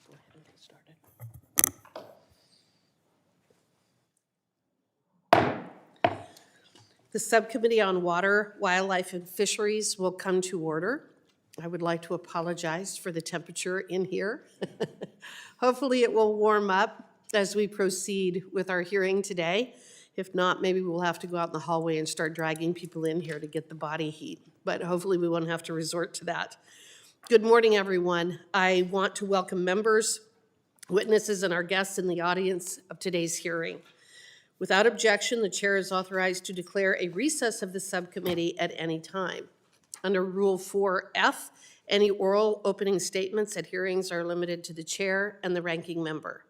Go ahead and get started. The Subcommittee on Water, Wildlife, and Fisheries will come to order. I would like to apologize for the temperature in here. Hopefully it will warm up as we proceed with our hearing today. If not, maybe we'll have to go out in the hallway and start dragging people in here to get the body heat, but hopefully we won't have to resort to that. Good morning, everyone. I want to welcome members, witnesses, and our guests in the audience of today's hearing. Without objection, the chair is authorized to declare a recess of the subcommittee at any time. Under Rule 4F, any oral opening statements at hearings are limited to the chair and the ranking member.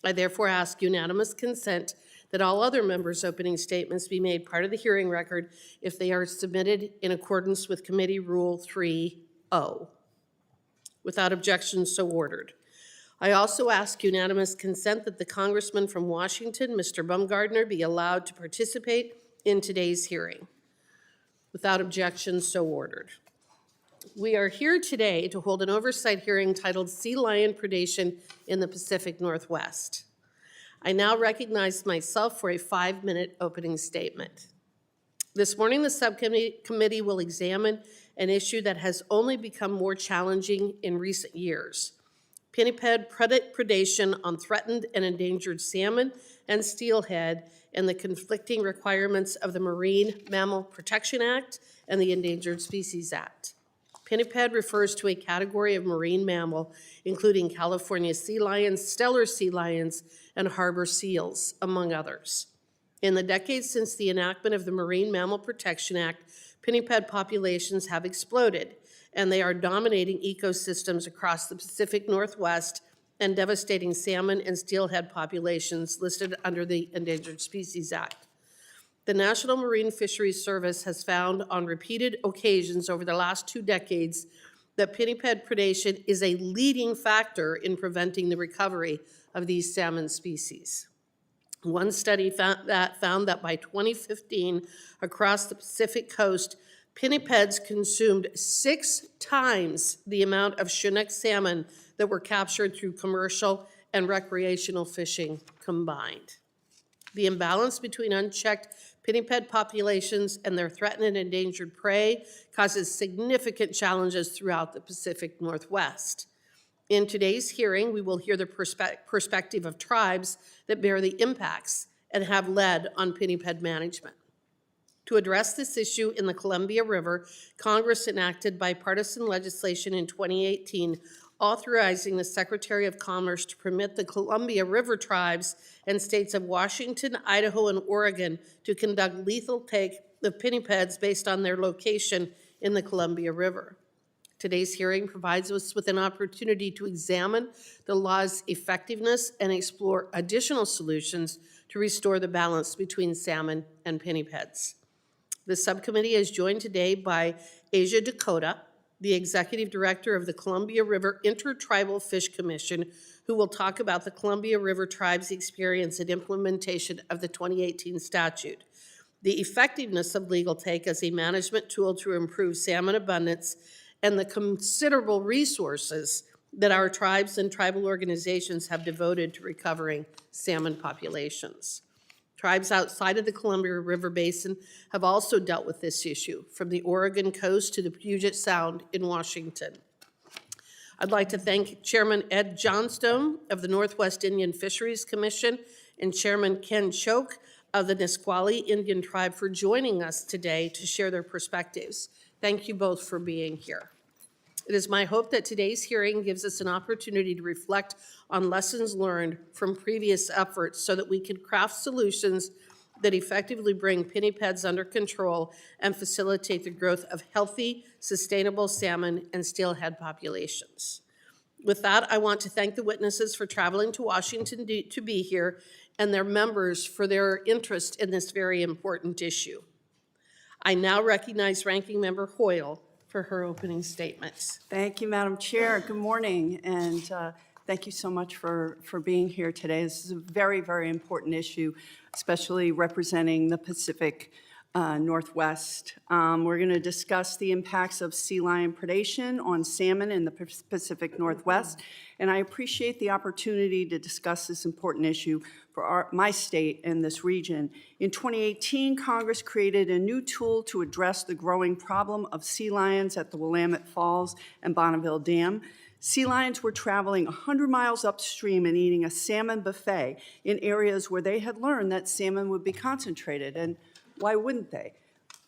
I therefore ask unanimous consent that all other members' opening statements be made part of the hearing record if they are submitted in accordance with Committee Rule 3O. Without objection, so ordered. I also ask unanimous consent that the Congressman from Washington, Mr. Baumgardner, be allowed to participate in today's hearing. Without objection, so ordered. We are here today to hold an oversight hearing titled Sea Lion Predation in the Pacific Northwest. I now recognize myself for a 5-minute opening statement. This morning, the subcommittee will examine an issue that has only become more challenging in recent years: pinniped predation on threatened and endangered salmon and steelhead, and the conflicting requirements of the Marine Mammal Protection Act and the Endangered Species Act. Pinniped refers to a category of marine mammal, including California sea lions, Steller sea lions, and harbor seals, among others. In the decades since the enactment of the Marine Mammal Protection Act, pinniped populations have exploded, and they are dominating ecosystems across the Pacific Northwest and devastating salmon and steelhead populations listed under the Endangered Species Act. The National Marine Fisheries Service has found on repeated occasions over the last 2 decades that pinniped predation is a leading factor in preventing the recovery of these salmon species. One study found that by 2015, across the Pacific coast, pinnipeds consumed 6 times the amount of Chinook salmon that were captured through commercial and recreational fishing combined. The imbalance between unchecked pinniped populations and their threatened and endangered prey causes significant challenges throughout the Pacific Northwest. In today's hearing, we will hear the perspective of tribes that bear the impacts and have led on pinniped management. To address this issue in the Columbia River, Congress enacted bipartisan legislation in 2018 authorizing the Secretary of Commerce to permit the Columbia River tribes and states of Washington, Idaho, and Oregon to conduct lethal take of pinnipeds based on their location in the Columbia River. Today's hearing provides us with an opportunity to examine the law's effectiveness and explore additional solutions to restore the balance between salmon and pinnipeds. The subcommittee is joined today by Asia Dakota, the Executive Director of the Columbia River Intertribal Fish Commission, who will talk about the Columbia River tribe's experience and implementation of the 2018 statute, the effectiveness of legal take as a management tool to improve salmon abundance, and the considerable resources that our tribes and tribal organizations have devoted to recovering salmon populations. Tribes outside of the Columbia River Basin have also dealt with this issue, from the Oregon coast to the Puget Sound in Washington. I'd like to thank Chairman Ed Johnstone of the Northwest Indian Fisheries Commission and Chairman Ken Choke of the Nisqually Indian Tribe for joining us today to share their perspectives. Thank you both for being here. It is my hope that today's hearing gives us an opportunity to reflect on lessons learned from previous efforts so that we can craft solutions that effectively bring pinnipeds under control and facilitate the growth of healthy, sustainable salmon and steelhead populations. With that, I want to thank the witnesses for traveling to Washington to be here and their members for their interest in this very important issue. I now recognize Ranking Member Hoyle for her opening statements. Thank you, Madam Chair. Good morning, and thank you so much for being here today. This is a very, very important issue, especially representing the Pacific Northwest. We're going to discuss the impacts of sea lion predation on salmon in the Pacific Northwest, and I appreciate the opportunity to discuss this important issue for my state and this region. In 2018, Congress created a new tool to address the growing problem of sea lions at the Willamette Falls and Bonneville Dam. Sea lions were traveling 100 miles upstream and eating a salmon buffet in areas where they had learned that salmon would be concentrated, and why wouldn't they?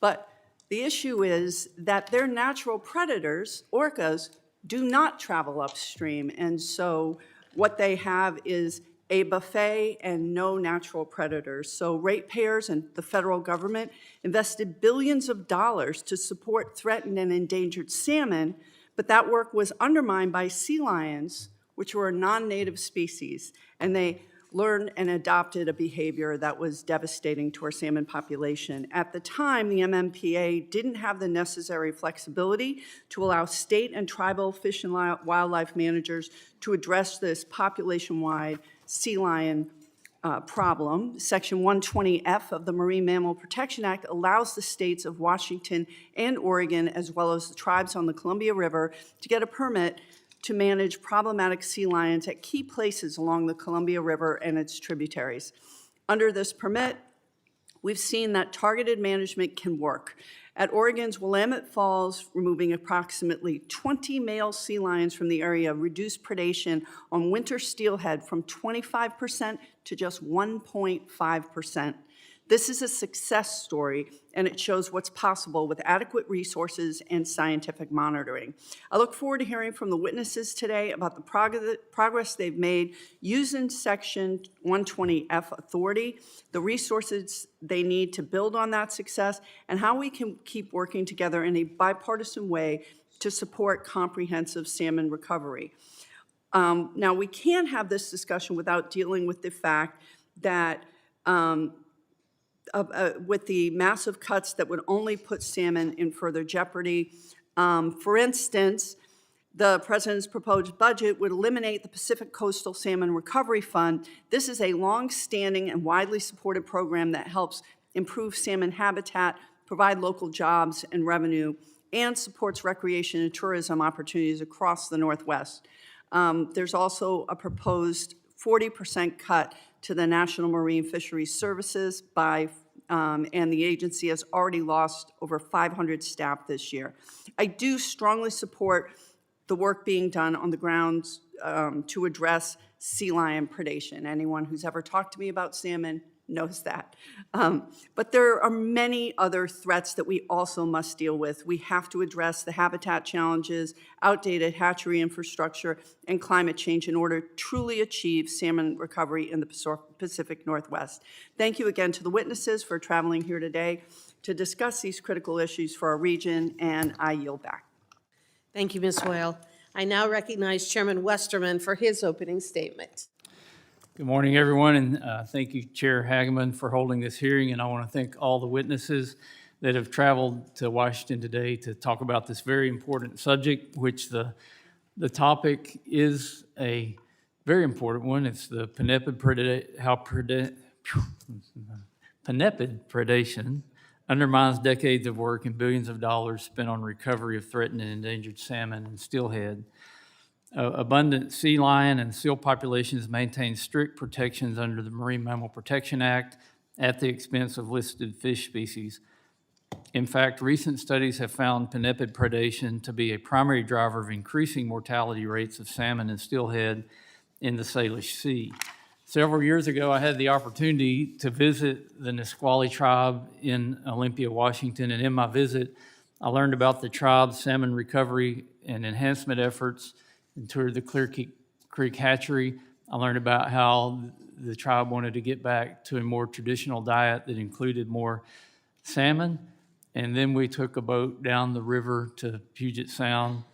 But the issue is that their natural predators, orcas, do not travel upstream, and so what they have is a buffet and no natural predators. So ratepayers and the federal government invested billions of dollars to support threatened and endangered salmon, but that work was undermined by sea lions, which were a non-native species, and they learned and adopted a behavior that was devastating to our salmon population. At the time, the MMPA didn't have the necessary flexibility to allow state and tribal fish and wildlife managers to address this population-wide sea lion problem. Section 120F of the Marine Mammal Protection Act allows the states of Washington and Oregon, as well as the tribes on the Columbia River, to get a permit to manage problematic sea lions at key places along the Columbia River and its tributaries. Under this permit, we've seen that targeted management can work. At Oregon's Willamette Falls, removing approximately 20 male sea lions from the area reduced predation on winter steelhead from 25% to just 1.5%. This is a success story, and it shows what's possible with adequate resources and scientific monitoring. I look forward to hearing from the witnesses today about the progress they've made using Section 120F authority, the resources they need to build on that success, and how we can keep working together in a bipartisan way to support comprehensive salmon recovery. Now, we can't have this discussion without dealing with the fact that with the massive cuts that would only put salmon in further jeopardy. For instance, the president's proposed budget would eliminate the Pacific Coastal Salmon Recovery Fund. This is a long-standing and widely supported program that helps improve salmon habitat, provide local jobs and revenue, and supports recreation and tourism opportunities across the Northwest. There's also a proposed 40% cut to the National Marine Fisheries Services and the agency has already lost over 500 staff this year. I do strongly support the work being done on the grounds to address sea lion predation. Anyone who's ever talked to me about salmon knows that. But there are many other threats that we also must deal with. We have to address the habitat challenges, outdated hatchery infrastructure, and climate change in order to truly achieve salmon recovery in the Pacific Northwest. Thank you again to the witnesses for traveling here today to discuss these critical issues for our region, and I yield back. Thank you, Ms. Hoyle. I now recognize Chairman Westerman for his opening statement. Good morning, everyone, and thank you, Chair Hageman, for holding this hearing. And I want to thank all the witnesses that have traveled to Washington today to talk about this very important subject, which the topic is a very important one. It's the Pinipid predation undermines decades of work and billions of dollars spent on recovery of threatened and endangered salmon and steelhead. Abundant sea lion and seal populations maintain strict protections under the Marine Mammal Protection Act at the expense of listed fish species. In fact, recent studies have found pinipid predation to be a primary driver of increasing mortality rates of salmon and steelhead in the Salish Sea. Several years ago, I had the opportunity to visit the Nisqually tribe in Olympia, Washington, and in my visit, I learned about the tribe's salmon recovery and enhancement efforts and toured the Clear Creek hatchery. I learned about how the tribe wanted to get back to a more traditional diet that included more salmon. And then we took a boat down the river to Puget Sound,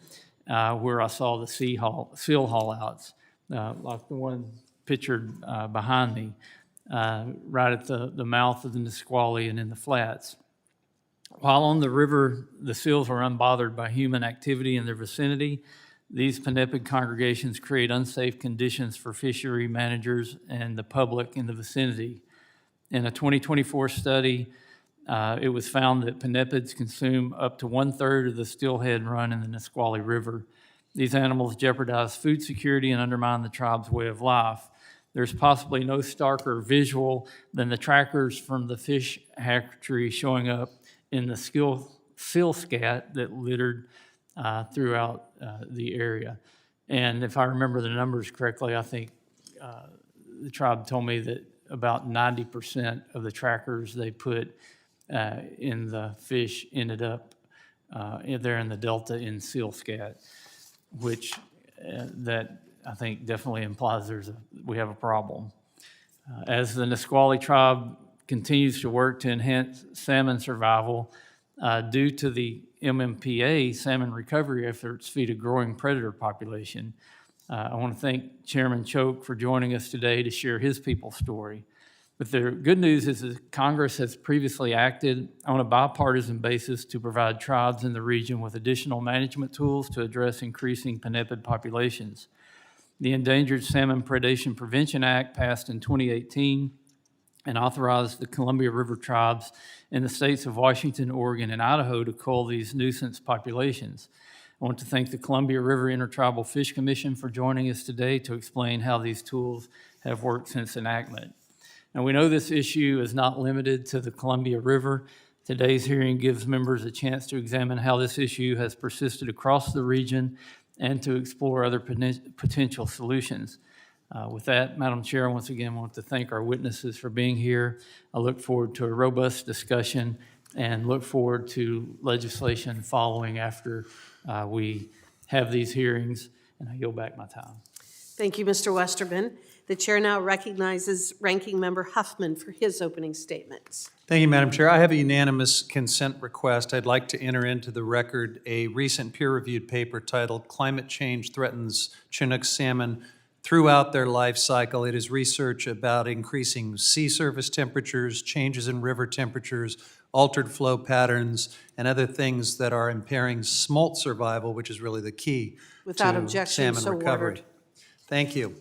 where I saw the seal haul-outs, like the one pictured behind me, right at the mouth of the Nisqually and in the flats. While on the river, the seals are unbothered by human activity in their vicinity. These pinipid congregations create unsafe conditions for fishery managers and the public in the vicinity. In a 2024 study, it was found that pinnipedes consume up to 1/3 of the steelhead run in the Nisqually River. These animals jeopardize food security and undermine the tribe's way of life. There's possibly no starker visual than the trackers from the fish hatchery showing up in the seal scat that littered throughout the area. And if I remember the numbers correctly, I think the tribe told me that about 90% of the trackers they put in the fish ended up there in the delta in seal scat, which that I think definitely implies we have a problem. As the Nisqually tribe continues to work to enhance salmon survival, due to the MMPA salmon recovery efforts feed a growing predator population. I want to thank Chairman Choke for joining us today to share his people's story. But the good news is that Congress has previously acted on a bipartisan basis to provide tribes in the region with additional management tools to address increasing pinniped populations. The Endangered Salmon Predation Prevention Act passed in 2018 and authorized the Columbia River tribes in the states of Washington, Oregon, and Idaho to cull these nuisance populations. I want to thank the Columbia River Intertribal Fish Commission for joining us today to explain how these tools have worked since enactment. Now, we know this issue is not limited to the Columbia River. Today's hearing gives members a chance to examine how this issue has persisted across the region and to explore other potential solutions. With that, Madam Chair, once again, I want to thank our witnesses for being here. I look forward to a robust discussion and look forward to legislation following after we have these hearings, and I yield back my time. Thank you, Mr. Westerman. The chair now recognizes Ranking Member Huffman for his opening statements. Thank you, Madam Chair. I have a unanimous consent request. I'd like to enter into the record a recent peer-reviewed paper titled "Climate Change Threatens Chinook Salmon Throughout Their Life Cycle." It is research about increasing sea surface temperatures, changes in river temperatures, altered flow patterns, and other things that are impairing smolt survival, which is really the key Without to objection, salmon so recovery. ordered. Thank you.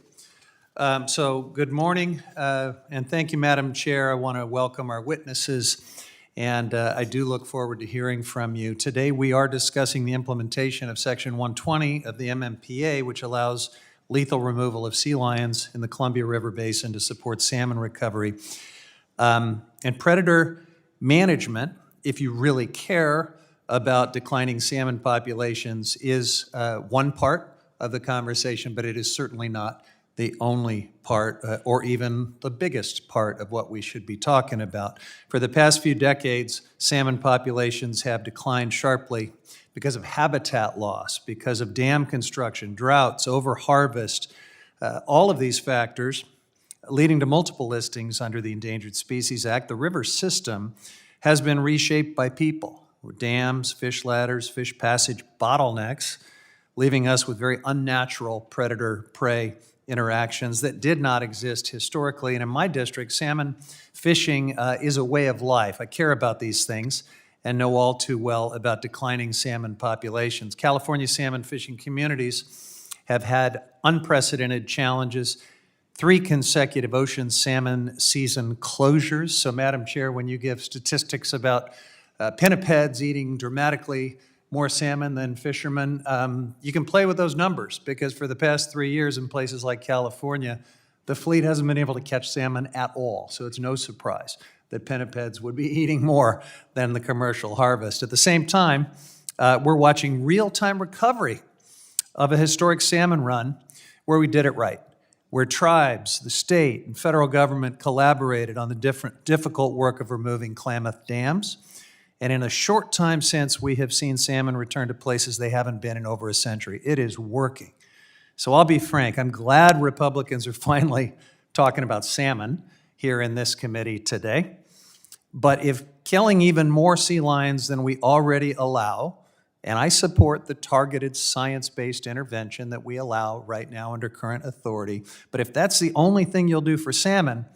So good morning, and thank you, Madam Chair. I want to welcome our witnesses, and I do look forward to hearing from you. Today, we are discussing the implementation of Section 120 of the MMPA, which allows lethal removal of sea lions in the Columbia River Basin to support salmon recovery. And predator management, if you really care about declining salmon populations, is one part of the conversation, but it is certainly not the only part or even the biggest part of what we should be talking about. For the past few decades, salmon populations have declined sharply because of habitat loss, because of dam construction, droughts, overharvest, all of these factors leading to multiple listings under the Endangered Species Act. The river system has been reshaped by people. Dams, fish ladders, fish passage bottlenecks, leaving us with very unnatural predator-prey interactions that did not exist historically. And in my district, salmon fishing is a way of life. I care about these things and know all too well about declining salmon populations. California salmon fishing communities have had unprecedented challenges, 3 consecutive ocean salmon season closures. So, Madam Chair, when you give statistics about pinnipeds eating dramatically more salmon than fishermen, you can play with those numbers, because for the past 3 years in places like California, the fleet hasn't been able to catch salmon at all. So it's no surprise that pinnipeds would be eating more than the commercial harvest. At the same time, we're watching real-time recovery of a historic salmon run where we did it right, where tribes, the state, and federal government collaborated on the difficult work of removing Klamath dams. And in a short time since, we have seen salmon return to places they haven't been in over a century. It is working. So I'll be frank, I'm glad Republicans are finally talking about salmon here in this committee today. But if killing even more sea lions than we already allow, and I support the targeted science-based intervention that we allow right now under current authority, but if that's the only thing you'll do for salmon,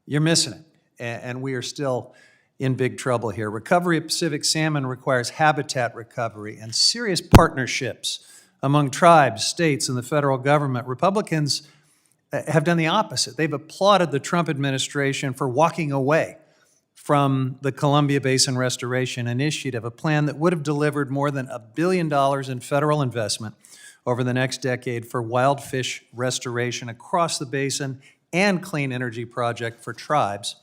you're missing it. And we are still in big trouble here. Recovery of Pacific salmon requires habitat recovery and serious partnerships among tribes, states, and the federal government. Republicans have done the opposite. They've applauded the Trump administration for walking away from the Columbia Basin Restoration Initiative, a plan that would have delivered more than $1 billion in federal investment over the next decade for wild fish restoration across the basin and clean energy project for tribes.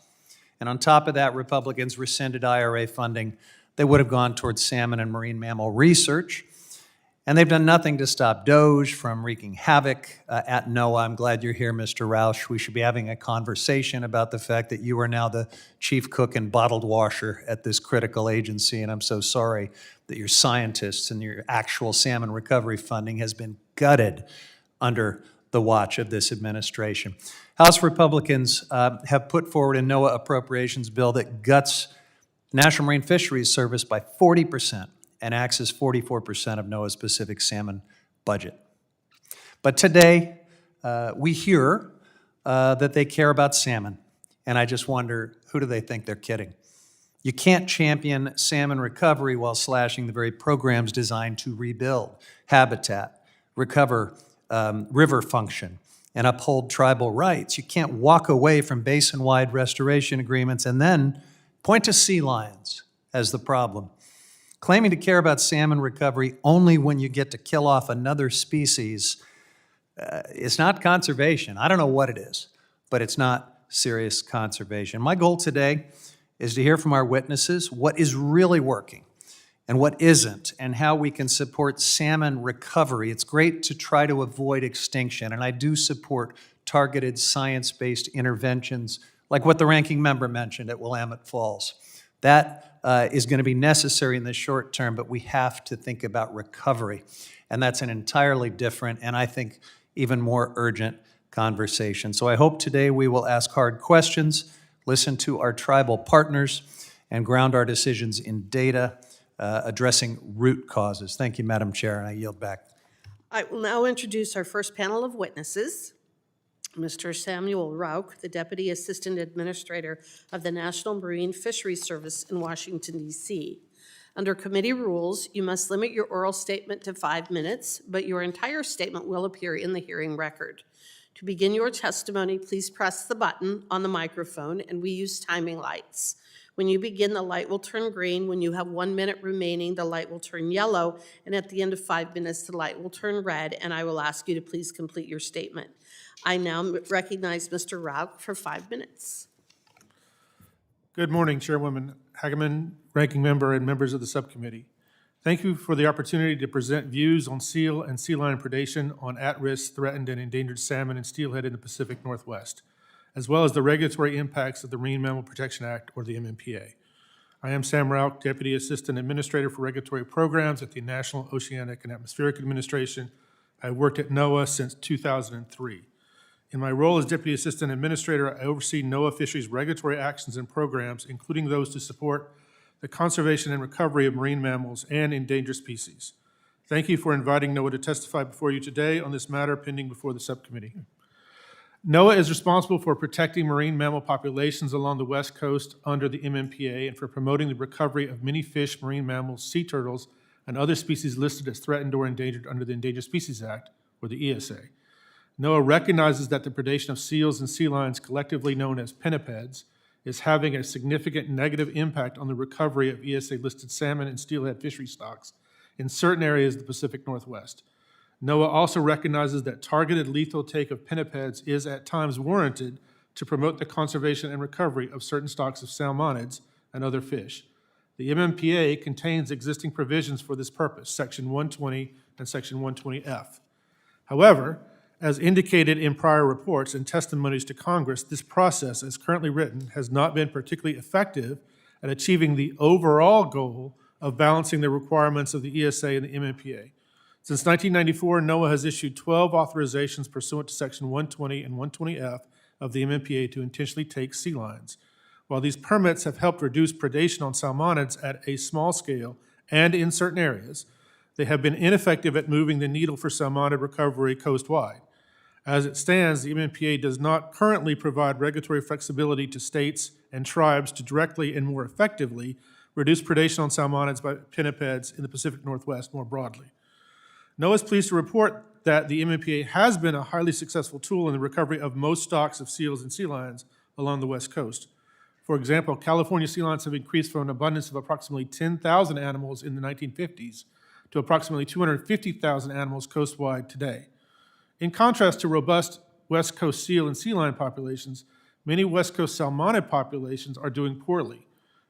And on top of that, Republicans rescinded IRA funding that would have gone towards salmon and marine mammal research. And they've done nothing to stop DOJ from wreaking havoc at NOAA. I'm glad you're here, Mr. Roush. We should be having a conversation about the fact that you are now the chief cook and bottled washer at this critical agency, and I'm so sorry that your scientists and your actual salmon recovery funding has been gutted under the watch of this administration. House Republicans have put forward a NOAA appropriations bill that guts National Marine Fisheries Service by 40%. And acts as 44% of NOAA's Pacific salmon budget. But today, we hear that they care about salmon, and I just wonder, who do they think they're kidding? You can't champion salmon recovery while slashing the very programs designed to rebuild habitat, recover river function, and uphold tribal rights. You can't walk away from basin-wide restoration agreements and then point to sea lions as the problem. Claiming to care about salmon recovery only when you get to kill off another species is not conservation. I don't know what it is, but it's not serious conservation. My goal today is to hear from our witnesses what is really working and what isn't, and how we can support salmon recovery. It's great to try to avoid extinction, and I do support targeted science-based interventions like what the ranking member mentioned at Willamette Falls. That is going to be necessary in the short term, but we have to think about recovery. And that's an entirely different and I think even more urgent conversation. So I hope today we will ask hard questions, listen to our tribal partners, and ground our decisions in data, addressing root causes. Thank you, Madam Chair, and I yield back. I will now introduce our first panel of witnesses. Mr. Samuel Rauch, the Deputy Assistant Administrator of the National Marine Fisheries Service in Washington, D.C. Under committee rules, you must limit your oral statement to 5 minutes, but your entire statement will appear in the hearing record. To begin your testimony, please press the button on the microphone, and we use timing lights. When you begin, the light will turn green. When you have 1 minute remaining, the light will turn yellow, and at the end of 5 minutes, the light will turn red, and I will ask you to please complete your statement. I now recognize Mr. Rauch for 5 minutes. Good morning, Chairwoman Hageman, Ranking Member, and members of the subcommittee. Thank you for the opportunity to present views on seal and sea lion predation on at-risk, threatened, and endangered salmon and steelhead in the Pacific Northwest, as well as the regulatory impacts of the Marine Mammal Protection Act, or the MMPA. I am Sam Rauch, Deputy Assistant Administrator for Regulatory Programs at the National Oceanic and Atmospheric Administration. I worked at NOAA since 2003. In my role as Deputy Assistant Administrator, I oversee NOAA Fisheries regulatory actions and programs, including those to support the conservation and recovery of marine mammals and endangered species. Thank you for inviting NOAA to testify before you today on this matter pending before the subcommittee. NOAA is responsible for protecting marine mammal populations along the West Coast under the MMPA and for promoting the recovery of many fish, marine mammals, sea turtles, and other species listed as threatened or endangered under the Endangered Species Act, or the ESA. NOAA recognizes that the predation of seals and sea lions, collectively known as pinnipeds, is having a significant negative impact on the recovery of ESA-listed salmon and steelhead fishery stocks in certain areas of the Pacific Northwest. NOAA also recognizes that targeted lethal take of pinnipeds is at times warranted to promote the conservation and recovery of certain stocks of salmonids and other fish. The MMPA contains existing provisions for this purpose, Section 120 and Section 120F. However, as indicated in prior reports and testimonies to Congress, this process, as currently written, has not been particularly effective at achieving the overall goal of balancing the requirements of the ESA and the MMPA. Since 1994, NOAA has issued 12 authorizations pursuant to Section 120 and 120F of the MMPA to intentionally take sea lions. While these permits have helped reduce predation on salmonids at a small scale and in certain areas, they have been ineffective at moving the needle for salmonid recovery coastwide. As it stands, the MMPA does not currently provide regulatory flexibility to states and tribes to directly and more effectively reduce predation on salmonids by pinnipeds in the Pacific Northwest more broadly. NOAA is pleased to report that the MMPA has been a highly successful tool in the recovery of most stocks of seals and sea lions along the West Coast. For example, California sea lions have increased from an abundance of approximately 10,000 animals in the 1950s to approximately 250,000 animals coastwide today. In contrast to robust West Coast seal and sea lion populations, many West Coast salmonid populations are doing poorly.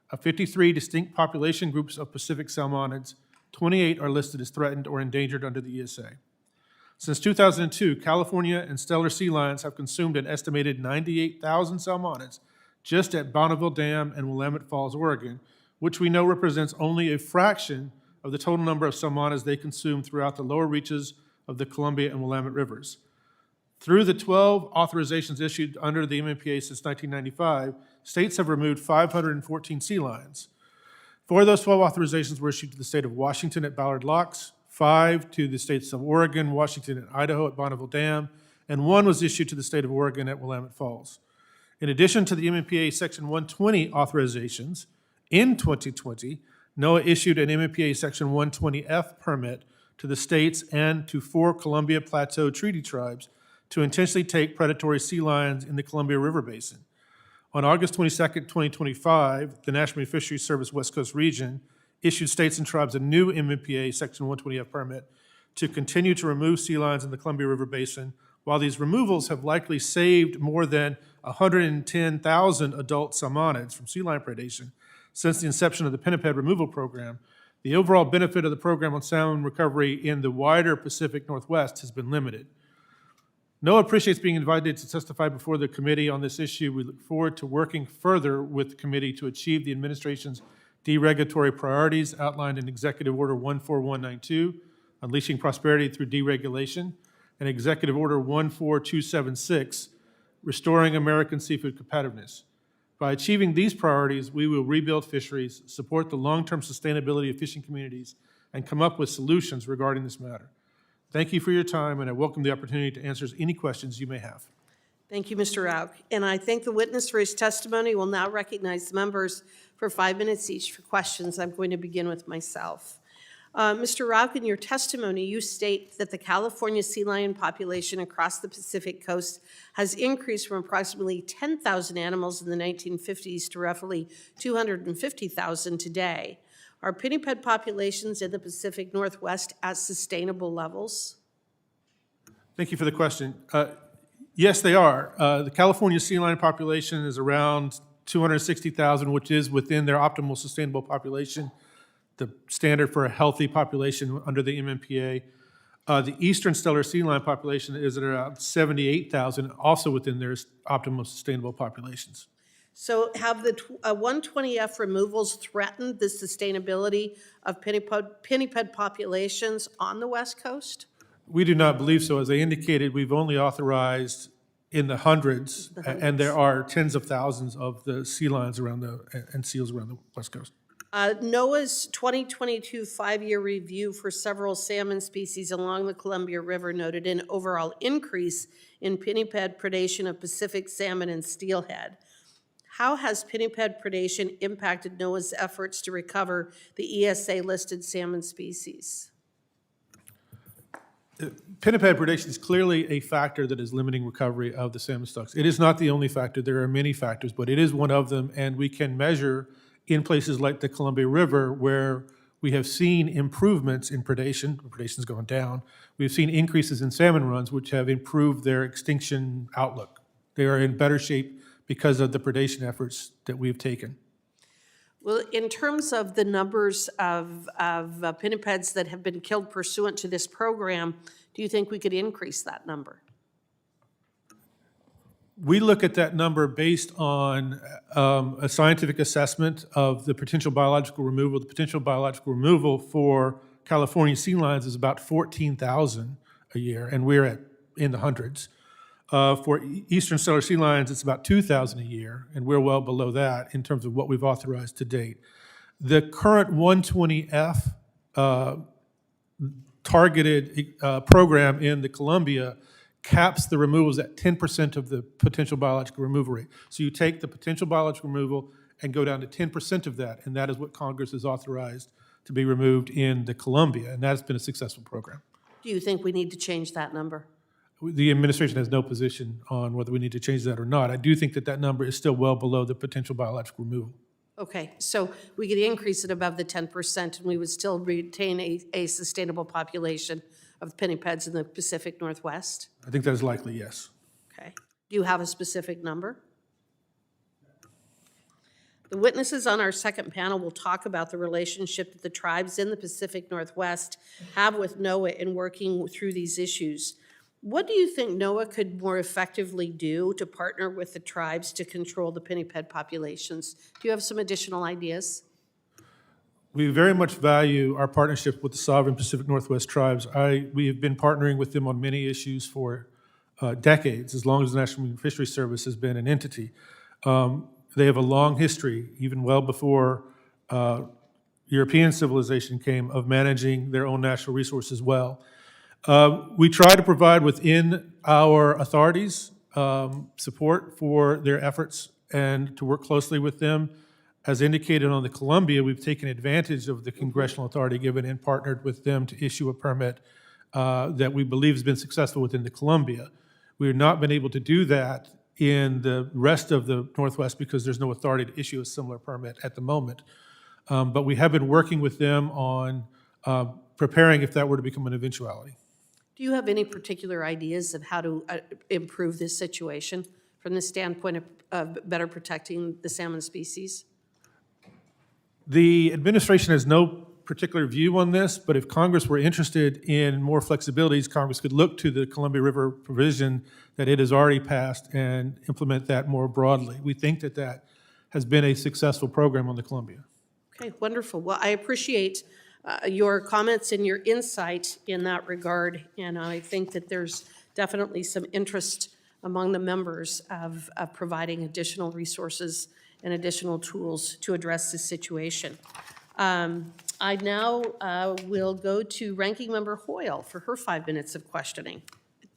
Of 53 distinct population groups of Pacific salmonids, 28 are listed as threatened or endangered under the ESA. Since 2002, California and Stellar sea lions have consumed an estimated 98,000 salmonids just at Bonneville Dam and Willamette Falls, Oregon, which we know represents only a fraction of the total number of salmonids they consume throughout the lower reaches of the Columbia and Willamette rivers. Through the 12 authorizations issued under the MMPA since 1995, states have removed 514 sea lions. 4 of those 12 authorizations were issued to the state of Washington at Ballard Locks, 5 to the states of Oregon, Washington, and Idaho at Bonneville Dam, and 1 was issued to the state of Oregon at Willamette Falls. In addition to the MMPA Section 120 authorizations, in 2020, NOAA issued an MMPA Section 120F permit to the states and to 4 Columbia Plateau Treaty Tribes to intentionally take predatory sea lions in the Columbia River Basin. On August 22, 2025, the National Marine Fisheries Service West Coast Region issued states and tribes a new MMPA Section 120F permit to continue to remove sea lions in the Columbia River Basin. While these removals have likely saved more than 110,000 adult salmonids from sea lion predation since the inception of the pinniped removal program, the overall benefit of the program on salmon recovery in the wider Pacific Northwest has been limited. NOAA appreciates being invited to testify before the committee on this issue. We look forward to working further with the committee to achieve the administration's deregulatory priorities outlined in Executive Order 14192, Unleashing Prosperity Through Deregulation, and Executive Order 14276, Restoring American Seafood Competitiveness. By achieving these priorities, we will rebuild fisheries, support the long-term sustainability of fishing communities, and come up with solutions regarding this matter. Thank you for your time, and I welcome the opportunity to answer any questions you may have. Thank you, Mr. Rauch. And I thank the witness for his testimony. We'll now recognize the members for 5 minutes each for questions. I'm going to begin with myself. Mr. Rauch, in your testimony, you state that the California sea lion population across the Pacific coast has increased from approximately 10,000 animals in the 1950s to roughly 250,000 today. Are pinniped populations in the Pacific Northwest at sustainable levels? Thank you for the question. Yes, they are. The California sea lion population is around 260,000, which is within their optimal sustainable population, the standard for a healthy population under the MMPA. The eastern stellar sea lion population is at around 78,000, also within their optimal sustainable populations. So have the 120F removals threatened the sustainability of pinniped populations on the West Coast? We do not believe so. As I indicated, we've only authorized in the hundreds, and there are tens of thousands of the sea lions around and seals around the West Coast. NOAA's 2022 5-year review for several salmon species along the Columbia River noted an overall increase in pinniped predation of Pacific salmon and steelhead. How has pinniped predation impacted NOAA's efforts to recover the ESA-listed salmon species? Pinniped predation is clearly a factor that is limiting recovery of the salmon stocks. It is not the only factor. There are many factors, but it is one of them, and we can measure in places like the Columbia River where we have seen improvements in predation. Predation's gone down. We've seen increases in salmon runs, which have improved their extinction outlook. They are in better shape because of the predation efforts that we've taken. Well, in terms of the numbers of pinnipeds that have been killed pursuant to this program, do you think we could increase that number? We look at that number based on a scientific assessment of the potential biological removal. The potential biological removal for California sea lions is about 14,000 a year, and we're in the hundreds. For eastern stellar sea lions, it's about 2,000 a year, and we're well below that in terms of what we've authorized to date. The current 120F targeted program in the Columbia caps the removals at 10% of the potential biological removal rate. So you take the potential biological removal and go down to 10% of that, and that is what Congress has authorized to be removed in the Columbia, and that has been a successful program. Do you think we need to change that number? the administration has no position on whether we need to change that or not. I do think that that number is still well below the potential biological removal. Okay, so we could increase it above the 10%, and we would still retain a sustainable population of pinnipeds in the Pacific Northwest? I think that is likely, yes. Okay. Do you have a specific number? The witnesses on our second panel will talk about the relationship that the tribes in the Pacific Northwest have with NOAA in working through these issues. What do you think NOAA could more effectively do to partner with the tribes to control the pinniped populations? Do you have some additional ideas? We very much value our partnership with the sovereign Pacific Northwest tribes. We have been partnering with them on many issues for decades, as long as the National Marine Fisheries Service has been an entity. They have a long history, even well before European civilization came, of managing their own natural resources well. We try to provide within our authorities support for their efforts and to work closely with them. As indicated on the Columbia, we've taken advantage of the congressional authority given and partnered with them to issue a permit that we believe has been successful within the Columbia. We have not been able to do that in the rest of the Northwest because there's no authority to issue a similar permit at the moment. But we have been working with them on preparing if that were to become an eventuality. Do you have any particular ideas of how to improve this situation from the standpoint of better protecting the salmon species? The administration has no particular view on this, but if Congress were interested in more flexibilities, Congress could look to the Columbia River provision that it has already passed and implement that more broadly. We think that that has been a successful program on the Columbia. Okay, wonderful. Well, I appreciate your comments and your insight in that regard, and I think that there's definitely some interest among the members of providing additional resources and additional tools to address this situation. I now will go to Ranking Member Hoyle for her 5 minutes of questioning.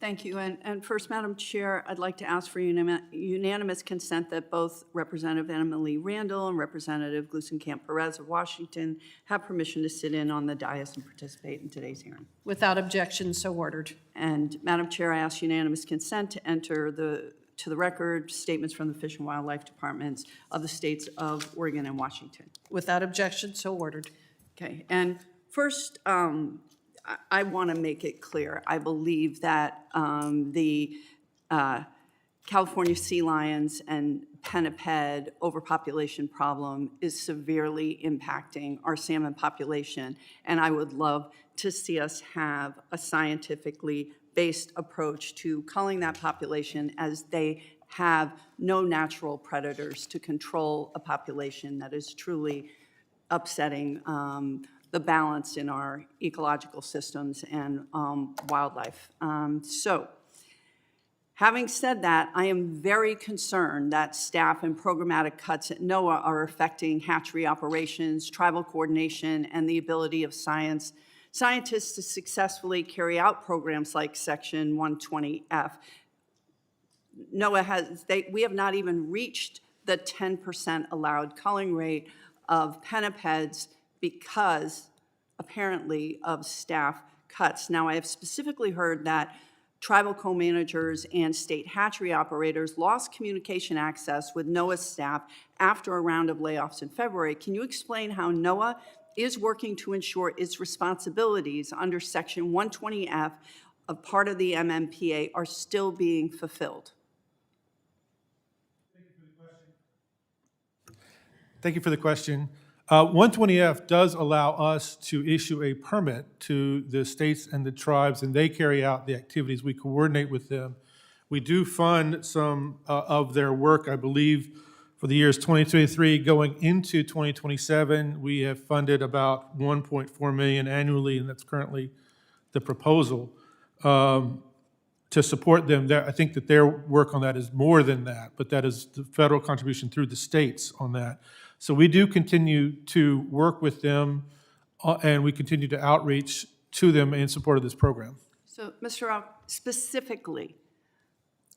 Thank you. And first, Madam Chair, I'd like to ask for unanimous consent that both Representative Anna Lee Randall and Representative Gluesenkamp Perez of Washington have permission to sit in on the dais and participate in today's hearing. Without objection, so ordered. And Madam Chair, I ask unanimous consent to enter to the record statements from the Fish and Wildlife Departments of the states of Oregon and Washington. Without objection, so ordered. Okay, and first, I want to make it clear. I believe that the California sea lions and pinniped overpopulation problem is severely impacting our salmon population, and I would love to see us have a scientifically based approach to culling that population, as they have no natural predators to control a population that is truly upsetting the balance in our ecological systems and wildlife. So, having said that, I am very concerned that staff and programmatic cuts at NOAA are affecting hatchery operations, tribal coordination, and the ability of scientists to successfully carry out programs like Section 120F. NOAA we have not even reached the 10% allowed culling rate of pinnipeds because, apparently, of staff cuts. Now, I have specifically heard that tribal co-managers and state hatchery operators lost communication access with NOAA staff after a round of layoffs in February. Can you explain how NOAA is working to ensure its responsibilities under Section 120F of part of the MMPA are still being fulfilled? Thank you for the question. 120F does allow us to issue a permit to the states and the tribes, and they carry out the activities. We coordinate with them. We do fund some of their work, I believe, for the years 2023 going into 2027. We have funded about $1.4 million annually, and that's currently the proposal to support them. I think that their work on that is more than that, but that is the federal contribution through the states on that. So we do continue to work with them, and we continue to outreach to them in support of this program. So, Mr. Rao, specifically,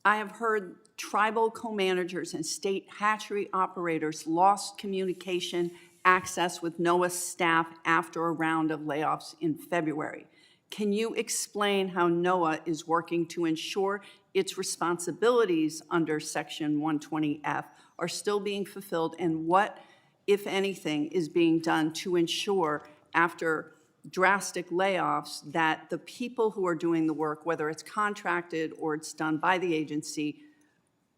I have heard tribal co-managers and state hatchery operators lost communication access with NOAA staff after a round of layoffs in February. Can you explain how NOAA is working to ensure its responsibilities under Section 120F are still being fulfilled, and what, if anything, is being done to ensure, after drastic layoffs, that the people who are doing the work, whether it's contracted or it's done by the agency,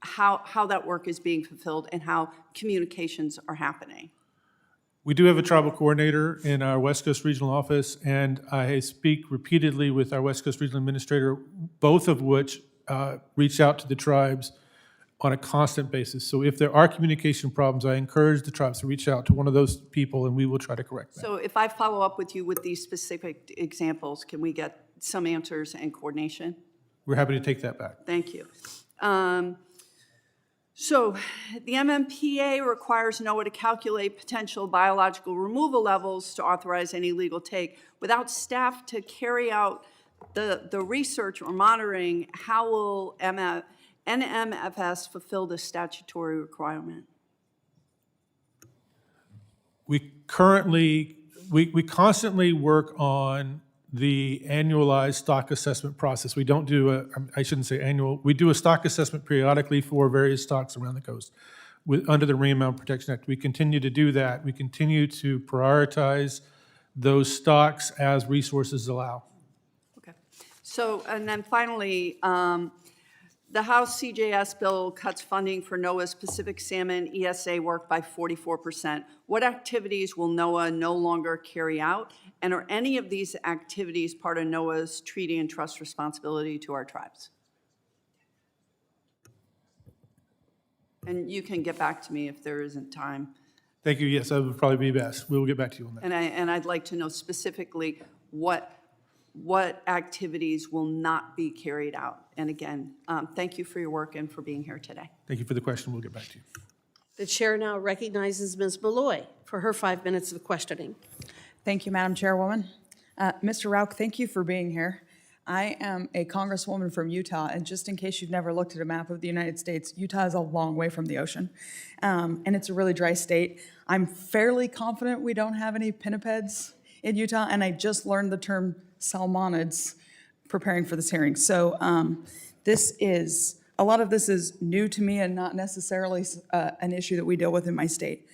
how that work is being fulfilled and how communications are happening? We do have a tribal coordinator in our West Coast Regional Office, and I speak repeatedly with our West Coast Regional Administrator, both of which reach out to the tribes on a constant basis. So if there are communication problems, I encourage the tribes to reach out to one of those people, and we will try to correct that. So if I follow up with you with these specific examples, can we get some answers and coordination? We're happy to take that back. Thank you. So the MMPA requires NOAA to calculate potential biological removal levels to authorize any legal take. Without staff to carry out the research or monitoring, how will NMFS fulfill this statutory requirement? We constantly work on the annualized stock assessment process. We don't do I shouldn't say annual, we do a stock assessment periodically for various stocks around the coast under the Marine Mammal Protection Act. We continue to do that. We continue to prioritize those stocks as resources allow. Okay. So, and then finally, the House CJS bill cuts funding for NOAA's Pacific Salmon ESA work by 44%. What activities will NOAA no longer carry out? And are any of these activities part of NOAA's treaty and trust responsibility to our tribes? And you can get back to me if there isn't time. Thank you. Yes, that would probably be best. We will get back to you on that. And I'd like to know specifically what activities will not be carried out. And again, thank you for your work and for being here today. Thank you for the question. We'll get back to you. The chair now recognizes Ms. Malloy for her 5 minutes of questioning. Thank you, Madam Chairwoman. Mr. Rauch, thank you for being here. I am a congresswoman from Utah, and just in case you've never looked at a map of the United States, Utah is a long way from the ocean, and it's a really dry state. I'm fairly confident we don't have any pinnipeds in Utah, and I just learned the term salmonids preparing for this hearing. So a lot of this is new to me and not necessarily an issue that we deal with in my state.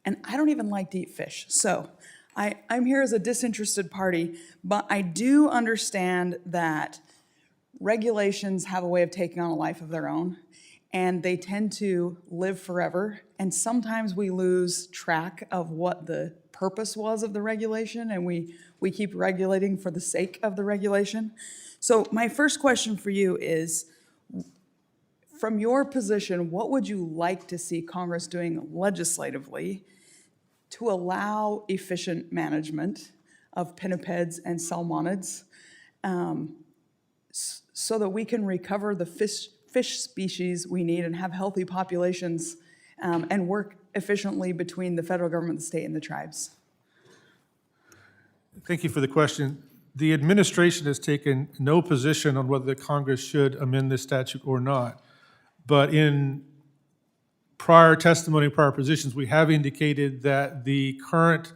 And I don't even like to eat fish, so I'm here as a disinterested party, but I do understand that regulations have a way of taking on a life of their own, and they tend to live forever, and sometimes we lose track of what the purpose was of the regulation, and we keep regulating for the sake of the regulation. So my first question for you is, from your position, what would you like to see Congress doing legislatively to allow efficient management of pinnipeds and salmonids so that we can recover the fish species we need and have healthy populations and work efficiently between the federal government, the state, and the tribes? Thank you for the question. The administration has taken no position on whether the Congress should amend this statute or not. But in prior testimony, prior positions, we have indicated that the current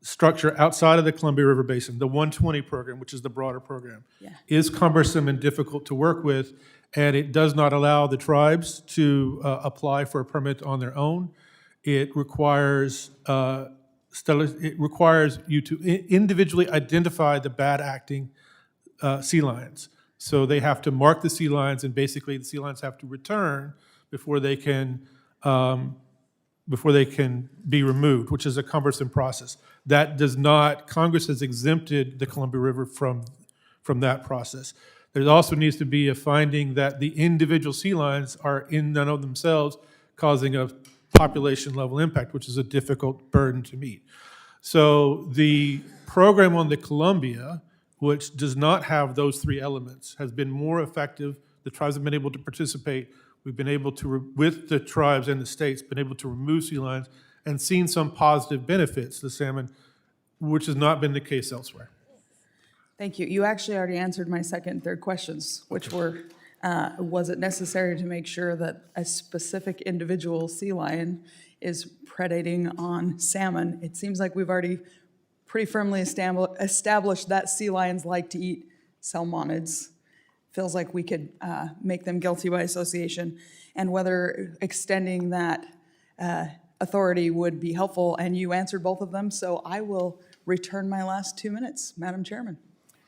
structure outside of the Columbia River Basin, the 120 program, which is the broader program, is cumbersome and difficult to work with, and it does not allow the tribes to apply for a permit on their own. It requires you to individually identify the bad acting sea lions. So they have to mark the sea lions, and basically the sea lions have to return before they can be removed, which is a cumbersome process. That does not, Congress has exempted the Columbia River from that process. There also needs to be a finding that the individual sea lions are in and of themselves causing a population level impact, which is a difficult burden to meet. So the program on the Columbia, which does not have those three elements, has been more effective. The tribes have been able to participate. We've been able to, with the tribes and the states, been able to remove sea lions and seen some positive benefits to salmon, which has not been the case elsewhere. Thank you. You actually already answered my second and third questions, which were, was it necessary to make sure that a specific individual sea lion is predating on salmon? It seems like we've already pretty firmly established that sea lions like to eat salmonids. Feels like we could make them guilty by association, and whether extending that authority would be helpful, and you answered both of them, so I will return my last 2 minutes, Madam Chairman.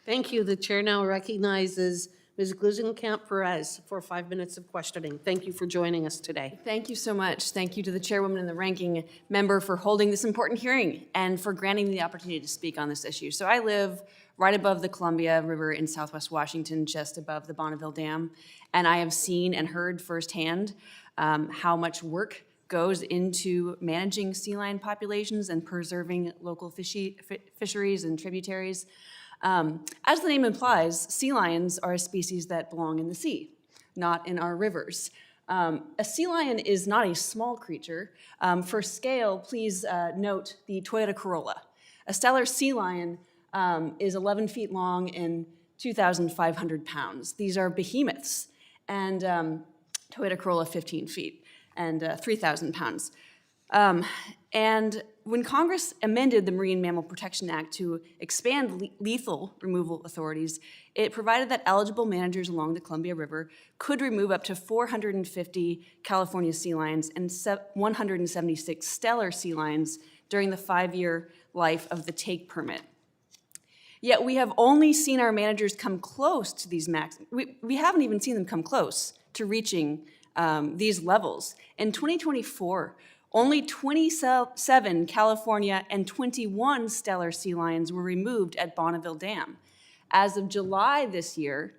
Thank you. The chair now recognizes Ms. Glusenkamp Perez for 5 minutes of questioning. Thank you for joining us today. Thank you so much. Thank you to the chairwoman and the ranking member for holding this important hearing and for granting me the opportunity to speak on this issue. So I live right above the Columbia River in southwest Washington, just above the Bonneville Dam, and I have seen and heard firsthand how much work goes into managing sea lion populations and preserving local fisheries and tributaries. As the name implies, sea lions are a species that belong in the sea, not in our rivers. A sea lion is not a small creature. For scale, please note the Toyota Corolla. A Steller sea lion is 11 feet long and 2,500 pounds. These are behemoths, and Toyota Corolla 15 feet and 3,000 pounds. And when Congress amended the Marine Mammal Protection Act to expand lethal removal authorities, it provided that eligible managers along the Columbia River could remove up to 450 California sea lions and 176 Steller sea lions during the 5-year life of the take permit. Yet we have only seen our managers come close to these we haven't even seen them come close to reaching these levels. In 2024, only 27 California and 21 Steller sea lions were removed at Bonneville Dam. As of July this year,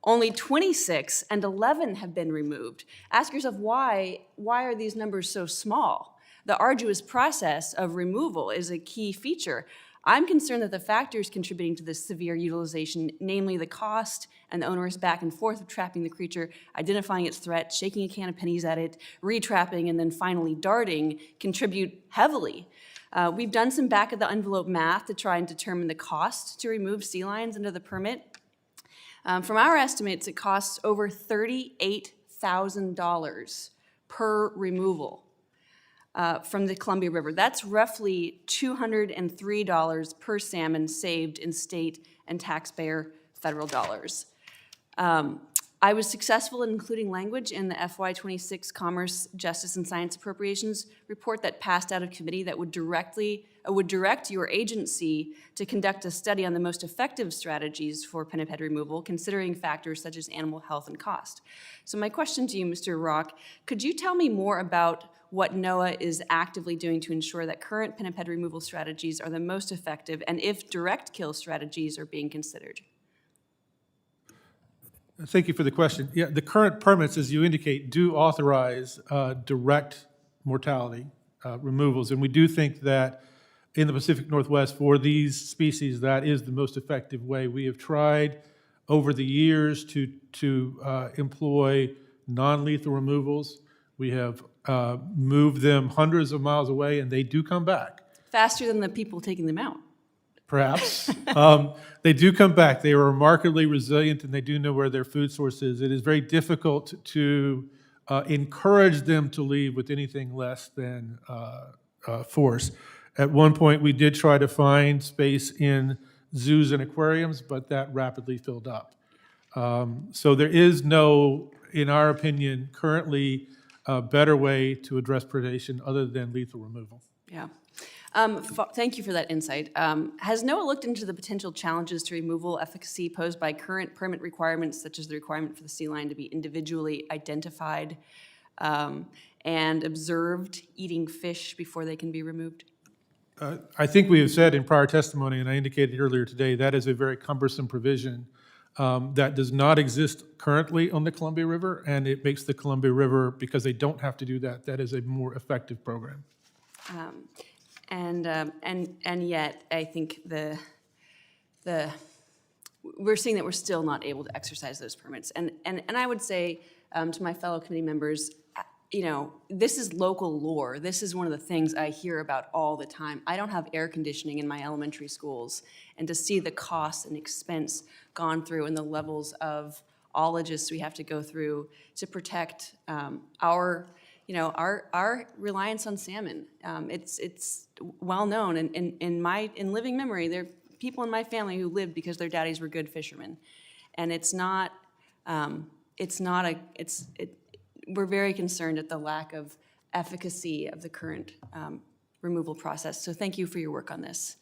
only 26 and 11 have been removed. Ask yourself, why are these numbers so small? The arduous process of removal is a key feature. I'm concerned that the factors contributing to this severe utilization, namely the cost and the onerous back and forth of trapping the creature, identifying its threat, shaking a can of pennies at it, retrapping, and then finally darting, contribute heavily. We've done some back-of-the-envelope math to try and determine the cost to remove sea lions under the permit. From our estimates, it costs over $38,000 per removal. From the Columbia River. That's roughly $203 per salmon saved in state and taxpayer federal dollars. I was successful in including language in the FY26 Commerce, Justice, and Science Appropriations report that passed out of committee that would direct your agency to conduct a study on the most effective strategies for pinniped removal, considering factors such as animal health and cost. So my question to you, Mr. Rock, could you tell me more about what NOAA is actively doing to ensure that current pinniped removal strategies are the most effective, and if direct kill strategies are being considered? Thank you for the question. Yeah, the current permits, as you indicate, do authorize direct mortality removals, and we do think that in the Pacific Northwest for these species, that is the most effective way. We have tried over the years to employ non-lethal removals. We have moved them hundreds of miles away, and they do come back. Faster than the people taking them out. Perhaps. They do come back. They are remarkably resilient, and they do know where their food source is. It is very difficult to encourage them to leave with anything less than force. At one point, we did try to find space in zoos and aquariums, but that rapidly filled up. So there is no, in our opinion, currently a better way to address predation other than lethal removal. Yeah. Thank you for that insight. Has NOAA looked into the potential challenges to removal efficacy posed by current permit requirements, such as the requirement for the sea lion to be individually identified and observed eating fish before they can be removed? I think we have said in prior testimony, and I indicated earlier today, that is a very cumbersome provision that does not exist currently on the Columbia River, and it makes the Columbia River, because they don't have to do that, that is a more effective program. And yet, I think we're seeing that we're still not able to exercise those permits. And I would say to my fellow committee members, you know, this is local lore. This is one of the things I hear about all the time. I don't have air conditioning in my elementary schools, and to see the cost and expense gone through and the levels of ologists we have to go through to protect our our reliance on salmon. It's well known, and in living memory, there are people in my family who lived because their daddies were good fishermen, and we're very concerned at the lack of efficacy of the current removal process. So thank you for your work on this.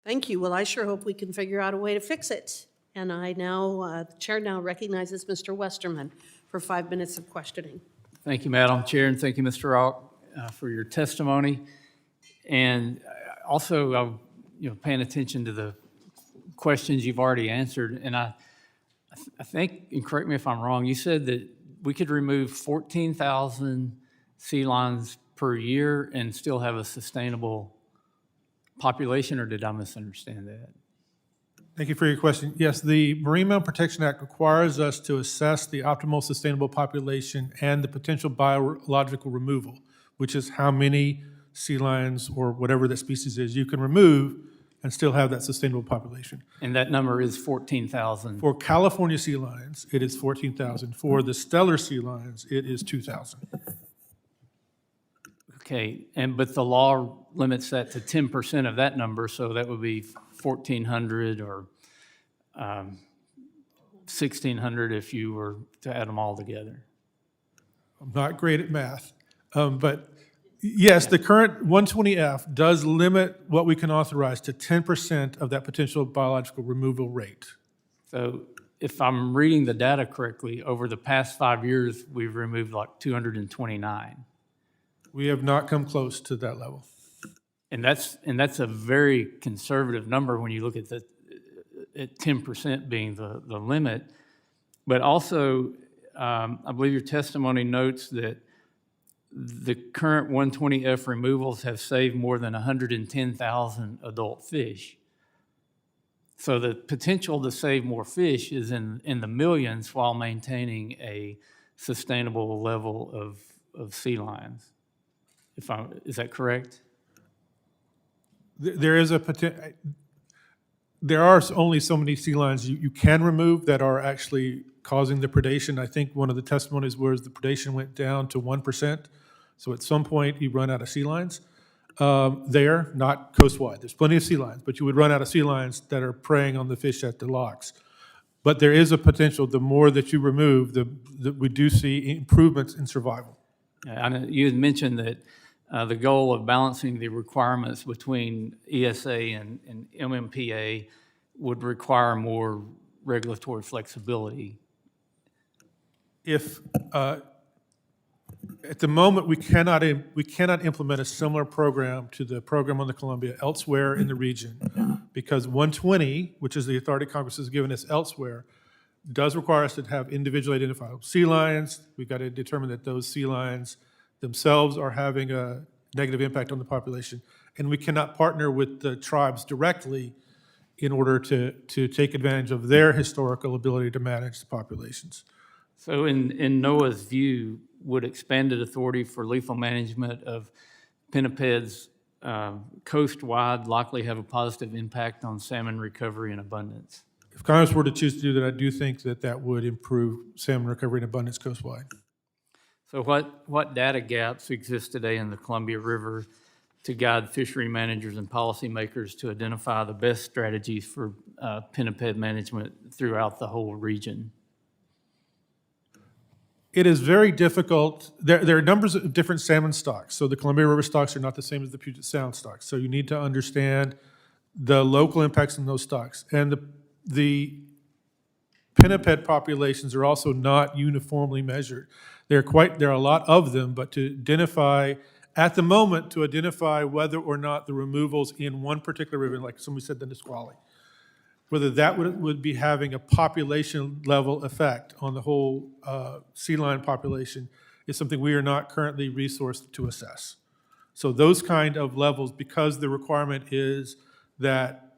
Thank you. Well, I sure hope we can figure out a way to fix it. And the chair now recognizes Mr. Westerman for 5 minutes of questioning. Thank you, Madam Chair, and thank you, Mr. Rauch, for your testimony. And also, paying attention to the questions you've already answered. And I think, and correct me if I'm wrong, you said that we could remove 14,000 sea lions per year and still have a sustainable population, or did I misunderstand that? Thank you for your question. Yes, the Marine Mammal Protection Act requires us to assess the optimal sustainable population and the potential biological removal, which is how many sea lions or whatever that species is you can remove and still have that sustainable population. And that number is 14,000. For California sea lions, it is 14,000. For the Steller sea lions, it is 2,000. Okay, but the law limits that to 10% of that number, so that would be 1,400 or 1,600 if you were to add them all together. I'm not great at math, but yes, the current 120F does limit what we can authorize to 10% of that potential biological removal rate. So if I'm reading the data correctly, over the past 5 years, we've removed like 229. We have not come close to that level. And that's a very conservative number when you look at 10% being the limit. But also, I believe your testimony notes that the current 120F removals have saved more than 110,000 adult fish. So the potential to save more fish is in the millions while maintaining a sustainable level of sea lions. Is that correct? There is there are only so many sea lions you can remove that are actually causing the predation. I think one of the testimonies was the predation went down to 1%. So at some point, you run out of sea lions. There, not coastwide. There's plenty of sea lions, but you would run out of sea lions that are preying on the fish at the locks. But there is a potential, the more that you remove, we do see improvements in survival. I know you had mentioned that the goal of balancing the requirements between ESA and MMPA would require more regulatory flexibility. If at the moment we cannot implement a similar program to the program on the Columbia elsewhere in the region, because 120, which is the authority Congress has given us elsewhere, does require us to have individually identifiable sea lions. We've got to determine that those sea lions themselves are having a negative impact on the population, and we cannot partner with the tribes directly in order to take advantage of their historical ability to manage the populations. So in NOAA's view, would expanded authority for lethal management of pinnipeds coast-wide likely have a positive impact on salmon recovery and abundance? If Congress were to choose to do that, I do think that would improve salmon recovery and abundance coastwide. So what data gaps exist today in the Columbia River to guide fishery managers and policymakers to identify the best strategies for pinniped management throughout the whole region? It is very difficult. There are numbers of different salmon stocks. So the Columbia River stocks are not the same as the Puget Sound stocks. So you need to understand the local impacts on those stocks. And the pinniped populations are also not uniformly measured. There are a lot of them, but to identify, at the moment, to identify whether or not the removals in one particular river, like somebody said, the Nisqually, whether that would be having a population level effect on the whole sea lion population is something we are not currently resourced to assess. So those kind of levels, because the requirement is that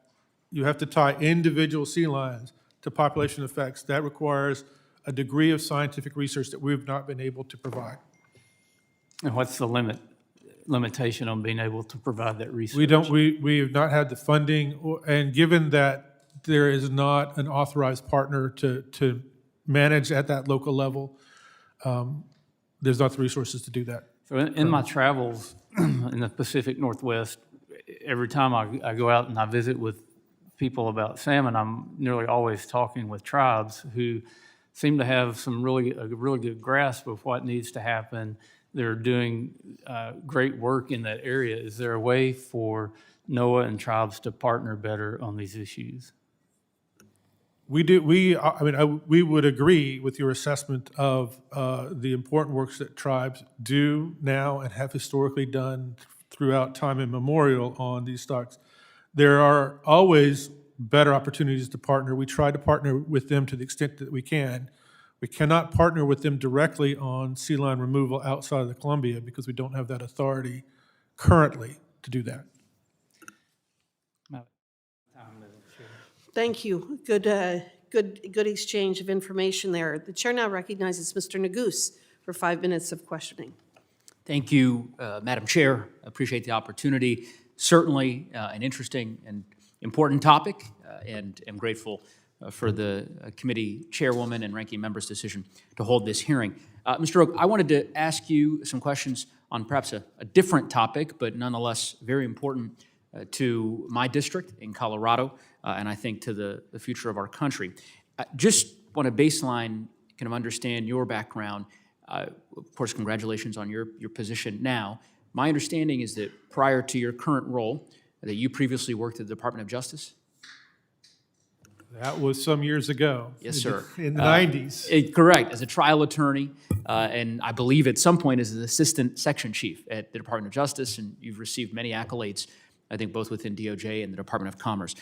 you have to tie individual sea lions to population effects, that requires a degree of scientific research that we have not been able to provide. And what's the limitation on being able to provide that research? We have not had the funding, and given that there is not an authorized partner to manage at that local level, there's not the resources to do that. So in my travels in the Pacific Northwest, every time I go out and I visit with people about salmon, I'm nearly always talking with tribes who seem to have a really good grasp of what needs to happen. They're doing great work in that area. Is there a way for NOAA and tribes to partner better on these issues? We do, we would agree with your assessment of the important works that tribes do now and have historically done throughout time immemorial on these stocks. There are always better opportunities to partner. We try to partner with them to the extent that we can. We cannot partner with them directly on sea lion removal outside of the Columbia because we don't have that authority currently to do that. Thank you. Good exchange of information there. The chair now recognizes Mr. Nagus for 5 minutes of questioning. Thank you, Madam Chair. Appreciate the opportunity. Certainly an interesting and important topic, and am grateful for the committee chairwoman and ranking member's decision to hold this hearing. Mr. Oak, I wanted to ask you some questions on perhaps a different topic, but nonetheless very important to my district in Colorado, and I think to the future of our country. Just want to baseline, kind of understand your background. Of course, congratulations on your position now. My understanding is that prior to your current role, that you previously worked at the Department of Justice? That was some years ago. Yes, sir. In the 90s. Correct, as a trial attorney, and I believe at some point as an assistant section chief at the Department of Justice, and you've received many accolades, I think both within DOJ and the Department of Commerce.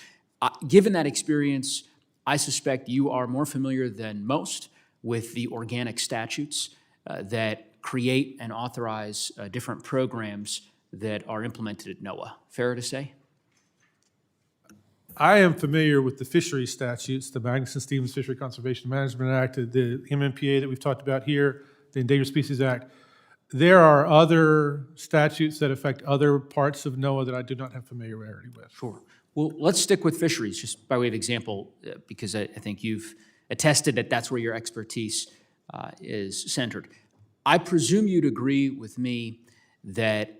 Given that experience, I suspect you are more familiar than most with the organic statutes that create and authorize different programs that are implemented at NOAA. Fair to say? I am familiar with the fishery statutes, the Magnuson-Stevens Fishery Conservation Management Act, the MMPA that we've talked about here, the Endangered Species Act. There are other statutes that affect other parts of NOAA that I do not have familiarity with. Sure. Well, let's stick with fisheries, just by way of example, because I think you've attested that that's where your expertise is centered. I presume you'd agree with me that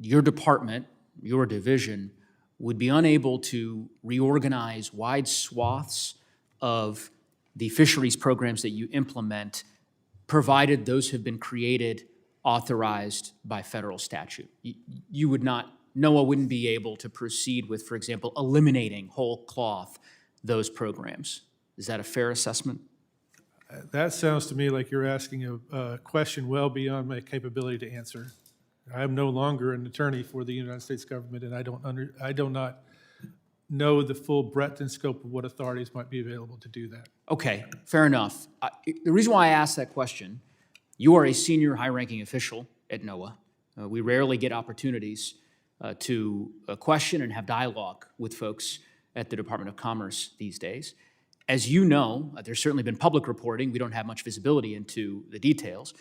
your department, your division, would be unable to reorganize wide swaths of the fisheries programs that you implement, provided those have been created, authorized by federal statute. You would not, NOAA wouldn't be able to proceed with, for example, eliminating whole cloth those programs. Is that a fair assessment? That sounds to me like you're asking a question well beyond my capability to answer. I am no longer an attorney for the United States government, and I do not know the full breadth and scope of what authorities might be available to do that. Okay, fair enough. The reason why I asked that question, you are a senior high-ranking official at NOAA. We rarely get opportunities to question and have dialogue with folks at the Department of Commerce these days. As you know, there's certainly been public reporting, we don't have much visibility into the details,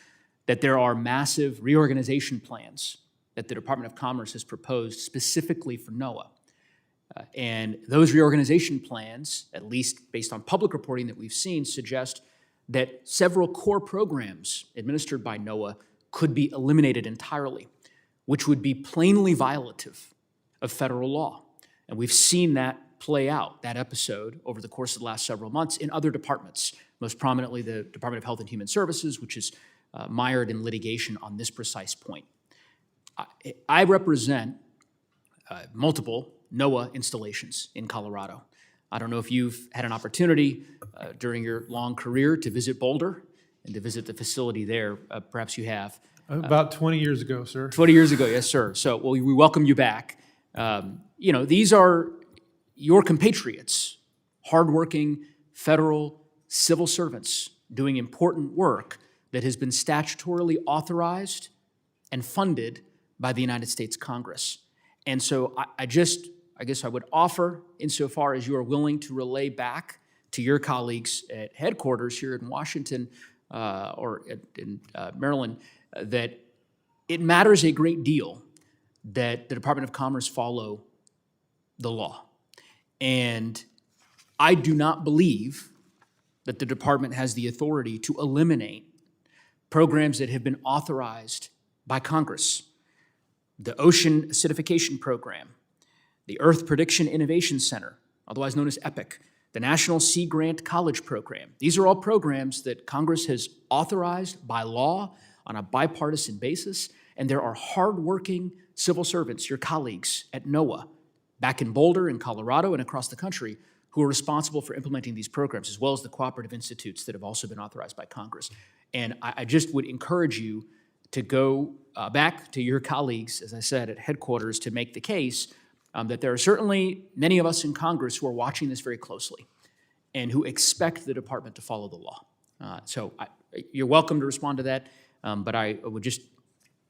that there are massive reorganization plans that the Department of Commerce has proposed specifically for NOAA. And those reorganization plans, at least based on public reporting that we've seen, suggest that several core programs administered by NOAA could be eliminated entirely, which would be plainly violative of federal law. And we've seen that play out, that episode, over the course of the last several months in other departments, most prominently the Department of Health and Human Services, which is mired in litigation on this precise point. I represent multiple NOAA installations in Colorado. I don't know if you've had an opportunity during your long career to visit Boulder and to visit the facility there. Perhaps you have. About 20 years ago, sir. 20 years ago, yes, sir. So, well, we welcome you back. These are your compatriots, hardworking federal civil servants doing important work that has been statutorily authorized and funded by the United States Congress. And so I guess I would offer, insofar as you are willing to relay back to your colleagues at headquarters here in Washington or in Maryland, that it matters a great deal that the Department of Commerce follow the law. And I do not believe that the department has the authority to eliminate programs that have been authorized by Congress. The Ocean Acidification Program, the Earth Prediction Innovation Center, otherwise known as EPIC, the National Sea Grant College Program. These are all programs that Congress has authorized by law on a bipartisan basis, and there are hardworking civil servants, your colleagues at NOAA, back in Boulder, in Colorado, and across the country, who are responsible for implementing these programs, as well as the cooperative institutes that have also been authorized by Congress. And I just would encourage you to go back to your colleagues, as I said, at headquarters to make the case that there are certainly many of us in Congress who are watching this very closely and who expect the department to follow the law. So you're welcome to respond to that, but I would just,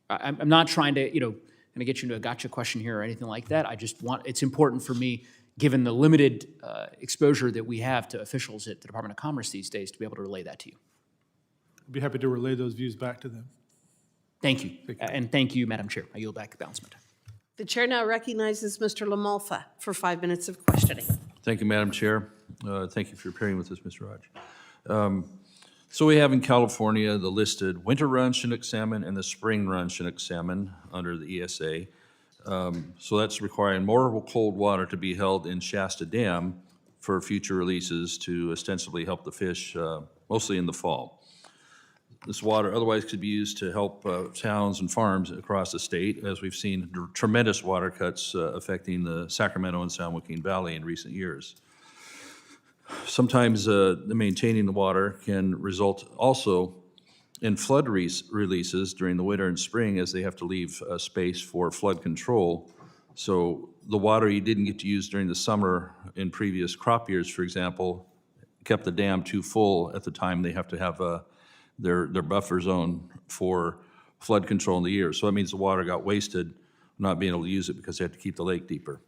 I'm not trying to, kind of get you into a gotcha question here or anything like that. I just want, it's important for me, given the limited exposure that we have to officials at the Department of Commerce these days, to be able to relay that to you. I'd be happy to relay those views back to them. Thank you. And thank you, Madam Chair. I yield back the balance of my time. The chair now recognizes Mr. LaMalfa for 5 minutes of questioning. Thank you, Madam Chair. Thank you for appearing with us, Mr. Raj. So we have in California the listed winter run Chinook salmon and the spring run Chinook salmon under the ESA. So that's requiring more cold water to be held in Shasta Dam for future releases to ostensibly help the fish, mostly in the fall. This water otherwise could be used to help towns and farms across the state, as we've seen tremendous water cuts affecting the Sacramento and San Joaquin Valley in recent years. Sometimes maintaining the water can result also in flood releases during the winter and spring, as they have to leave space for flood control. So the water you didn't get to use during the summer in previous crop years, for example, kept the dam too full at the time they have to have their buffer zone for flood control in the year. So that means the water got wasted, not being able to use it because they had to keep the lake deeper.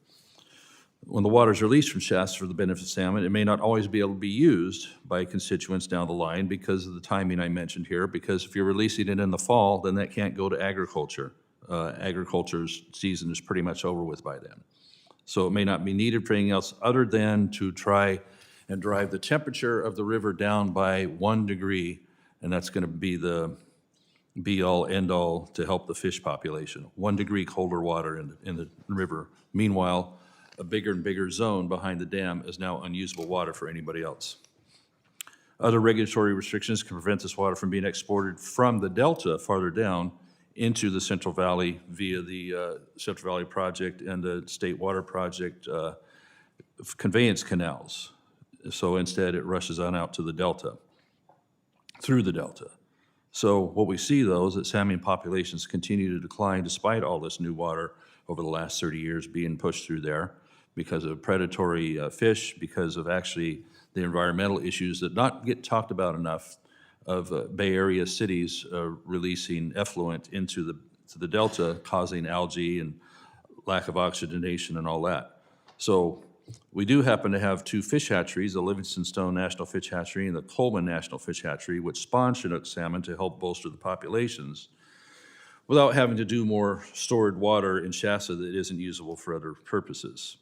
When the water is released from Shasta for the benefit of salmon, it may not always be able to be used by constituents down the line because of the timing I mentioned here, because if you're releasing it in the fall, then that can't go to agriculture. Agriculture's season is pretty much over with by then. So it may not be needed for anything else other than to try and drive the temperature of the river down by 1 degree, and that's going to be the be-all, end-all to help the fish population. 1 degree colder water in the river. Meanwhile, a bigger and bigger zone behind the dam is now unusable water for anybody else. Other regulatory restrictions can prevent this water from being exported from the delta farther down into the Central Valley via the Central Valley Project and the State Water Project conveyance canals. So instead, it rushes on out to the delta, through the delta. So what we see, though, is that salmon populations continue to decline despite all this new water over the last 30 years being pushed through there because of predatory fish, because of actually the environmental issues that not get talked about enough of Bay Area cities releasing effluent into the delta, causing algae and lack of oxygenation and all that. So we do happen to have 2 fish hatcheries, the Livingston Stone National Fish Hatchery and the Coleman National Fish Hatchery, which spawn Chinook salmon to help bolster the populations without having to do more stored water in Shasta that isn't usable for other purposes.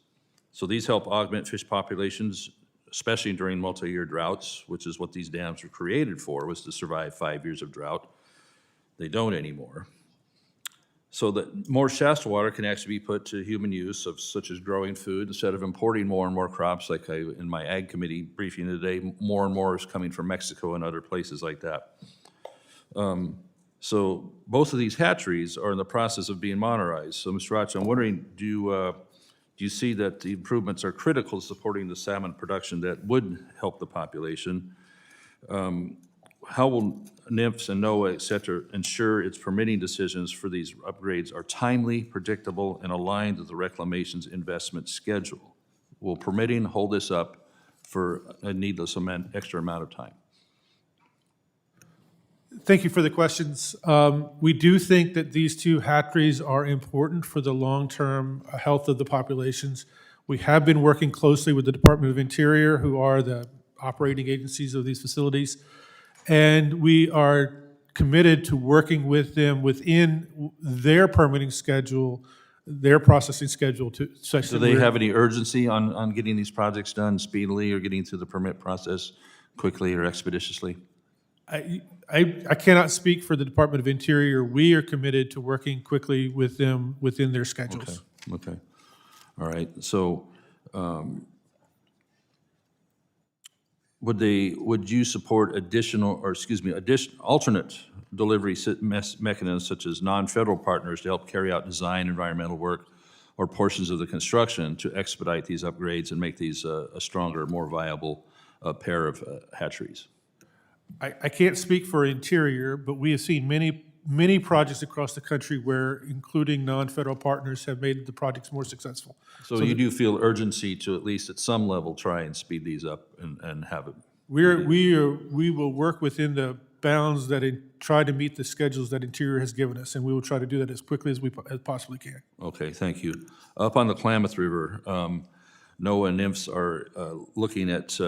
So these help augment fish populations, especially during multi-year droughts, which is what these dams were created for, was to survive 5 years of drought. They don't anymore. So that more Shasta water can actually be put to human use, such as growing food, instead of importing more and more crops, like in my Ag Committee briefing today, more and more is coming from Mexico and other places like that. So both of these hatcheries are in the process of being modernized. So Mr. Raj, I'm wondering, do you see that the improvements are critical to supporting the salmon production that would help the population? How will NIMFS and NOAA, et cetera, ensure its permitting decisions for these upgrades are timely, predictable, and aligned with the reclamation's investment schedule? Will permitting hold this up for a needless extra amount of time? Thank you for the questions. We do think that these 2 hatcheries are important for the long-term health of the populations. We have been working closely with the Department of Interior, who are the operating agencies of these facilities, and we are committed to working with them within their permitting schedule, their processing schedule to such Do that they we're- have any urgency on getting these projects done speedily or getting through the permit process quickly or expeditiously? I cannot speak for the Department of Interior. We are committed to working quickly with them within their schedules. Okay, all right, so, would you support alternate delivery mechanisms such as non-federal partners to help carry out design, environmental work, or portions of the construction to expedite these upgrades and make these a stronger, more viable pair of hatcheries? I can't speak for Interior, but we have seen many projects across the country where including non-federal partners have made the projects more successful. So you do feel urgency to at least at some level try and speed these up and have it? We will work within the bounds that try to meet the schedules that Interior has given us, and we will try to do that as quickly as we possibly can. Okay, thank you. Up on the Klamath River, NOAA and NIMS are looking at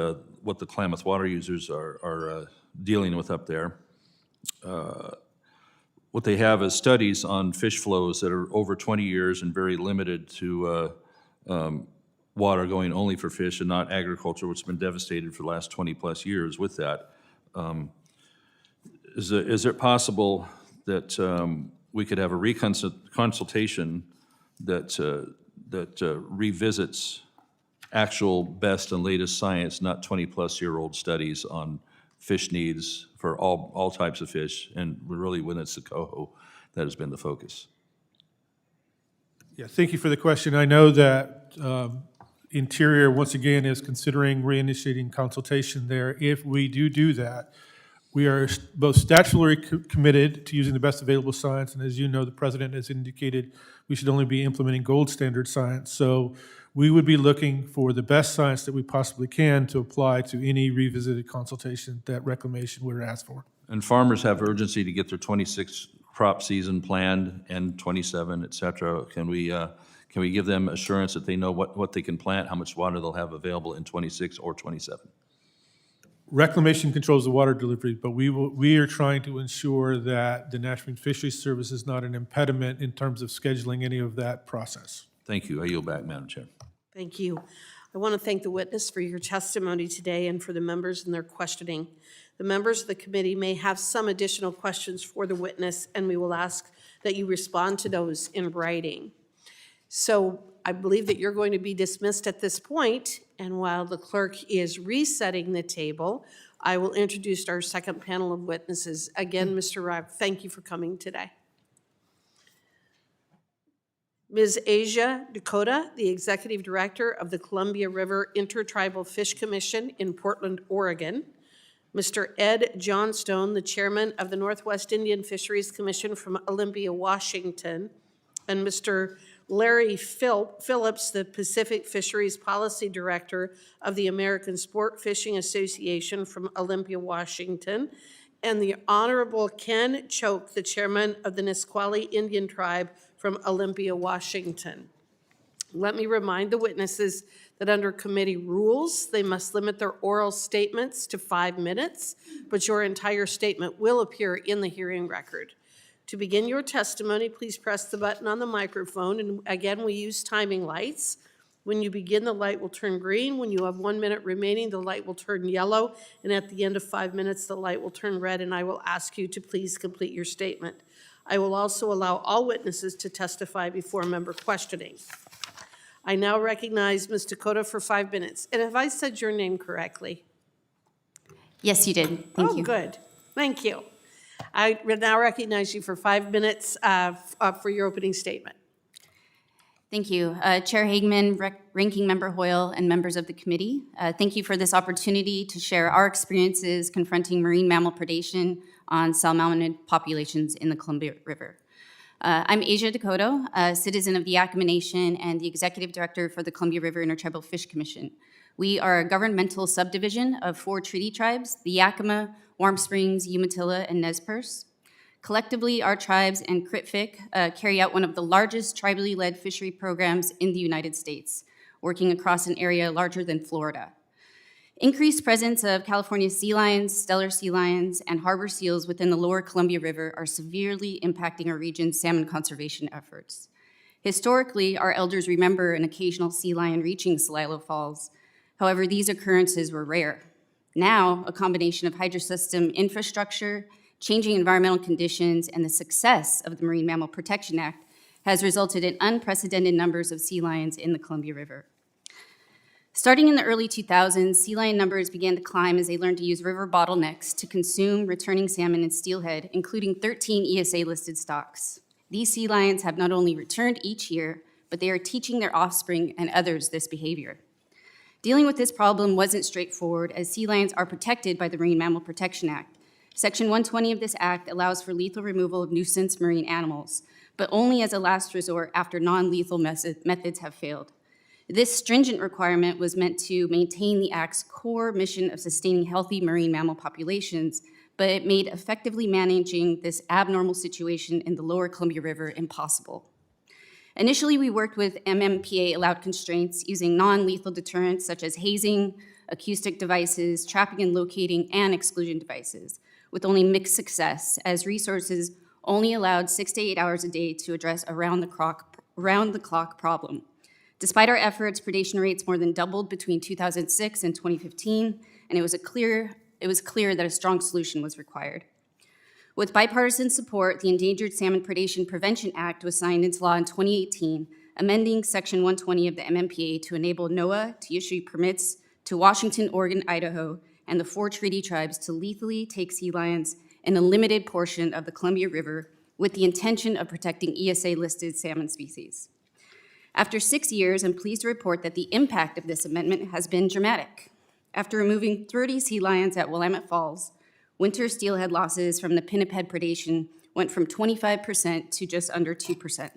what the Klamath water users are dealing with up there. What they have is studies on fish flows that are over 20 years and very limited to water going only for fish and not agriculture, which has been devastated for the last 20-plus years with that. Is it possible that we could have a consultation that revisits actual best and latest science, not 20-plus-year-old studies on fish needs for all types of fish, and really when it's the coho that has been the focus? Yeah, thank you for the question. I know that Interior, once again, is considering reinitiating consultation there. If we do that, we are both statutorily committed to using the best available science, and as you know, the President has indicated we should only be implementing gold standard science. So we would be looking for the best science that we possibly can to apply to any revisited consultation that Reclamation would ask for. And farmers have urgency to get their 26 crop season planned and 27, et cetera. Can we give them assurance that they know what they can plant, how much water they'll have available in 26 or 27? Reclamation controls the water delivery, but we are trying to ensure that the National Marine Fisheries Service is not an impediment in terms of scheduling any of that process. Thank you. I yield back, Madam Chair. Thank you. I want to thank the witness for your testimony today and for the members and their questioning. The members of the committee may have some additional questions for the witness, and we will ask that you respond to those in writing. So I believe that you're going to be dismissed at this point, and while the clerk is resetting the table, I will introduce our second panel of witnesses. Again, Mr. Rock, thank you for coming today. Ms. Asia Dakota, the Executive Director of the Columbia River Intertribal Fish Commission in Portland, Oregon. Mr. Ed Johnstone, the Chairman of the Northwest Indian Fisheries Commission from Olympia, Washington. And Mr. Larry Phillips, the Pacific Fisheries Policy Director of the American Sport Fishing Association from Olympia, Washington. And the Honorable Ken Choke, the Chairman of the Nisqually Indian Tribe from Olympia, Washington. Let me remind the witnesses that under committee rules, they must limit their oral statements to 5 minutes, but your entire statement will appear in the hearing record. To begin your testimony, please press the button on the microphone, and again, we use timing lights. When you begin, the light will turn green. When you have 1 minute remaining, the light will turn yellow, and at the end of 5 minutes, the light will turn red, and I will ask you to please complete your statement. I will also allow all witnesses to testify before member questioning. I now recognize Ms. Dakota for 5 minutes. And have I said your name correctly? Yes, you did. Thank you. Oh, good. Thank you. I now recognize you for 5 minutes for your opening statement. Thank you. Chair Hageman, Ranking Member Hoyle, and members of the committee, thank you for this opportunity to share our experiences confronting marine mammal predation on salmonid populations in the Columbia River. I'm Asia Dakota, a citizen of the Yakima Nation and the Executive Director for the Columbia River Intertribal Fish Commission. We are a governmental subdivision of 4 treaty tribes, the Yakima, Warm Springs, Umatilla, and Nez Perce. Collectively, our tribes and CRITFIC carry out one of the largest tribally led fishery programs in the United States, working across an area larger than Florida. Increased presence of California sea lions, stellar sea lions, and harbor seals within the lower Columbia River are severely impacting our region's salmon conservation efforts. Historically, our elders remember an occasional sea lion reaching Celilo Falls. However, these occurrences were rare. Now, a combination of hydrosystem infrastructure, changing environmental conditions, and the success of the Marine Mammal Protection Act has resulted in unprecedented numbers of sea lions in the Columbia River. Starting in the early 2000s, sea lion numbers began to climb as they learned to use river bottlenecks to consume returning salmon and steelhead, including 13 ESA-listed stocks. These sea lions have not only returned each year, but they are teaching their offspring and others this behavior. Dealing with this problem wasn't straightforward, as sea lions are protected by the Marine Mammal Protection Act. Section 120 of this act allows for lethal removal of nuisance marine animals, but only as a last resort after non-lethal methods have failed. This stringent requirement was meant to maintain the Act's core mission of sustaining healthy marine mammal populations, but it made effectively managing this abnormal situation in the lower Columbia River impossible. Initially, we worked with MMPA-allowed constraints using non-lethal deterrents such as hazing, acoustic devices, trapping and locating, and exclusion devices, with only mixed success, as resources only allowed 6 to 8 hours a day to address a round-the-clock problem. Despite our efforts, predation rates more than doubled between 2006 and 2015, and it was clear that a strong solution was required. With bipartisan support, the Endangered Salmon Predation Prevention Act was signed into law in 2018, amending Section 120 of the MMPA to enable NOAA to issue permits to Washington, Oregon, Idaho, and the 4 treaty tribes to lethally take sea lions in a limited portion of the Columbia River with the intention of protecting ESA-listed salmon species. After 6 years, I'm pleased to report that the impact of this amendment has been dramatic. After removing 30 sea lions at Willamette Falls, winter steelhead losses from the pinniped predation went from 25% to just under 2%.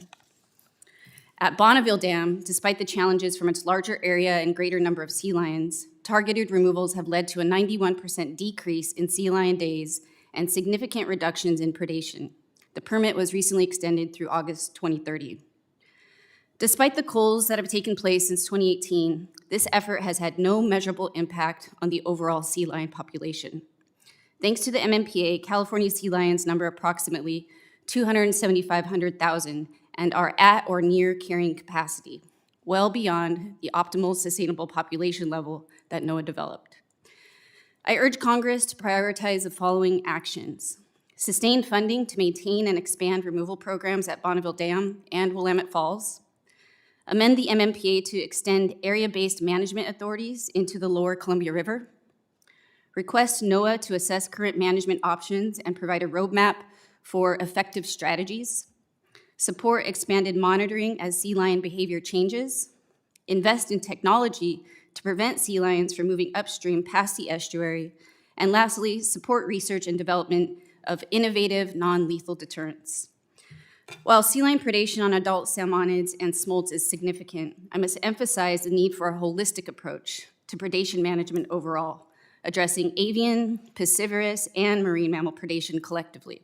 At Bonneville Dam, despite the challenges from its larger area and greater number of sea lions, targeted removals have led to a 91% decrease in sea lion days and significant reductions in predation. The permit was recently extended through August 2030. Despite the culls that have taken place since 2018, this effort has had no measurable impact on the overall sea lion population. Thanks to the MMPA, California sea lions number approximately 275,000 and are at or near carrying capacity, well beyond the optimal sustainable population level that NOAA developed. I urge Congress to prioritize the following actions: sustain funding to maintain and expand removal programs at Bonneville Dam and Willamette Falls, amend the MMPA to extend area-based management authorities into the lower Columbia River, request NOAA to assess current management options and provide a roadmap for effective strategies, support expanded monitoring as sea lion behavior changes, invest in technology to prevent sea lions from moving upstream past the estuary, and lastly, support research and development of innovative non-lethal deterrents. While sea lion predation on adult salmonids and smolts is significant, I must emphasize the need for a holistic approach to predation management overall, addressing avian, piscivorous, and marine mammal predation collectively.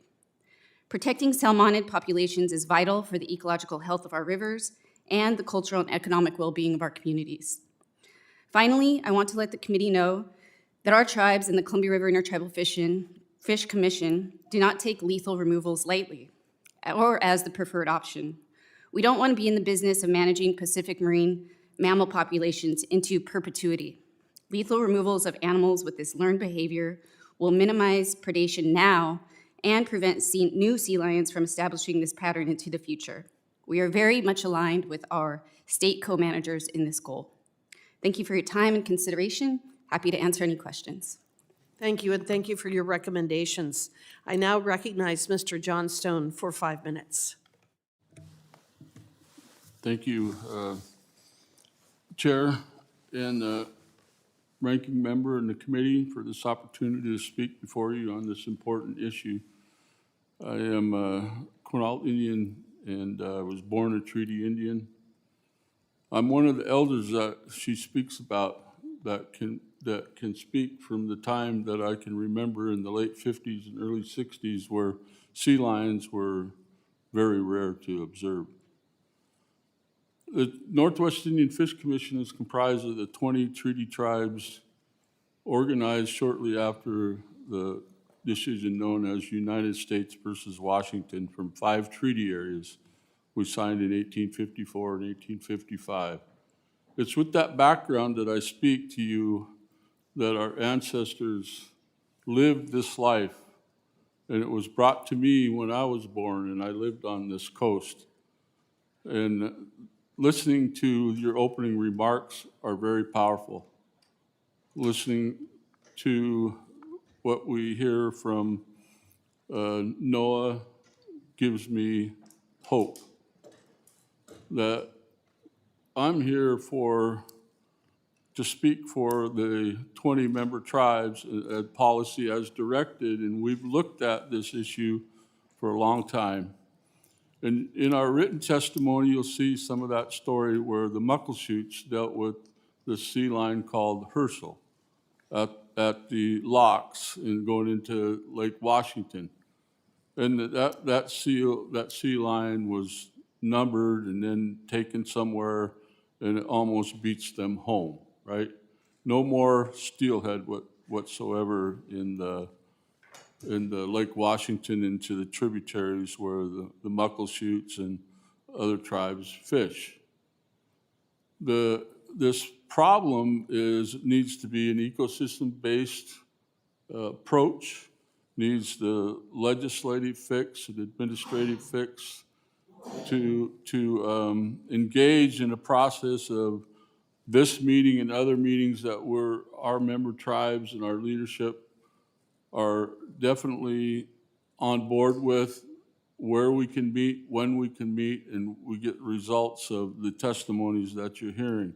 Protecting salmonid populations is vital for the ecological health of our rivers and the cultural and economic well-being of our communities. Finally, I want to let the committee know that our tribes and the Columbia River Intertribal Fish Commission do not take lethal removals lightly or as the preferred option. We don't want to be in the business of managing Pacific marine mammal populations into perpetuity. Lethal removals of animals with this learned behavior will minimize predation now and prevent new sea lions from establishing this pattern into the future. We are very much aligned with our state co-managers in this goal. Thank you for your time and consideration. Happy to answer any questions. Thank you, and thank you for your recommendations. I now recognize Mr. John Stone for 5 minutes. Thank you, Chair and Ranking Member and the committee for this opportunity to speak before you on this important issue. I am a Quinault Indian and was born a Treaty Indian. I'm one of the elders that she speaks about that can speak from the time that I can remember in the late 50s and early 60s, where sea lions were very rare to observe. The Northwest Indian Fish Commission is comprised of the 20 treaty tribes organized shortly after the decision known as United States versus Washington from 5 treaty areas we signed in 1854 and 1855. It's with that background that I speak to you that our ancestors lived this life, and it was brought to me when I was born, and I lived on this coast. And listening to your opening remarks are very powerful. Listening to what we hear from Noah gives me hope that I'm here to speak for the 20-member tribes policy as directed, and we've looked at this issue for a long time. And in our written testimony, you'll see some of that story where the Muckleshoots dealt with the sea lion called Herschel at the locks and going into Lake Washington. And that sea lion was numbered and then taken somewhere, and it almost beats them home, right? No more steelhead whatsoever in the Lake Washington into the tributaries where the Muckleshoots and other tribes fish. This problem needs to be an ecosystem-based approach, needs the legislative fix, an administrative fix to engage in a process of this meeting and other meetings that our member tribes and our leadership are definitely on board with, where we can meet, when we can meet, and we get results of the testimonies that you're hearing.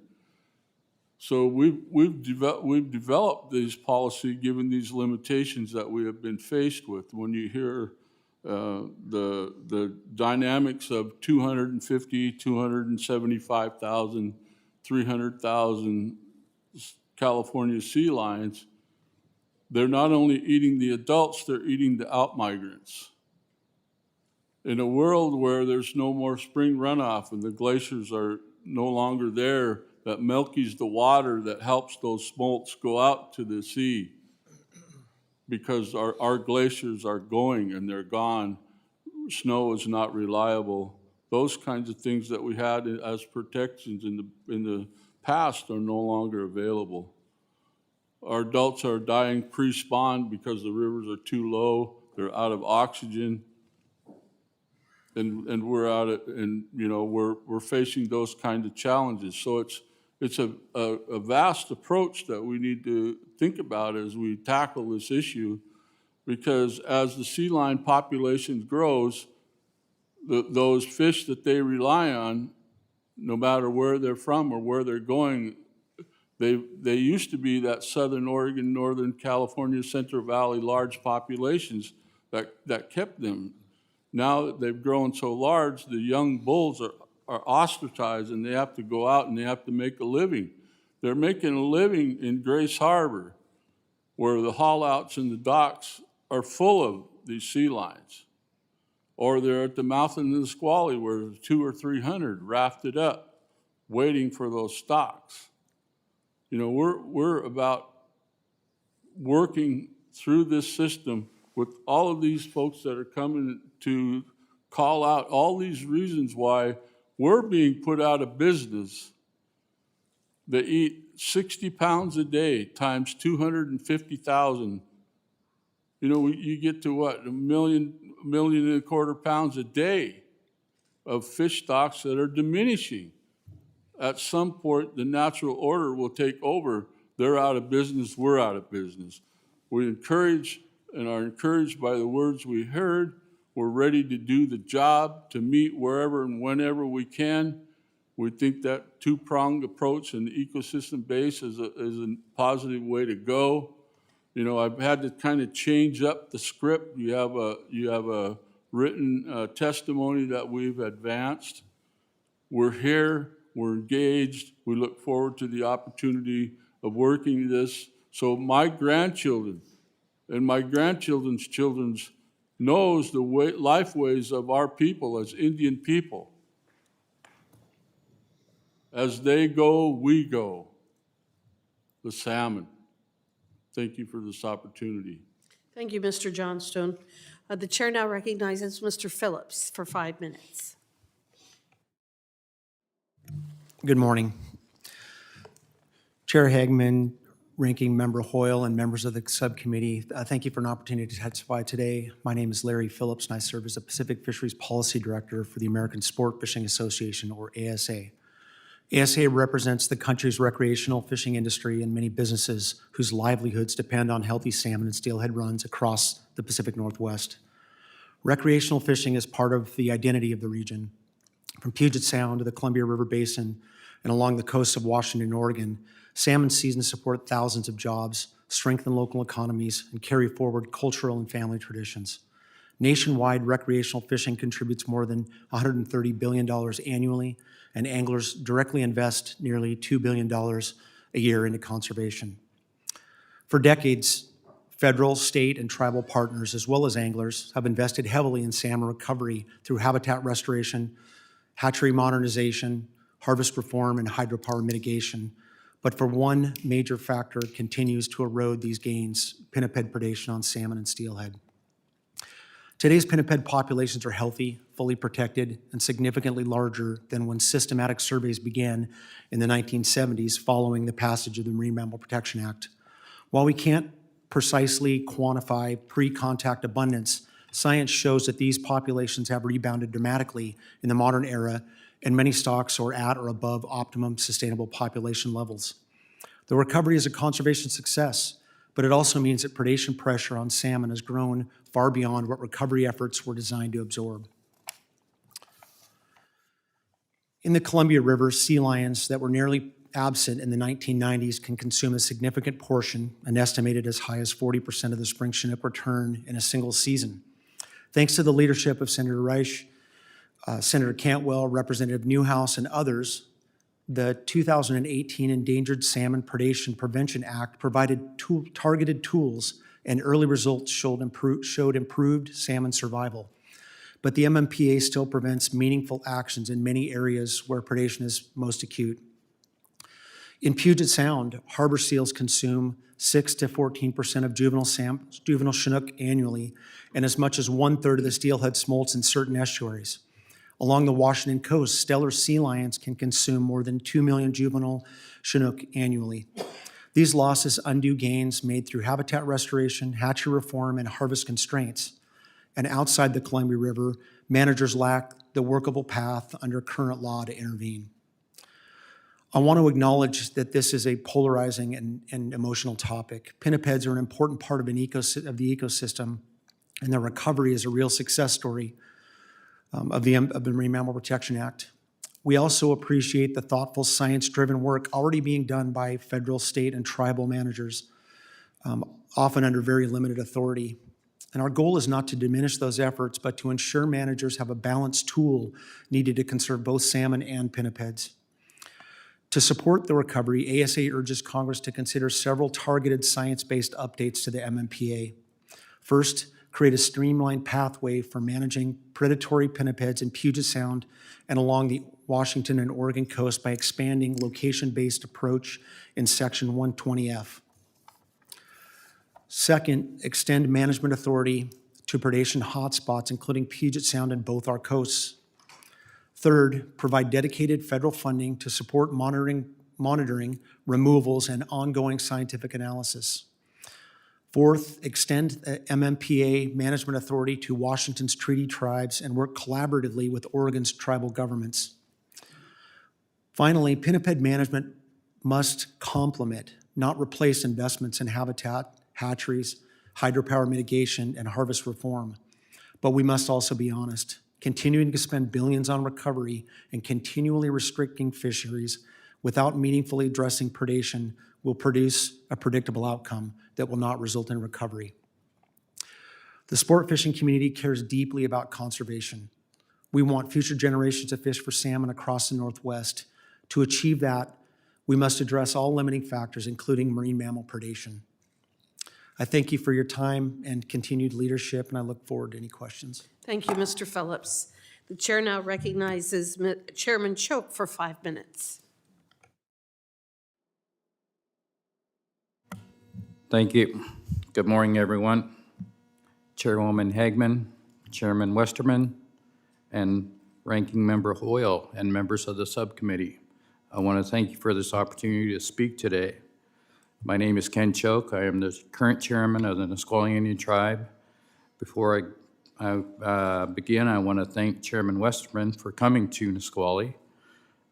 So we've developed this policy given these limitations that we have been faced with. When you hear the dynamics of 250, 275,000, 300,000 California sea lions, they're not only eating the adults, they're eating the outmigrants. In a world where there's no more spring runoff and the glaciers are no longer there, that milkies the water that helps those smolts go out to the sea, because our glaciers are going and they're gone. Snow is not reliable. Those kinds of things that we had as protections in the past are no longer available. Our adults are dying pre-spawn because the rivers are too low. They're out of oxygen, and we're out of, and we're facing those kinds of challenges. So it's a vast approach that we need to think about as we tackle this issue, because as the sea lion population grows, those fish that they rely on, no matter where they're from or where they're going, they used to be that Southern Oregon, Northern California, Central Valley large populations that kept them. Now that they've grown so large, the young bulls are ostracized, and they have to go out and they have to make a living. They're making a living in Grace Harbor, where the haul-outs and the docks are full of these sea lions. Or they're at the mouth of the Nisqually, where there's 200 or 300 rafted up, waiting for those stocks. We're about working through this system with all of these folks that are coming to call out all these reasons why we're being put out of business. They eat 60 pounds a day times 250,000. You get to what, a million and a quarter pounds a day of fish stocks that are diminishing. At some point, the natural order will take over. They're out of business, we're out of business. We encourage and are encouraged by the words we heard. We're ready to do the job, to meet wherever and whenever we can. We think that two-pronged approach and ecosystem base is a positive way to go. I've had to kind of change up the script. You have a written testimony that we've advanced. We're here. We're engaged. We look forward to the opportunity of working this. So my grandchildren and my grandchildren's children knows the life ways of our people as Indian people. As they go, we go. The salmon. Thank you for this opportunity. Thank you, Mr. Johnstone. The chair now recognizes Mr. Phillips for 5 minutes. Good morning. Chair Hagman, Ranking Member Hoyle and members of the subcommittee. Thank you for an opportunity to testify today. My name is Larry Phillips, and I serve as the Pacific Fisheries Policy Director for the American Sport Fishing Association, or ASA. ASA represents the country's recreational fishing industry and many businesses whose livelihoods depend on healthy salmon and steelhead runs across the Pacific Northwest. Recreational fishing is part of the identity of the region. From Puget Sound to the Columbia River Basin and along the coasts of Washington and Oregon, salmon seasons support thousands of jobs, strengthen local economies, and carry forward cultural and family traditions. Nationwide, recreational fishing contributes more than $130 billion annually, and anglers directly invest nearly $2 billion a year into conservation. For decades, federal, state, and tribal partners, as well as anglers, have invested heavily in salmon recovery through habitat restoration, hatchery modernization, harvest reform, and hydropower mitigation. But for one major factor continues to erode these gains, pinniped predation on salmon and steelhead. Today's pinniped populations are healthy, fully protected, and significantly larger than when systematic surveys began in the 1970s following the passage of the Marine Mammal Protection Act. While we can't precisely quantify pre-contact abundance, science shows that these populations have rebounded dramatically in the modern era, and many stocks are at or above optimum sustainable population levels. The recovery is a conservation success, but it also means that predation pressure on salmon has grown far beyond what recovery efforts were designed to absorb. In the Columbia River, sea lions that were nearly absent in the 1990s can consume a significant portion, and estimated as high as 40% of the spring Chinook return in a single season. Thanks to the leadership of Senator Reich, Senator Cantwell, Representative Newhouse, and others, the 2018 Endangered Salmon Predation Prevention Act provided targeted tools, and early results showed improved salmon survival. But the MMPA still prevents meaningful actions in many areas where predation is most acute. In Puget Sound, harbor seals consume 6 to 14% of juvenile Chinook annually, and as much as 1/3 of the steelhead smolts in certain estuaries. Along the Washington coast, Steller sea lions can consume more than 2 million juvenile Chinook annually. These losses undo gains made through habitat restoration, hatchery reform, and harvest constraints. And outside the Columbia River, managers lack the workable path under current law to intervene. I want to acknowledge that this is a polarizing and emotional topic. Pinnipeds are an important part of the ecosystem, and their recovery is a real success story of the Marine Mammal Protection Act. We also appreciate the thoughtful, science-driven work already being done by federal, state, and tribal managers, often under very limited authority. And our goal is not to diminish those efforts, but to ensure managers have a balanced tool needed to conserve both salmon and pinnipeds. To support the recovery, ASA urges Congress to consider several targeted science-based updates to the MMPA. First, create a streamlined pathway for managing predatory pinnipeds in Puget Sound and along the Washington and Oregon coast by expanding location-based approach in Section 120F. Second, extend management authority to predation hotspots, including Puget Sound and both our coasts. Third, provide dedicated federal funding to support monitoring, removals, and ongoing scientific analysis. Fourth, extend MMPA management authority to Washington's treaty tribes and work collaboratively with Oregon's tribal governments. Finally, pinniped management must complement, not replace, investments in habitat, hatcheries, hydropower mitigation, and harvest reform. But we must also be honest. Continuing to spend billions on recovery and continually restricting fisheries without meaningfully addressing predation will produce a predictable outcome that will not result in recovery. The sport fishing community cares deeply about conservation. We want future generations to fish for salmon across the Northwest. To achieve that, we must address all limiting factors, including marine mammal predation. I thank you for your time and continued leadership, and I look forward to any questions. Thank you, Mr. Phillips. The chair now recognizes Chairman Choke for 5 minutes. Thank you. Good morning, everyone. Chairwoman Hagman, Chairman Westerman, and Ranking Member Hoyle, and members of the subcommittee. I want to thank you for this opportunity to speak today. My name is Ken Choke. I am the current chairman of the Nisqually Indian Tribe. Before I begin, I want to thank Chairman Westerman for coming to Nisqually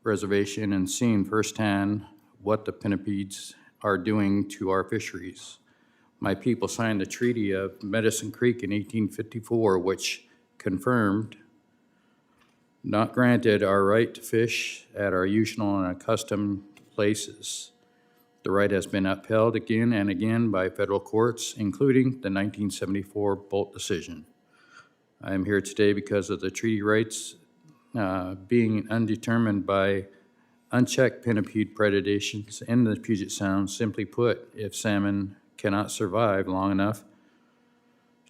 Reservation and seeing firsthand what the Pinnipedes are doing to our fisheries. My people signed the Treaty of Medicine Creek in 1854, which confirmed, not granted, our right to fish at our usual and accustomed places. The right has been upheld again and again by federal courts, including the 1974 Bolt decision. I am here today because of the treaty rights being undetermined by unchecked pinnipede predations in the Puget Sound. Simply put, if salmon cannot survive long enough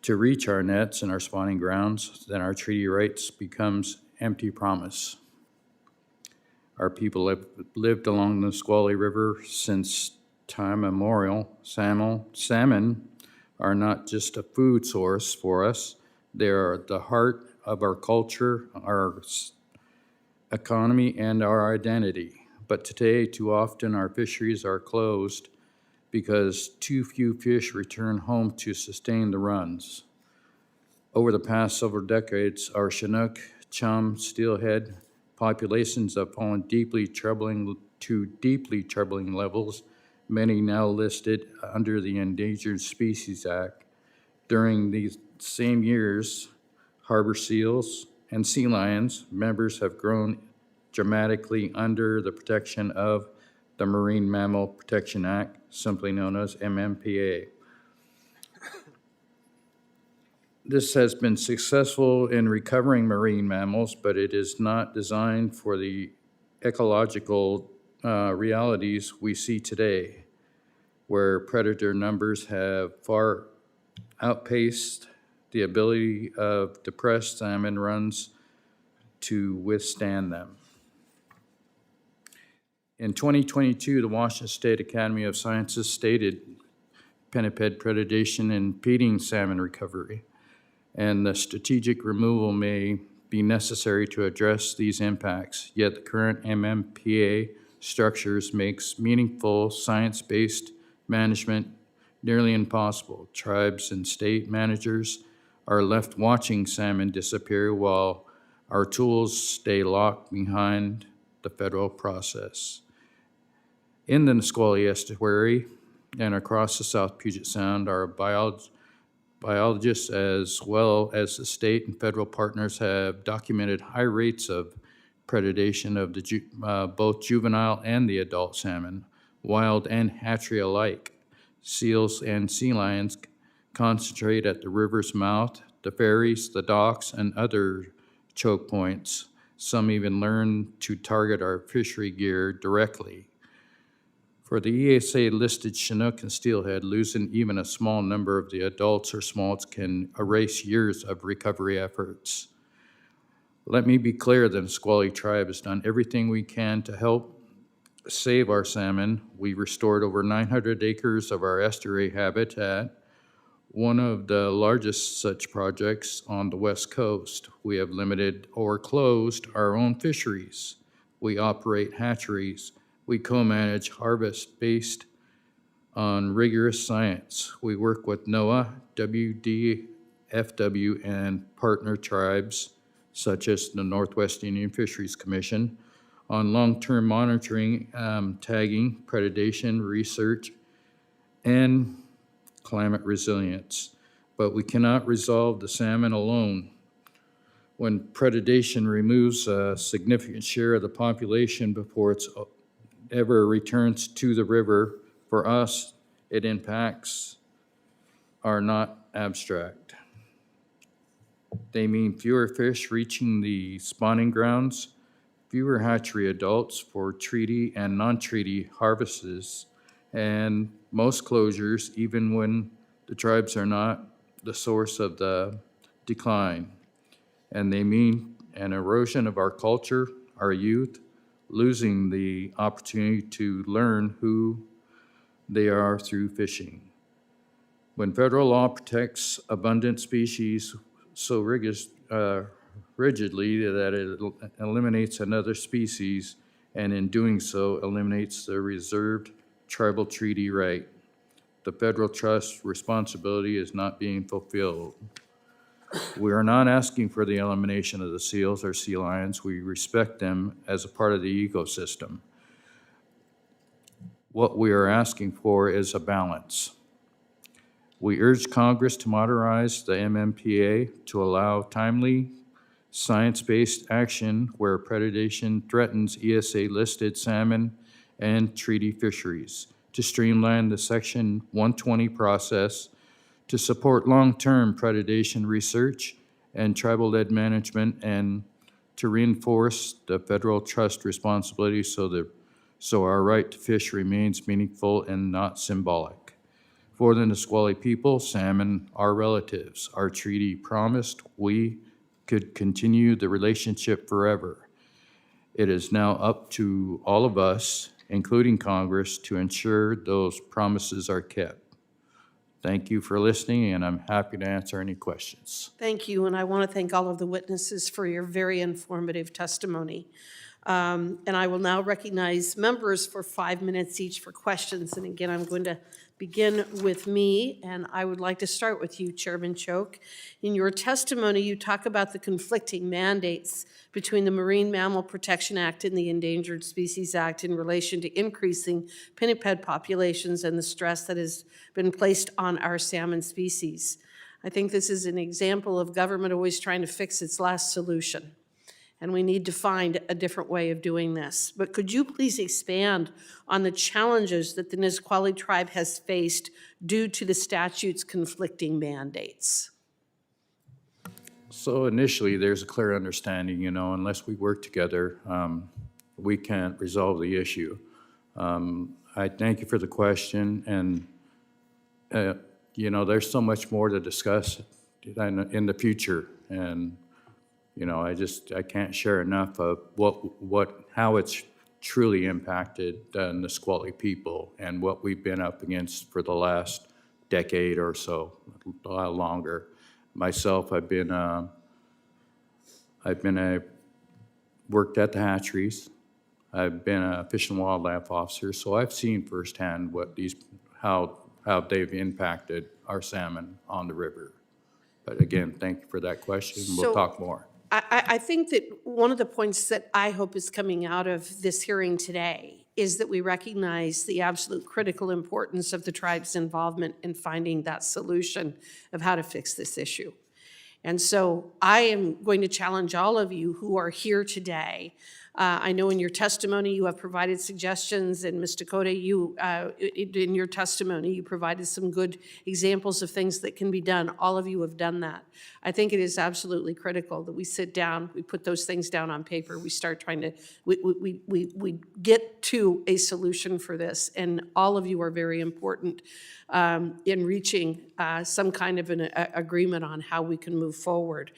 to reach our nets and our spawning grounds, then our treaty rights becomes empty promise. Our people have lived along the Nisqually River since time immemorial. Salmon are not just a food source for us. They are the heart of our culture, our economy, and our identity. But today, too often, our fisheries are closed because too few fish return home to sustain the runs. Over the past several decades, our Chinook, chum, steelhead populations have fallen to deeply troubling levels, many now listed under the Endangered Species Act. During these same years, harbor seals and sea lions members have grown dramatically under the protection of the Marine Mammal Protection Act, simply known as MMPA. This has been successful in recovering marine mammals, but it is not designed for the ecological realities we see today, where predator numbers have far outpaced the ability of depressed salmon runs to withstand them. In 2022, the Washington State Academy of Sciences stated pinniped predation impeding salmon recovery, and the strategic removal may be necessary to address these impacts. Yet the current MMPA structures makes meaningful science-based management nearly impossible. Tribes and state managers are left watching salmon disappear while our tools stay locked behind the federal process. In the Nisqually Estuary and across the South Puget Sound, our biologists as well as the state and federal partners have documented high rates of predation of the both juvenile and the adult salmon, wild and hatchery alike. Seals and sea lions concentrate at the river's mouth, the ferries, the docks, and other choke points. Some even learn to target our fishery gear directly. For the ESA-listed Chinook and steelhead, losing even a small number of the adults or smolts can erase years of recovery efforts. Let me be clear, the Nisqually tribe has done everything we can to help save our salmon. We restored over 900 acres of our estuary habitat, one of the largest such projects on the West Coast. We have limited or closed our own fisheries. We operate hatcheries. We co-manage harvest based on rigorous science. We work with NOAA, WDFW, and partner tribes, such as the Northwest Indian Fisheries Commission, on long-term monitoring, tagging, predation, research, and climate resilience. But we cannot resolve the salmon alone. When predation removes a significant share of the population before it's ever returns to the river, for us, it impacts are not abstract. They mean fewer fish reaching the spawning grounds, fewer hatchery adults for treaty and non-treaty harvests, and most closures, even when the tribes are not the source of the decline. And they mean an erosion of our culture, our youth, losing the opportunity to learn who they are through fishing. When federal law protects abundant species so rigidly that it eliminates another species, and in doing so eliminates the reserved tribal treaty right. The federal trust responsibility is not being fulfilled. We are not asking for the elimination of the seals or sea lions. We respect them as a part of the ecosystem. What we are asking for is a balance. We urge Congress to modernize the MMPA to allow timely, science-based action where predation threatens ESA-listed salmon and treaty fisheries, to streamline the Section 120 process, to support long-term predation research and tribal-led management, and to reinforce the federal trust responsibility so our right to fish remains meaningful and not symbolic. For the Nisqually people, salmon are relatives. Our treaty promised we could continue the relationship forever. It is now up to all of us, including Congress, to ensure those promises are kept. Thank you for listening, and I'm happy to answer any questions. Thank you, and I want to thank all of the witnesses for your very informative testimony. And I will now recognize members for 5 minutes each for questions. And again, I'm going to begin with me, and I would like to start with you, Chairman Choke. In your testimony, you talk about the conflicting mandates between the Marine Mammal Protection Act and the Endangered Species Act in relation to increasing pinniped populations and the stress that has been placed on our salmon species. I think this is an example of government always trying to fix its last solution, and we need to find a different way of doing this. But could you please expand on the challenges that the Nisqually tribe has faced due to the statute's conflicting mandates? So initially, there's a clear understanding, unless we work together, we can't resolve the issue. I thank you for the question, and, there's so much more to discuss in the future, and I can't share enough of how it's truly impacted the Nisqually people and what we've been up against for the last decade or so, a lot longer. Myself, I've worked at the hatcheries. I've been a fish and wildlife officer, so I've seen firsthand how they've impacted our salmon on the river. But again, thank you for that question. We'll talk more. I think that one of the points that I hope is coming out of this hearing today is that we recognize the absolute critical importance of the tribe's involvement in finding that solution of how to fix this issue. And so I am going to challenge all of you who are here today. I know in your testimony you have provided suggestions, and Ms. Dakota, in your testimony you provided some good examples of things that can be done. All of you have done that. I think it is absolutely critical that we sit down, we put those things down on paper, we start trying to, we get to a solution for this, and all of you are very important in reaching some kind of an agreement on how we can move forward.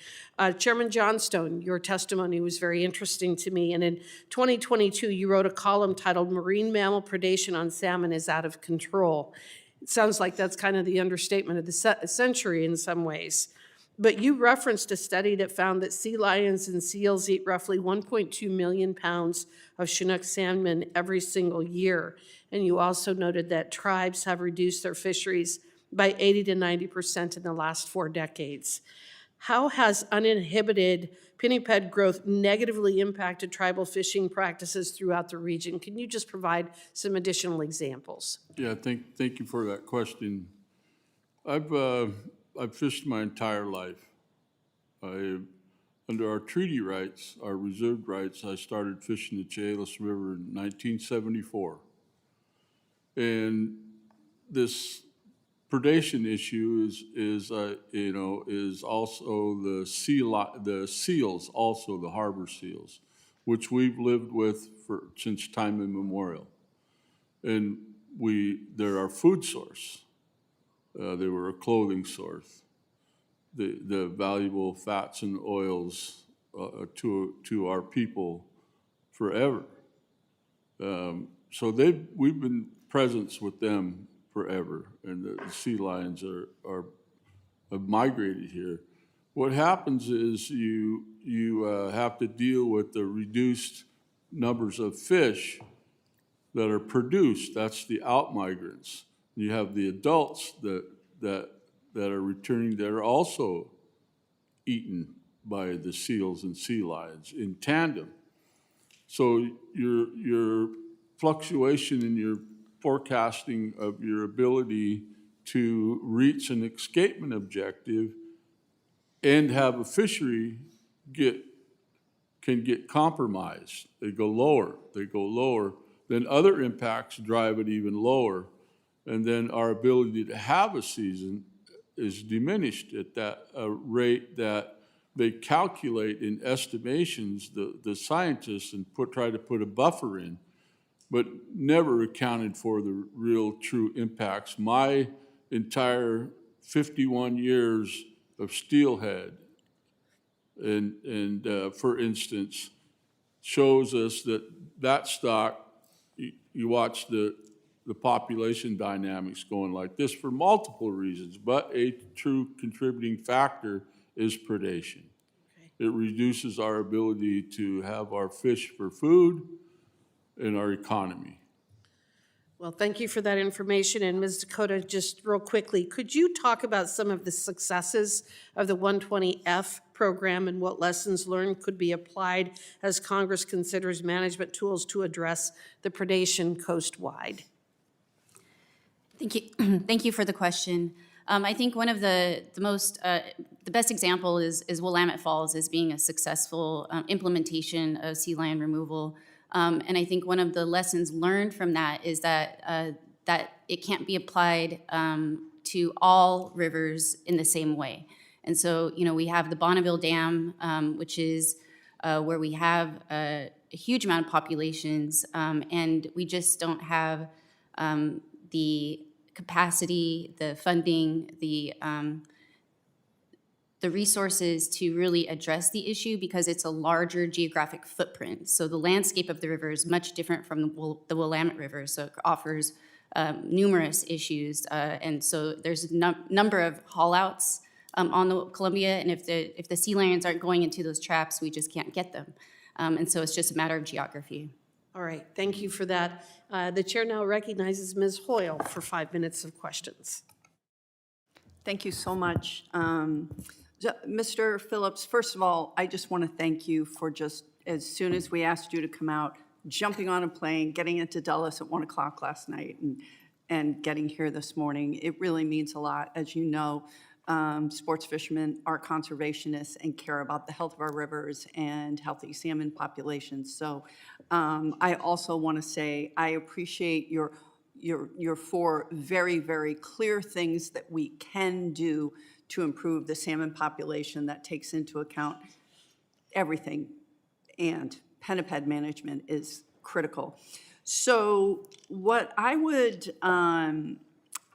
Chairman Johnstone, your testimony was very interesting to me, and in 2022 you wrote a column titled "Marine Mammal Predation on Salmon is Out of Control." It sounds like that's kind of the understatement of the century in some ways. But you referenced a study that found that sea lions and seals eat roughly 1.2 million pounds of Chinook salmon every single year. And you also noted that tribes have reduced their fisheries by 80 to 90% in the last 4 decades. How has uninhibited pinniped growth negatively impacted tribal fishing practices throughout the region? Can you just provide some additional examples? Yeah, thank you for that question. I've fished my entire life. Under our treaty rights, our reserved rights, I started fishing the Chehalis River in 1974. And this predation issue is also the seals, also the harbor seals, which we've lived with since time immemorial. And they're our food source. They were a clothing source. The valuable fats and oils to our people forever. So we've been presence with them forever, and the sea lions have migrated here. What happens is you have to deal with the reduced numbers of fish that are produced. That's the outmigrants. You have the adults that are returning that are also eaten by the seals and sea lions in tandem. So your fluctuation in your forecasting of your ability to reach an escapement objective and have a fishery can get compromised. They go lower, then other impacts drive it even lower. And then our ability to have a season is diminished at that rate that they calculate in estimations, the scientists, and try to put a buffer in, but never accounted for the real true impacts. My entire 51 years of steelhead, and for instance, shows us that stock, you watch the population dynamics going like this for multiple reasons, but a true contributing factor is predation. Okay. It reduces our ability to have our fish for food and our economy. Well, thank you for that information. And Ms. Dakota, just real quickly, could you talk about some of the successes of the 120F program and what lessons learned could be applied as Congress considers management tools to address the predation coastwide? Thank you. Thank you for the question. I think one of the best example is Willamette Falls as being a successful implementation of sea lion removal. And I think one of the lessons learned from that is that it can't be applied to all rivers in the same way. And so, we have the Bonneville Dam, which is where we have a huge amount of populations, and we just don't have the capacity, the funding, the resources to really address the issue because it's a larger geographic footprint. So the landscape of the river is much different from the Willamette River, so it offers numerous issues. And so there's a number of haul-outs on the Columbia, and if the sea lions aren't going into those traps, we just can't get them. And so it's just a matter of geography. All right, thank you for that. The chair now recognizes Ms. Hoyle for 5 minutes of questions. Thank you so much. Mr. Phillips, first of all, I just want to thank you for just, as soon as we asked you to come out, jumping on a plane, getting into Dulles at 1 o'clock last night, and getting here this morning. It really means a lot. As you know, sports fishermen are conservationists and care about the health of our rivers and healthy salmon populations. So I also want to say I appreciate your 4 very, very clear things that we can do to improve the salmon population that takes into account everything, and penniped management is critical. So what I would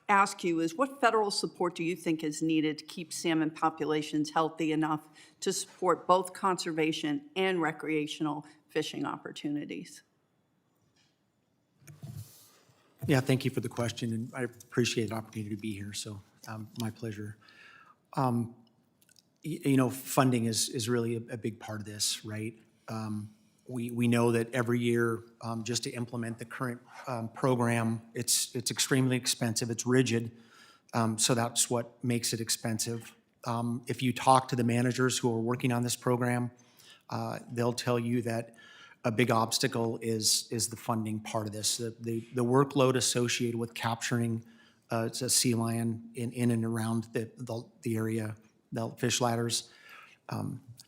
ask you is, what federal support do you think is needed to keep salmon populations healthy enough to support both conservation and recreational fishing opportunities? Yeah, thank you for the question, and I appreciate the opportunity to be here, so my pleasure. Funding is really a big part of this, right? We know that every year, just to implement the current program, it's extremely expensive, it's rigid, so that's what makes it expensive. If you talk to the managers who are working on this program, they'll tell you that a big obstacle is the funding part of this. The workload associated with capturing a sea lion in and around the area, the fish ladders,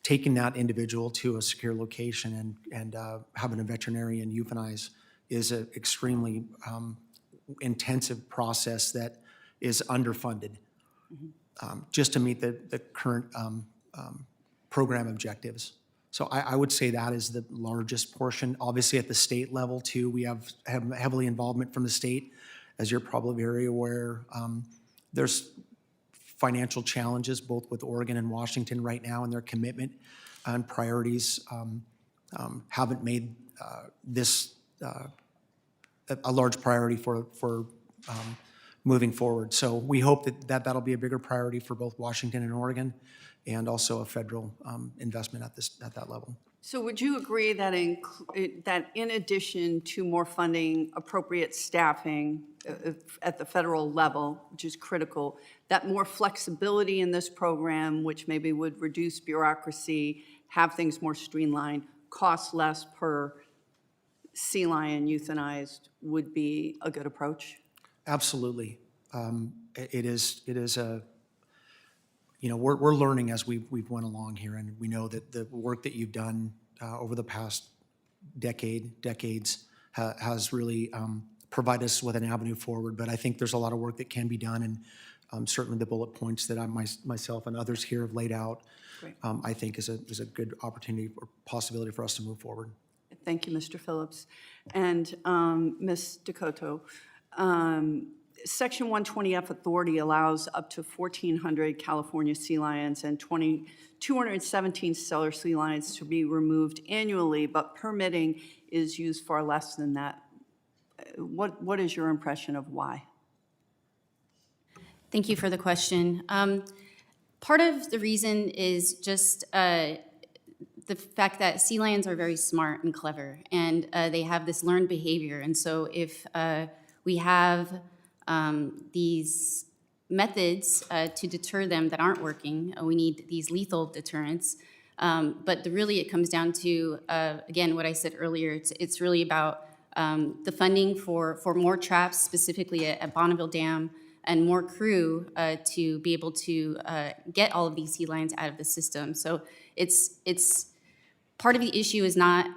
taking that individual to a secure location and having a veterinarian euthanize is an extremely intensive process that is underfunded just to meet the current program objectives. So I would say that is the largest portion. Obviously, at the state level, too, we have heavily involvement from the state. As you're probably very aware, there's financial challenges both with Oregon and Washington right now, and their commitment and priorities haven't made this a large priority for moving forward. So we hope that'll be a bigger priority for both Washington and Oregon, and also a federal investment at that level. So would you agree that that in addition to more funding, appropriate staffing at the federal level, which is critical, that more flexibility in this program, which maybe would reduce bureaucracy, have things more streamlined, cost less per sea lion euthanized, would be a good approach? Absolutely. It is a, we're learning as we've went along here, and we know that the work that you've done over the past decades has really provided us with an avenue forward. But I think there's a lot of work that can be done, and certainly the bullet points that myself and others here have laid out, I think is a good opportunity or possibility for us to move forward. Thank you, Mr. Phillips. And Ms. Dakota, Section 120F authority allows up to 1,400 California sea lions and 217 Steller sea lions to be removed annually, but permitting is used far less than that. What is your impression of why? Thank you for the question. Part of the reason is just the fact that sea lions are very smart and clever, and they have this learned behavior. And so if we have these methods to deter them that aren't working, we need these lethal deterrents. But really it comes down to, again, what I said earlier, it's really about the funding for more traps, specifically at Bonneville Dam, and more crew to be able to get all of these sea lions out of the system. So it's part of the issue is not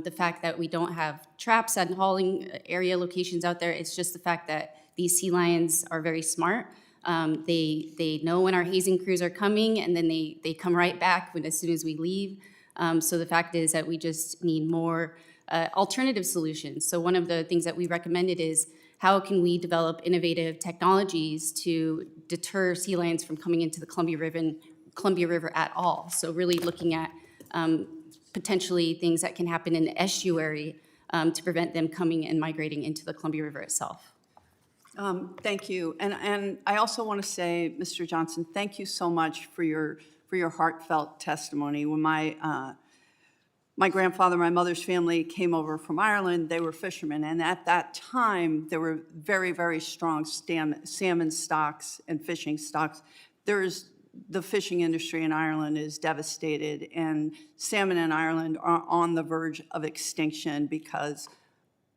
the fact that we don't have traps and hauling area locations out there. It's just the fact that these sea lions are very smart. They know when our hazing crews are coming, and then they come right back as soon as we leave. So the fact is that we just need more alternative solutions. So one of the things that we recommended is how can we develop innovative technologies to deter sea lions from coming into the Columbia River at all. So really looking at potentially things that can happen in the estuary to prevent them coming and migrating into the Columbia River itself. Thank you. And I also want to say, Mr. Johnson, thank you so much for your heartfelt testimony. When my grandfather, my mother's family came over from Ireland, they were fishermen, and at that time, there were very, very strong salmon stocks and fishing stocks. The fishing industry in Ireland is devastated, and salmon in Ireland are on the verge of extinction because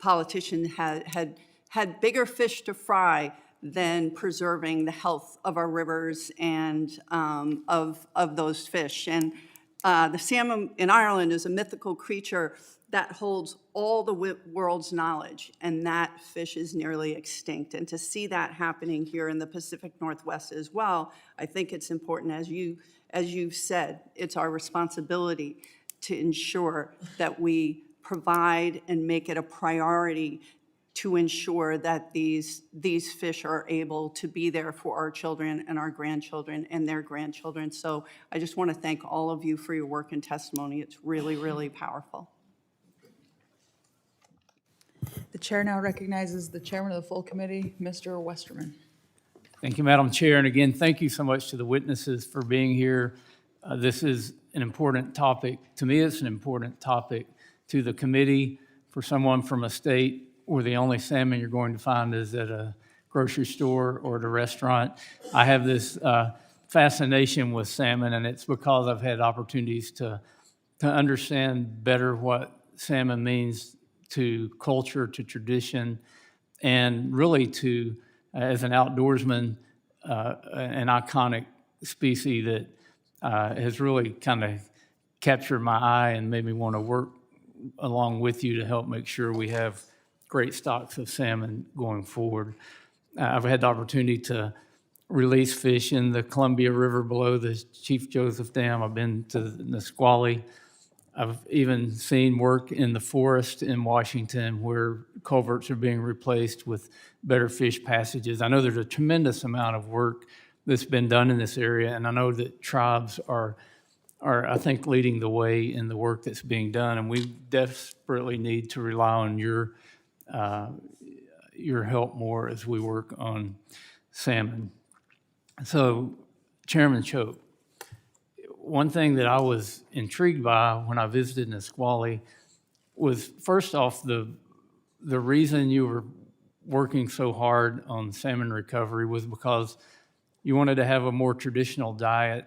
politicians had bigger fish to fry than preserving the health of our rivers and of those fish. And the salmon in Ireland is a mythical creature that holds all the world's knowledge, and that fish is nearly extinct. And to see that happening here in the Pacific Northwest as well, I think it's important, as you've said, it's our responsibility to ensure that we provide and make it a priority to ensure that these fish are able to be there for our children and our grandchildren and their grandchildren. So I just want to thank all of you for your work and testimony. It's really, really powerful. The chair now recognizes the chairman of the full committee, Mr. Westerman. Thank you, Madam Chair. And again, thank you so much to the witnesses for being here. This is an important topic. To me, it's an important topic. To the committee, for someone from a state where the only salmon you're going to find is at a grocery store or at a restaurant. I have this fascination with salmon, and it's because I've had opportunities to understand better what salmon means to culture, to tradition, and really to, as an outdoorsman, an iconic species that has really kind of captured my eye and made me want to work along with you to help make sure we have great stocks of salmon going forward. I've had the opportunity to release fish in the Columbia River below the Chief Joseph Dam. I've been to Nisqually. I've even seen work in the forest in Washington where culverts are being replaced with better fish passages. I know there's a tremendous amount of work that's been done in this area, and I know that tribes are I think, leading the way in the work that's being done, and we desperately need to rely on your help more as we work on salmon. So, Chairman Choate, one thing that I was intrigued by when I visited Nisqually was, first off, the reason you were working so hard on salmon recovery was because you wanted to have a more traditional diet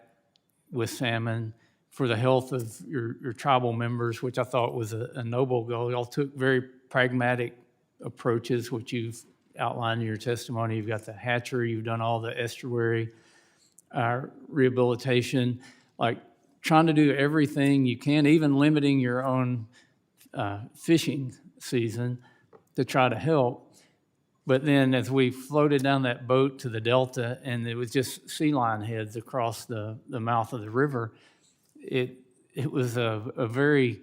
with salmon for the health of your tribal members, which I thought was a noble goal. Y'all took very pragmatic approaches, which you've outlined in your testimony. You've got the hatchery, you've done all the estuary rehabilitation, like trying to do everything you can, even limiting your own fishing season to try to help. But then as we floated down that boat to the Delta and it was just sea lion heads across the mouth of the river, it was a very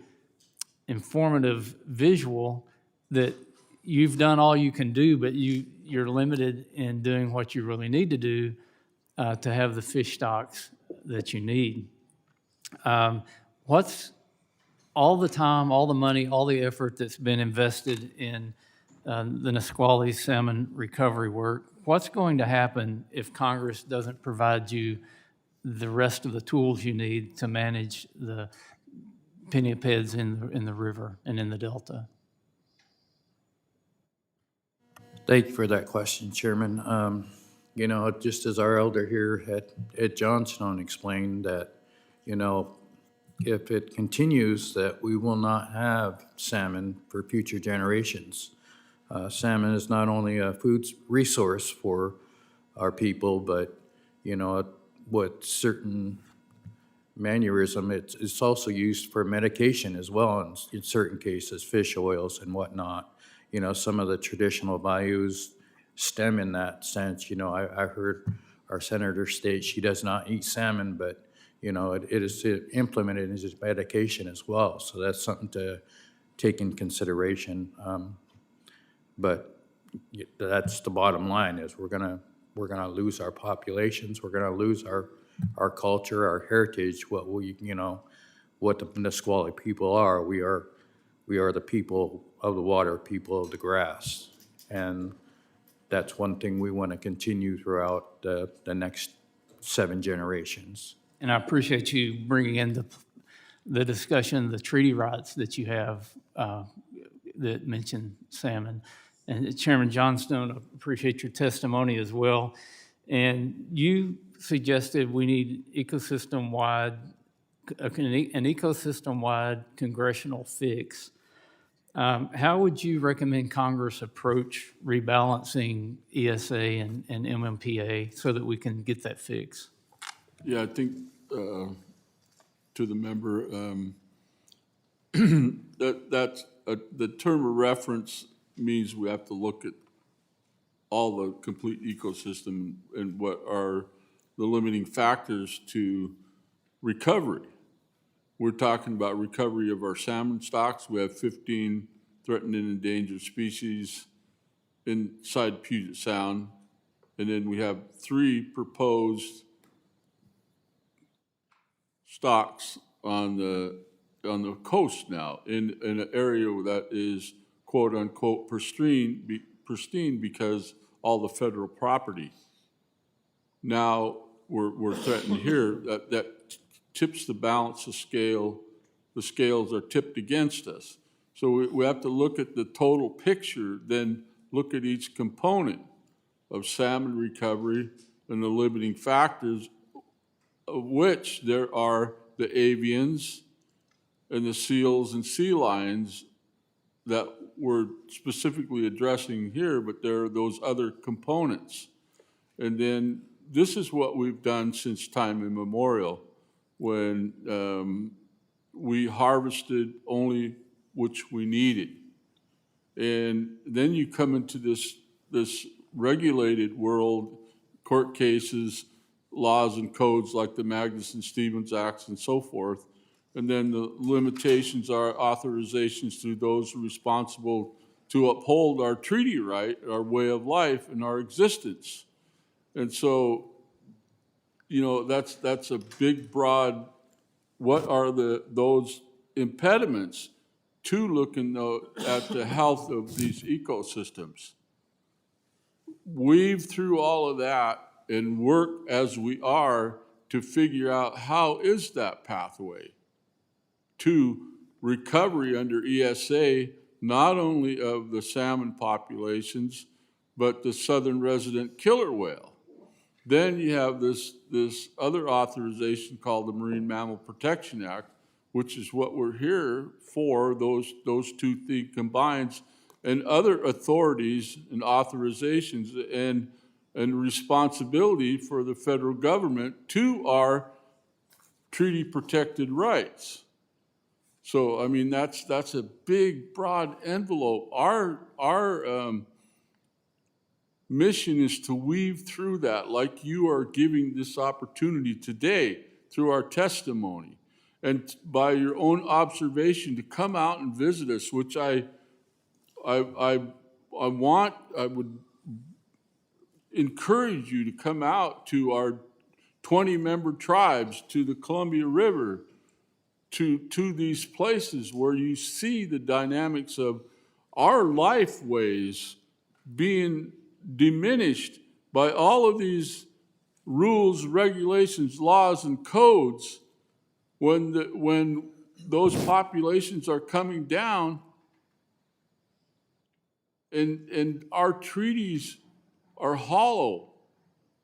informative visual that you've done all you can do, but you're limited in doing what you really need to do to have the fish stocks that you need. What's all the time, all the money, all the effort that's been invested in the Nisqually salmon recovery work, what's going to happen if Congress doesn't provide you the rest of the tools you need to manage the pinnipeds in the river and in the Delta? Thank you for that question, Chairman. You know, just as our elder here at Johnstone explained that, you know, if it continues that we will not have salmon for future generations. Salmon is not only a food resource for our people, but, you know, with certain mannerism, it's also used for medication as well in certain cases, fish oils and whatnot. You know, some of the traditional values stem in that sense. You know, I heard our senator state she does not eat salmon, but, you know, it is implemented as medication as well. So that's something to take in consideration. But that's the bottom line, is we're gonna lose our populations, we're gonna lose our culture, our heritage, what we, you know, what the Nisqually people are. We are the people of the water, people of the grass. And that's one thing we want to continue throughout the next 7 generations. And I appreciate you bringing in the discussion, the treaty rights that you have that mention salmon. And Chairman Johnstone, I appreciate your testimony as well. And you suggested we need an ecosystem-wide congressional fix. How would you recommend Congress approach rebalancing ESA and MMPA so that we can get that fix? Yeah, I think to the member, that's the term of reference means we have to look at all the complete ecosystem and what are the limiting factors to recovery. We're talking about recovery of our salmon stocks. We have 15 threatened and endangered species inside Puget Sound. And then we have 3 proposed stocks on the coast now in an area that is quote unquote pristine because all the federal property. Now we're threatened here that tips the balance of scale. The scales are tipped against us. So we have to look at the total picture, then look at each component of salmon recovery and the limiting factors, of which there are the avians and the seals and sea lions that we're specifically addressing here, but there are those other components. And then this is what we've done since time immemorial, when we harvested only which we needed. And then you come into this regulated world, court cases, laws and codes like the Magnuson-Stevens Acts and so forth. And then the limitations are authorizations to those responsible to uphold our treaty right, our way of life, and our existence. And so, you know, that's a big, broad, what are those impediments to looking at the health of these ecosystems? Weave through all of that and work as we are to figure out how is that pathway to recovery under ESA, not only of the salmon populations, but the southern resident killer whale. Then you have this other authorization called the Marine Mammal Protection Act, which is what we're here for, those two things combined, and other authorities and authorizations and responsibility for the federal government to our treaty protected rights. So, I mean, that's a big, broad envelope. Our mission is to weave through that, like you are giving this opportunity today through our testimony, and by your own observation to come out and visit us, which I would encourage you to come out to our 20-member tribes, to the Columbia River, to these places where you see the dynamics of our life ways being diminished by all of these rules, regulations, laws, and codes when those populations are coming down, and our treaties are hollow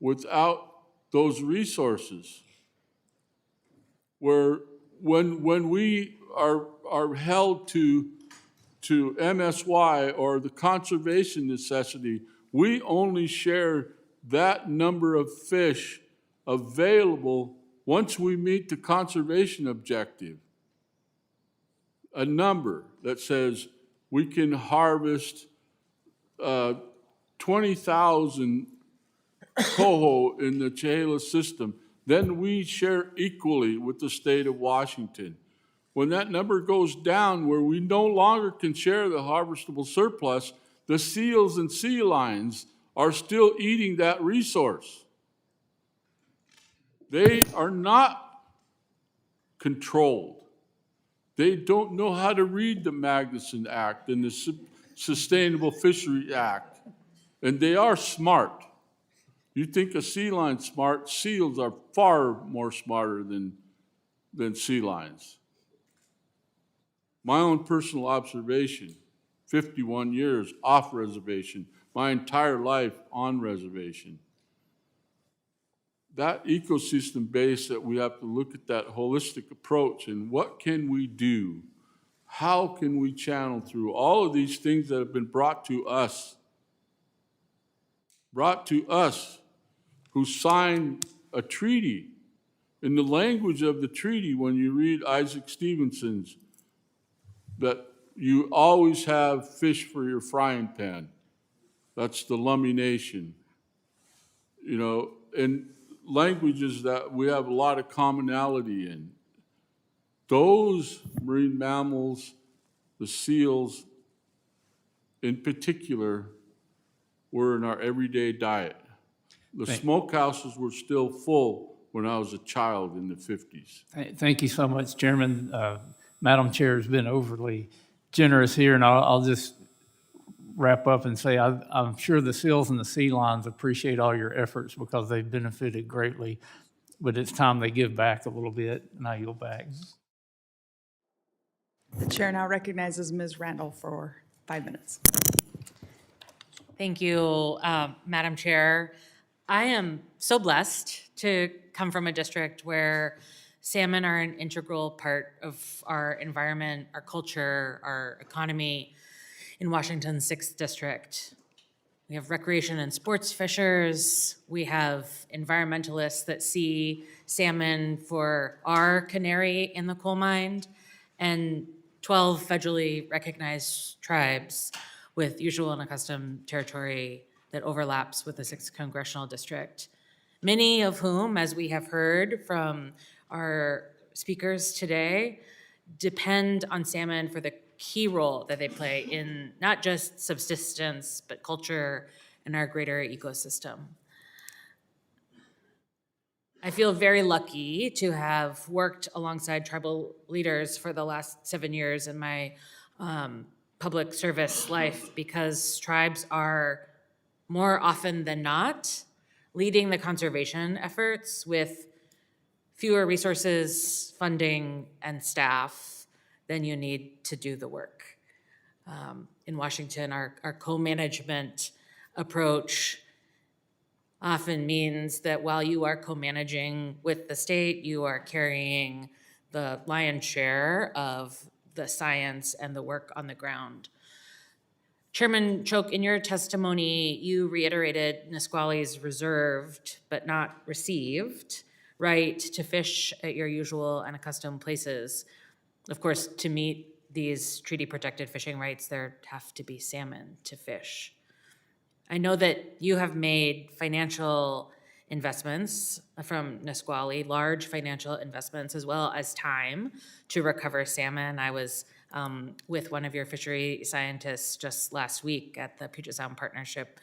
without those resources. Where when we are held to MSY or the conservation necessity, we only share that number of fish available once we meet the conservation objective. A number that says we can harvest 20,000 coho in the Chehalis system, then we share equally with the state of Washington. When that number goes down where we no longer can share the harvestable surplus, the seals and sea lions are still eating that resource. They are not controlled. They don't know how to read the Magnuson Act and the Sustainable Fishery Act, and they are smart. You think a sea lion's smart, seals are far more smarter than sea lions. My own personal observation, 51 years off reservation, my entire life on reservation. That ecosystem base that we have to look at that holistic approach and what can we do? How can we channel through all of these things that have been brought to us who signed a treaty. In the language of the treaty, when you read Isaac Stevenson's, that you always have fish for your frying pan. That's the Lummi Nation. You know, and languages that we have a lot of commonality in. Those marine mammals, the seals in particular, were in our everyday diet. The smokehouses were still full when I was a child in the 50s. Thank you so much, Chairman. Madam Chair has been overly generous here, and I'll just wrap up and say I'm sure the seals and the sea lions appreciate all your efforts because they've benefited greatly, but it's time they give back a little bit, and I yield back. The chair now recognizes Ms. Randall for 5 minutes. Thank you, Madam Chair. I am so blessed to come from a district where salmon are an integral part of our environment, our culture, our economy in Washington's 6th District. We have recreation and sports fishers. We have environmentalists that see salmon for our canary in the coal mine, and 12 federally recognized tribes with usual and accustomed territory that overlaps with the 6th Congressional District. Many of whom, as we have heard from our speakers today, depend on salmon for the key role that they play in not just subsistence, but culture and our greater ecosystem. I feel very lucky to have worked alongside tribal leaders for the last 7 years in my public service life, because tribes are more often than not leading the conservation efforts with fewer resources, funding, and staff, then you need to do the work. In Washington, our co-management approach often means that while you are co-managing with the state, you are carrying the lion's share of the science and the work on the ground. Chairman Choke, in your testimony, you reiterated Nisqually's reserved but not received right to fish at your usual and accustomed places. Of course, to meet these treaty-protected fishing rights, there have to be salmon to fish. I know that you have made financial investments from Nisqually, large financial investments, as well as time to recover salmon. I was with one of your fishery scientists just last week at the Puget Sound Partnership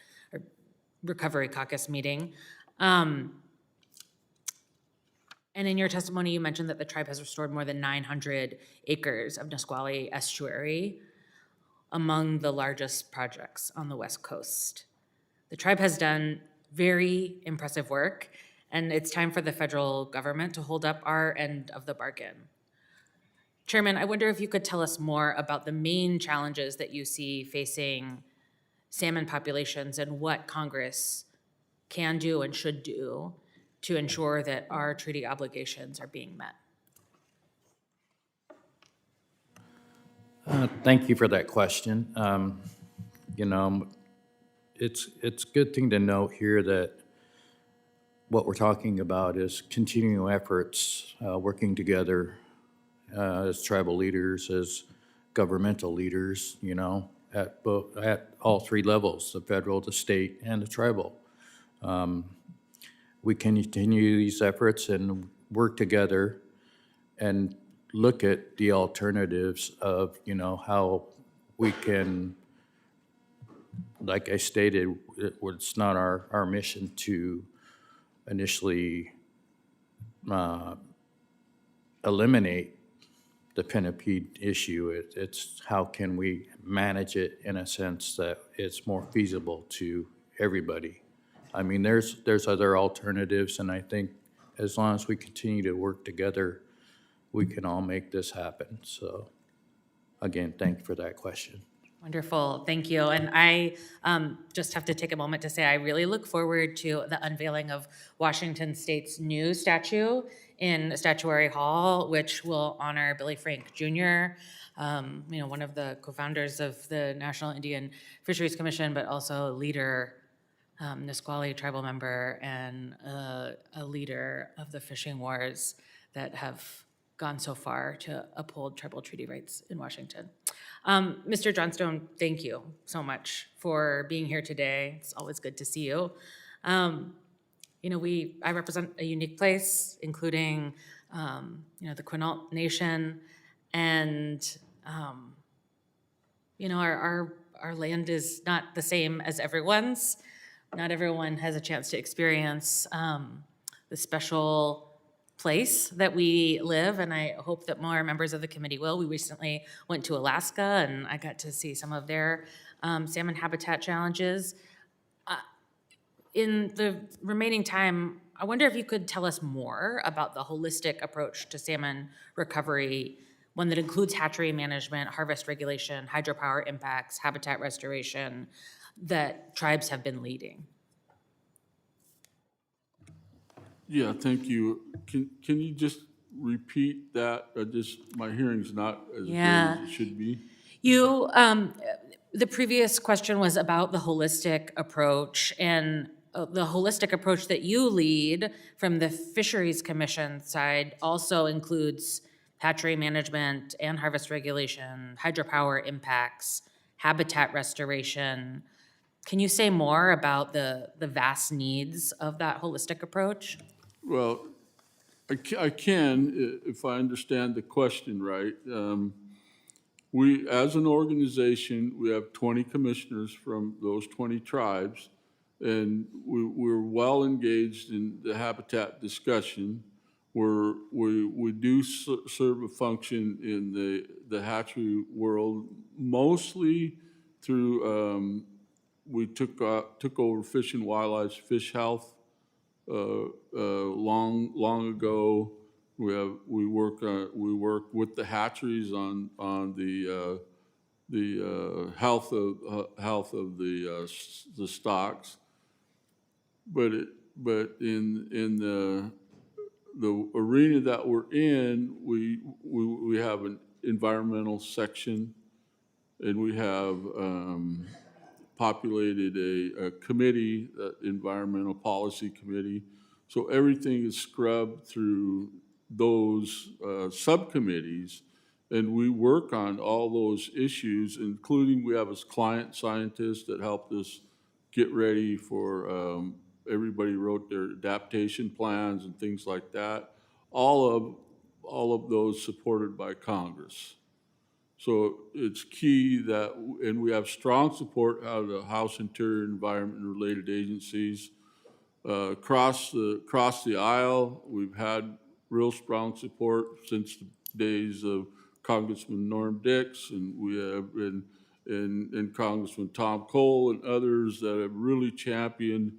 Recovery Caucus meeting. And in your testimony, you mentioned that the tribe has restored more than 900 acres of Nisqually estuary, among the largest projects on the West Coast. The tribe has done very impressive work, and it's time for the federal government to hold up our end of the bargain. Chairman, I wonder if you could tell us more about the main challenges that you see facing salmon populations and what Congress can do and should do to ensure that our treaty obligations are being met. Thank you for that question. You know, it's a good thing to note here that what we're talking about is continuing efforts, working together as tribal leaders, as governmental leaders, you know, at all three levels, the federal, the state, and the tribal. We can continue these efforts and work together and look at the alternatives of, you know, how we can, like I stated, it's not our mission to initially eliminate the Penapede issue. It's how can we manage it in a sense that it's more feasible to everybody. I mean, there's other alternatives, and I think as long as we continue to work together, we can all make this happen. So, again, thank you for that question. Wonderful, thank you. And I just have to take a moment to say I really look forward to the unveiling of Washington State's new statue in Statuary Hall, which will honor Billy Frank Jr., you know, one of the co-founders of the National Indian Fisheries Commission, but also a leader, Nisqually tribal member, and a leader of the fishing wars that have gone so far to uphold tribal treaty rights in Washington. Mr. Johnstone, thank you so much for being here today. It's always good to see you. You know, I represent a unique place, including, you know, the Quinault Nation, and, you know, our land is not the same as everyone's. Not everyone has a chance to experience the special place that we live, and I hope that more members of the committee will. We recently went to Alaska, and I got to see some of their salmon habitat challenges. In the remaining time, I wonder if you could tell us more about the holistic approach to salmon recovery, one that includes hatchery management, harvest regulation, hydropower impacts, habitat restoration, that tribes have been leading. Yeah, thank you. Can you just repeat that? My hearing's not as good as it should be. You, the previous question was about the holistic approach, and the holistic approach that you lead from the Fisheries Commission side also includes hatchery management and harvest regulation, hydropower impacts, habitat restoration. Can you say more about the vast needs of that holistic approach? Well, I can, if I understand the question right. We, as an organization, we have 20 commissioners from those 20 tribes, and we're well engaged in the habitat discussion. We do serve a function in the hatchery world, mostly through, we took over Fish and Wildlife's fish health long ago, We work with the hatcheries on the health of the stocks. But in the arena that we're in, we have an environmental section, and we have populated a committee, environmental policy committee. So everything is scrubbed through those subcommittees, and we work on all those issues, including we have a client scientist that helped us get ready for, everybody wrote their adaptation plans and things like that. All of those supported by Congress. So it's key that, and we have strong support out of the House Interior Environment and related agencies. Across the aisle, we've had real strong support since the days of Congressman Norm Dix, and we have and Congressman Tom Cole and others that have really championed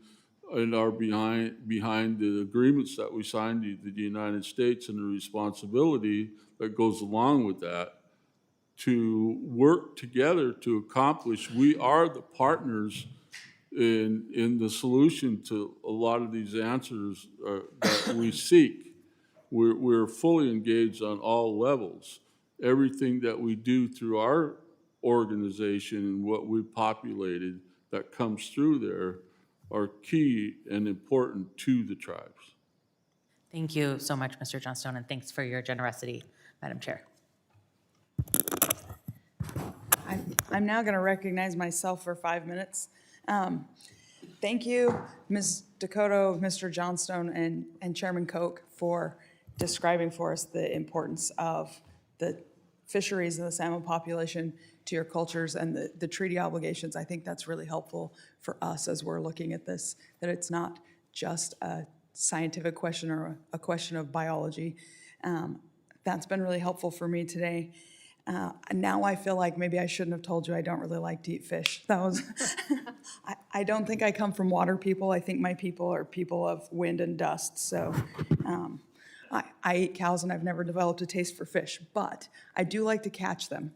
and are behind the agreements that we signed with the United States and the responsibility that goes along with that to work together to accomplish. We are the partners in the solution to a lot of these answers that we seek. We're fully engaged on all levels. Everything that we do through our organization and what we've populated that comes through there are key and important to the tribes. Thank you so much, Mr. Johnstone, and thanks for your generosity, Madam Chair. I'm now going to recognize myself for 5 minutes. Thank you, Ms. Dakota, Mr. Johnstone, and Chairman Koch for describing for us the importance of the fisheries and the salmon population to your cultures and the treaty obligations. I think that's really helpful for us as we're looking at this, that it's not just a scientific question or a question of biology. That's been really helpful for me today. Now I feel like maybe I shouldn't have told you I don't really like to eat fish. That was, I don't think I come from water people. I think my people are people of wind and dust. So I eat cows and I've never developed a taste for fish, but I do like to catch them.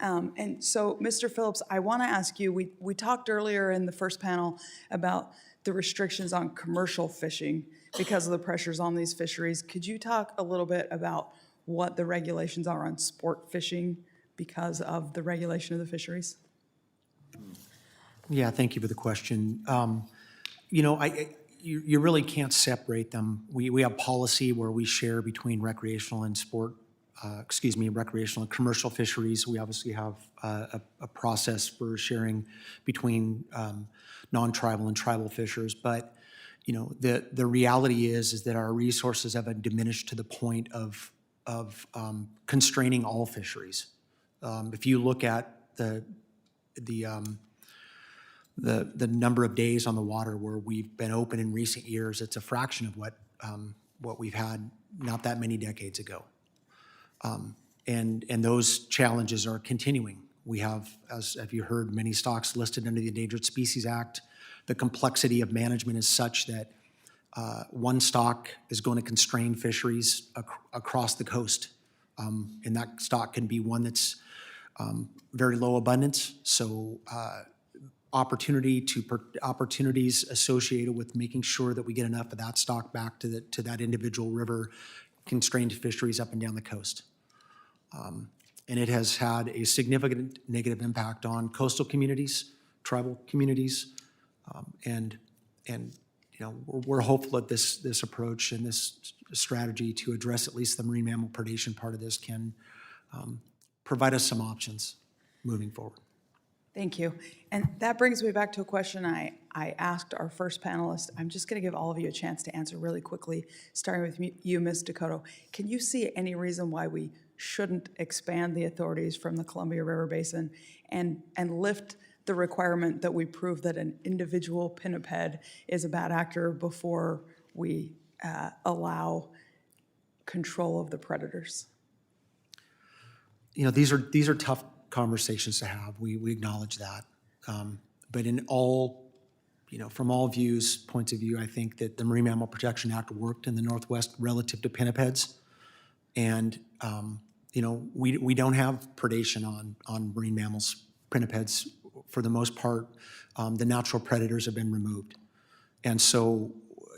And so, Mr. Phillips, I want to ask you, we talked earlier in the first panel about the restrictions on commercial fishing because of the pressures on these fisheries. Could you talk a little bit about what the regulations are on sport fishing because of the regulation of the fisheries? Yeah, thank you for the question. You know, you really can't separate them. We have policy where we share between recreational and recreational and commercial fisheries. We obviously have a process for sharing between non-tribal and tribal fishers. But, you know, the reality is that our resources have been diminished to the point of constraining all fisheries. If you look at the number of days on the water where we've been open in recent years, it's a fraction of what we've had not that many decades ago. And those challenges are continuing. We have, as you heard, many stocks listed under the Endangered Species Act. The complexity of management is such that one stock is going to constrain fisheries across the coast. And that stock can be one that's very low abundance. So opportunities associated with making sure that we get enough of that stock back to that individual river constrained fisheries up and down the coast. And it has had a significant negative impact on coastal communities, tribal communities, and you know, we're hopeful that this approach and this strategy to address at least the marine mammal predation part of this can provide us some options moving forward. Thank you. And that brings me back to a question I asked our first panelist. I'm just going to give all of you a chance to answer really quickly, starting with you, Ms. Dakota. Can you see any reason why we shouldn't expand the authorities from the Columbia River Basin and lift the requirement that we prove that an individual pinniped is a bad actor before we allow control of the predators? You know, these are tough conversations to have. We acknowledge that. But in all, you know, from all points of view, I think that the Marine Mammal Protection Act worked in the Northwest relative to pinnipeds. And, you know, we don't have predation on marine mammals, pinnipeds. For the most part, the natural predators have been removed. And so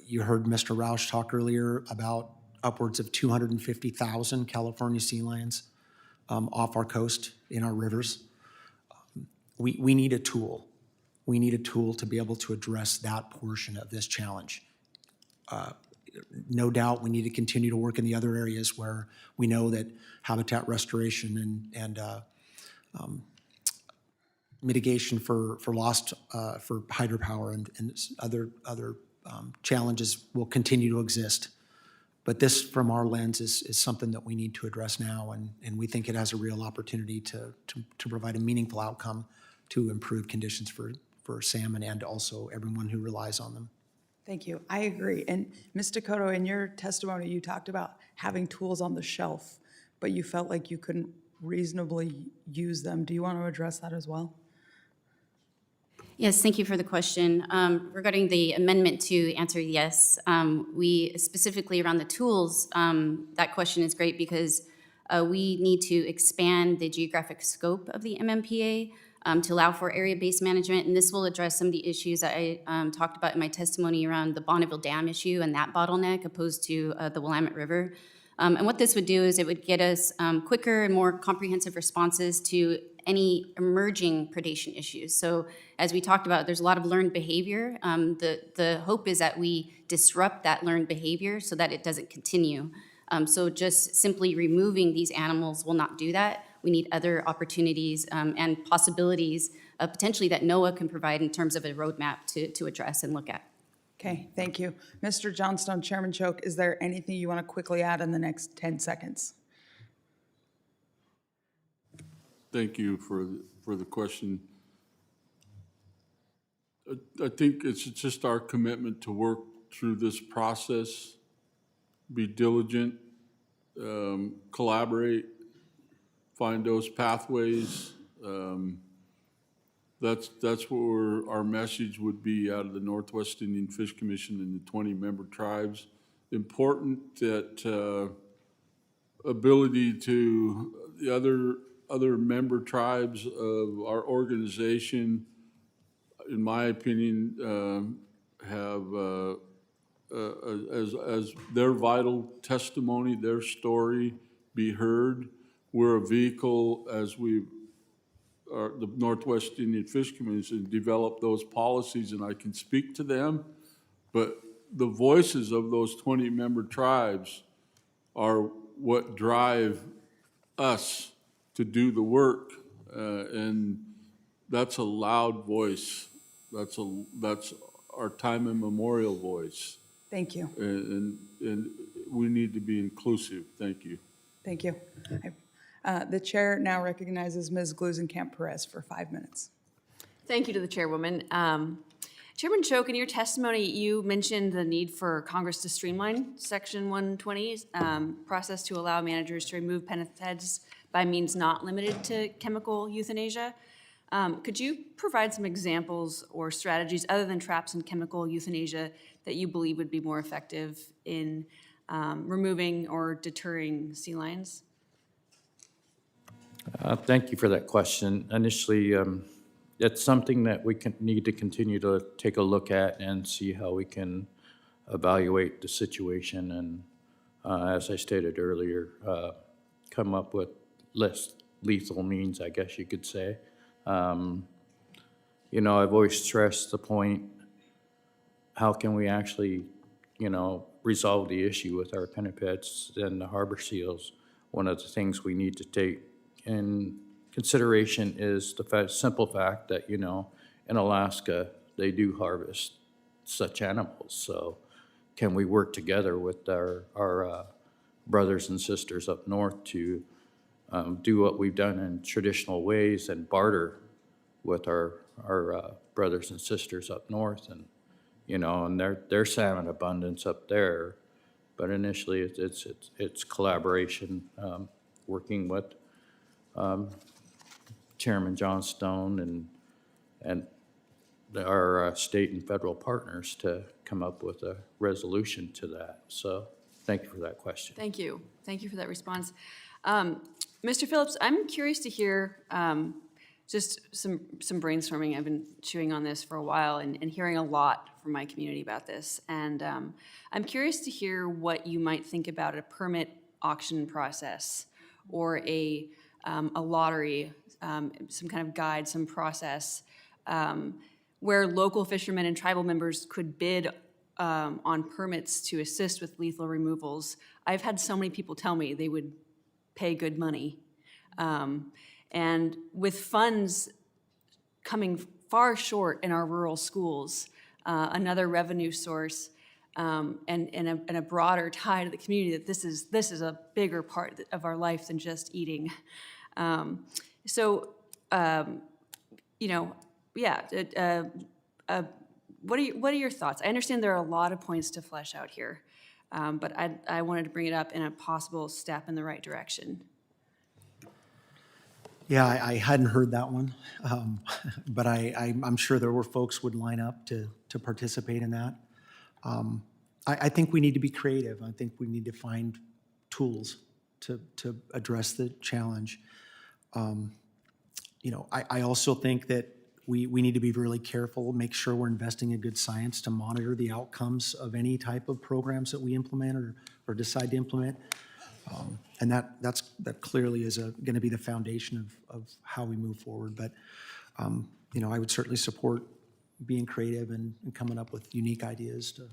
you heard Mr. Roush talk earlier about upwards of 250,000 California sea lions off our coast in our rivers. We need a tool. We need a tool to be able to address that portion of this challenge. No doubt, we need to continue to work in the other areas where we know that habitat restoration and mitigation for lost, for hydropower and other challenges will continue to exist. But this, from our lens, is something that we need to address now, and we think it has a real opportunity to provide a meaningful outcome to improve conditions for salmon and also everyone who relies on them. Thank you. I agree. And Ms. Dakota, in your testimony, you talked about having tools on the shelf, but you felt like you couldn't reasonably use them. Do you want to address that as well? Yes, thank you for the question. Regarding the amendment to answer yes, we specifically around the tools, that question is great because we need to expand the geographic scope of the MMPA to allow for area-based management, and this will address some of the issues that I talked about in my testimony around the Bonneville Dam issue and that bottleneck opposed to the Willamette River. And what this would do is it would get us quicker and more comprehensive responses to any emerging predation issues. So as we talked about, there's a lot of learned behavior. The hope is that we disrupt that learned behavior so that it doesn't continue. So just simply removing these animals will not do that. We need other opportunities and possibilities potentially that NOAA can provide in terms of a roadmap to address and look at. Okay, thank you. Mr. Johnstone, Chairman Choke, is there anything you want to quickly add in the next 10 seconds? Thank you for the question. I think it's just our commitment to work through this process, be diligent, collaborate, find those pathways. That's what our message would be out of the Northwest Indian Fish Commission and the 20 member tribes. Important that ability to the other member tribes of our organization, in my opinion, have as their vital testimony, their story be heard. We're a vehicle, as the Northwest Indian Fish Commission, develop those policies, and I can speak to them, but the voices of those 20 member tribes are what drive us to do the work, and that's a loud voice. That's our time immemorial voice. Thank you. And we need to be inclusive. Thank you. Thank you. The chair now recognizes Ms. Gluesenkamp-Perez for 5 minutes. Thank you to the chairwoman. Chairman Choke, in your testimony, you mentioned the need for Congress to streamline Section 120 process to allow managers to remove pinnipeds by means not limited to chemical euthanasia. Could you provide some examples or strategies other than traps and chemical euthanasia that you believe would be more effective in removing or deterring sea lions? Thank you for that question. Initially, it's something that we need to continue to take a look at and see how we can evaluate the situation and, as I stated earlier, come up with less lethal means, I guess you could say. You know, I've always stressed the point, how can we actually, resolve the issue with our pinnipeds and the harbor seals? One of the things we need to take in consideration is the simple fact that, in Alaska, they do harvest such animals. So can we work together with our brothers and sisters up north to do what we've done in traditional ways and barter with our brothers and sisters up north, and and their salmon abundance up there. But initially, it's collaboration, working with Chairman Johnstone and our state and federal partners to come up with a resolution to that. So, Thank you for that question. Thank you. Thank you for that response. Mr. Phillips, I'm curious to hear just some brainstorming. I've been chewing on this for a while and hearing a lot from my community about this. And I'm curious to hear what you might think about a permit auction process or a lottery, some kind of guide, some process where local fishermen and tribal members could bid on permits to assist with lethal removals. I've had so many people tell me they would pay good money. And with funds coming far short in our rural schools, another revenue source, and a broader tie to the community that this is a bigger part of our life than just eating. What are your thoughts? I understand there are a lot of points to flesh out here, but I wanted to bring it up in a possible step in the right direction. Yeah, I hadn't heard that one, but I'm sure there were folks would line up to participate in that. I think we need to be creative. I think we need to find tools to address the challenge. I also think that we need to be really careful, make sure we're investing in good science to monitor the outcomes of any type of programs that we implement or decide to implement. And that clearly is going to be the foundation of how we move forward. But, I would certainly support being creative and coming up with unique ideas to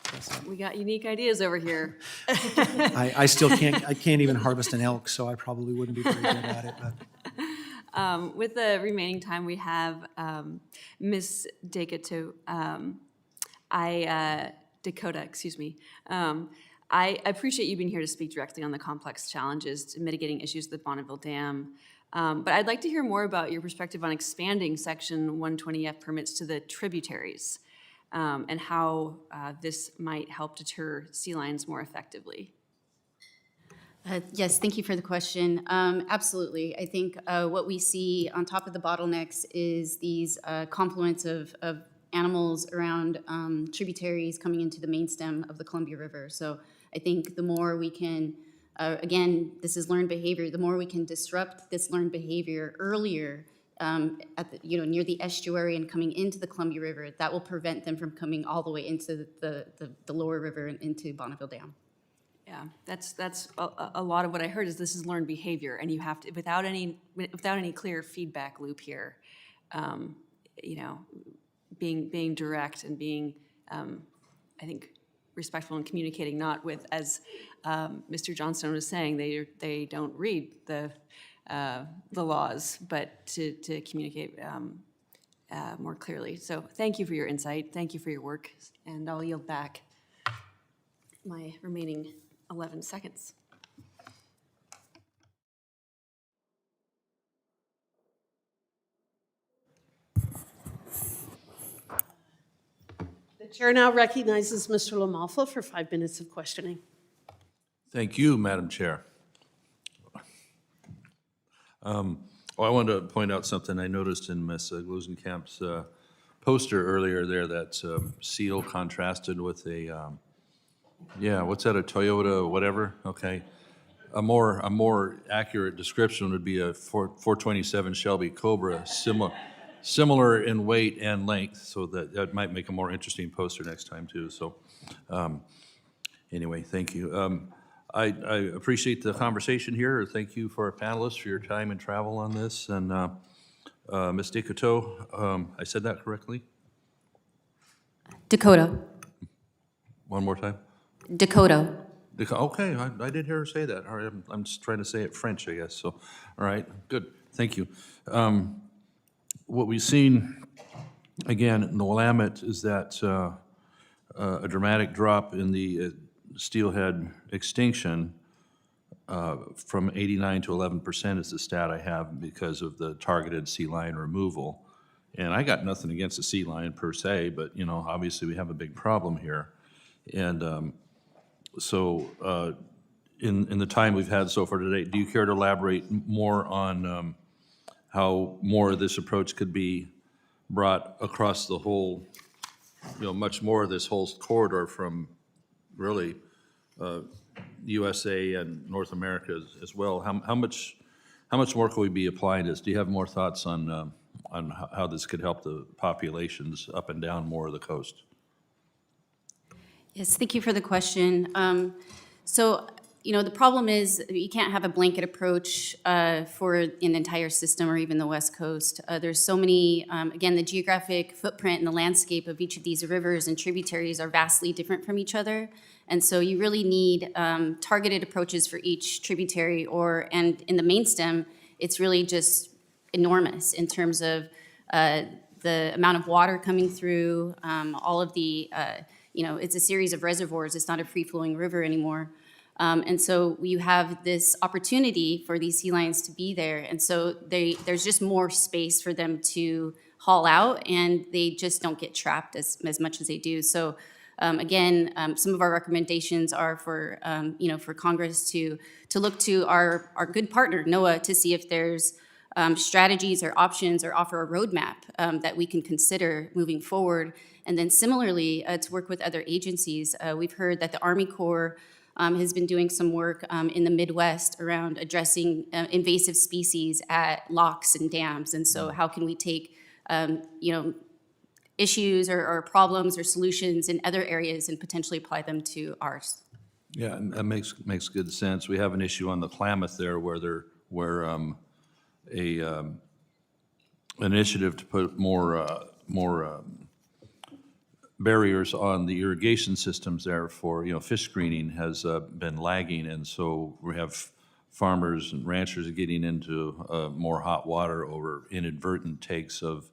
address that. We got unique ideas over here. I still can't even harvest an elk, so I probably wouldn't be very good at it. But With the remaining time we have, Ms. Dakota, excuse me. I appreciate you being here to speak directly on the complex challenges to mitigating issues with the Bonneville Dam. But I'd like to hear more about your perspective on expanding Section 120F permits to the tributaries and how this might help deter sea lions more effectively. Yes, thank you for the question. Absolutely. I think what we see on top of the bottlenecks is these confluence of animals around tributaries coming into the main stem of the Columbia River. So I think the more we can, again, this is learned behavior, the more we can disrupt this learned behavior earlier at the, near the estuary and coming into the Columbia River, that will prevent them from coming all the way into the lower river and into Bonneville Dam. Yeah, that's a lot of what I heard is this is learned behavior, and you have to, without any clear feedback loop here, being direct and being, I think, respectful and communicating, not with, as Mr. Johnstone was saying, they don't read the laws, but to communicate more clearly. So thank you for your insight. Thank you for your work, and I'll yield back my remaining 11 seconds. The chair now recognizes Mr. LaMalfa for 5 minutes of questioning. Thank you, Madam Chair. I wanted to point out something I noticed in Ms. Glusenkamp's poster earlier there, that seal contrasted with a, what's that, a Toyota whatever? Okay. A more accurate description would be a 427 Shelby Cobra, similar in weight and length, so that might make a more interesting poster next time too. So anyway, thank you. I appreciate the conversation here. Thank you for our panelists for your time and travel on this. And Ms. Dakota, I said that correctly? Dakota. One more time? Dakota. Okay, I didn't hear her say that. All right, I'm just trying to say it French, I guess. So, all right, good. Thank you. What we've seen, again, in the Willamette is that a dramatic drop in the steelhead extinction from 89 to 11% is the stat I have because of the targeted sea lion removal. And I got nothing against the sea lion per se, but, obviously we have a big problem here. And so in the time we've had so far today, do you care to elaborate more on how more of this approach could be brought across the whole, much more of this whole corridor from really USA and North America as well. How much more can we be applying this? Do you have more thoughts on how this could help the populations up and down more of the coast? Yes, thank you for the question. So, the problem is you can't have a blanket approach for an entire system or even the West Coast. There's so many, again, the geographic footprint and the landscape of each of these rivers and tributaries are vastly different from each other. And so you really need targeted approaches for each tributary and in the main stem, it's really just enormous in terms of the amount of water coming through, all of the, it's a series of reservoirs. It's not a free-flowing river anymore. And so you have this opportunity for these sea lions to be there. And so there's just more space for them to haul out, and they just don't get trapped as much as they do. So again, some of our recommendations are for, for Congress to look to our good partner, NOAA, to see if there's strategies or options or offer a roadmap that we can consider moving forward. And then similarly, to work with other agencies. We've heard that the Army Corps has been doing some work in the Midwest around addressing invasive species at locks and dams. And so how can we take, issues or problems or solutions in other areas and potentially apply them to ours? Yeah, and that makes good sense. We have an issue on the Klamath there where an initiative to put more barriers on the irrigation systems there for, fish screening has been lagging, and so we have farmers and ranchers getting into more hot water over inadvertent takes of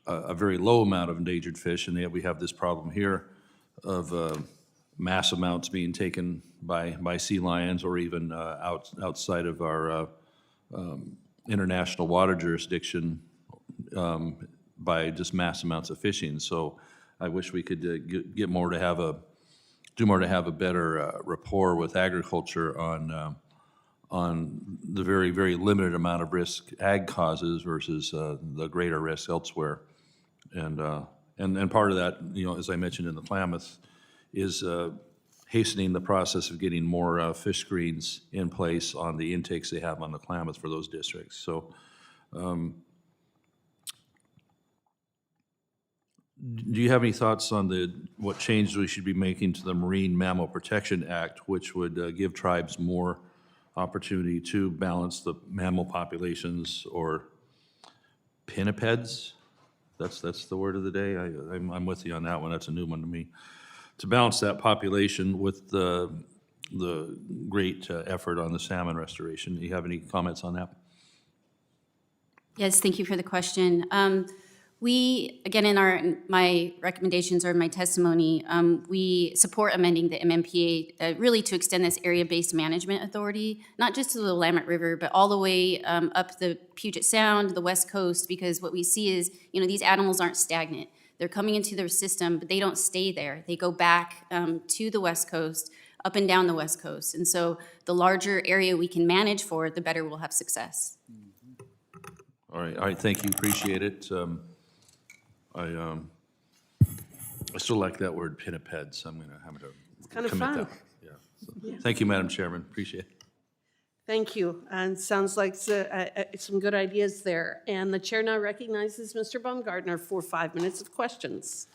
a very low amount of endangered fish, and yet we have this problem here of mass amounts being taken by sea lions or even outside of our international water jurisdiction by just mass amounts of fishing. So I wish we could do more to have a better rapport with agriculture on the very, very limited amount of risk ag causes versus the greater risk elsewhere. And part of that, as I mentioned in the Klamath, is hastening the process of getting more fish screens in place on the intakes they have on the Klamath for those districts. So do you have any thoughts on what changes we should be making to the Marine Mammal Protection Act, which would give tribes more opportunity to balance the mammal populations, or pinnipeds? That's the word of the day. I'm with you on that one. That's a new one to me. To balance that population with the great effort on the salmon restoration. Do you have any comments on that? Yes, thank you for the question. We, again, in my recommendations or in my testimony, we support amending the MMPA really to extend this area-based management authority, not just to the Willamette River, but all the way up the Puget Sound, the West Coast, because what we see is, these animals aren't stagnant. They're coming into their system, but they don't stay there. They go back to the West Coast, up and down the West Coast. And so the larger area we can manage for, the better we'll have success. All right, thank you, appreciate it. I still like that word pinnipeds. I'm going to have to kind of commit fun. that. Yeah. Thank you, Madam Chairman. Appreciate it. Thank you. And sounds like some good ideas there. And the chair now recognizes Mr. Baumgartner for 5 minutes of questions.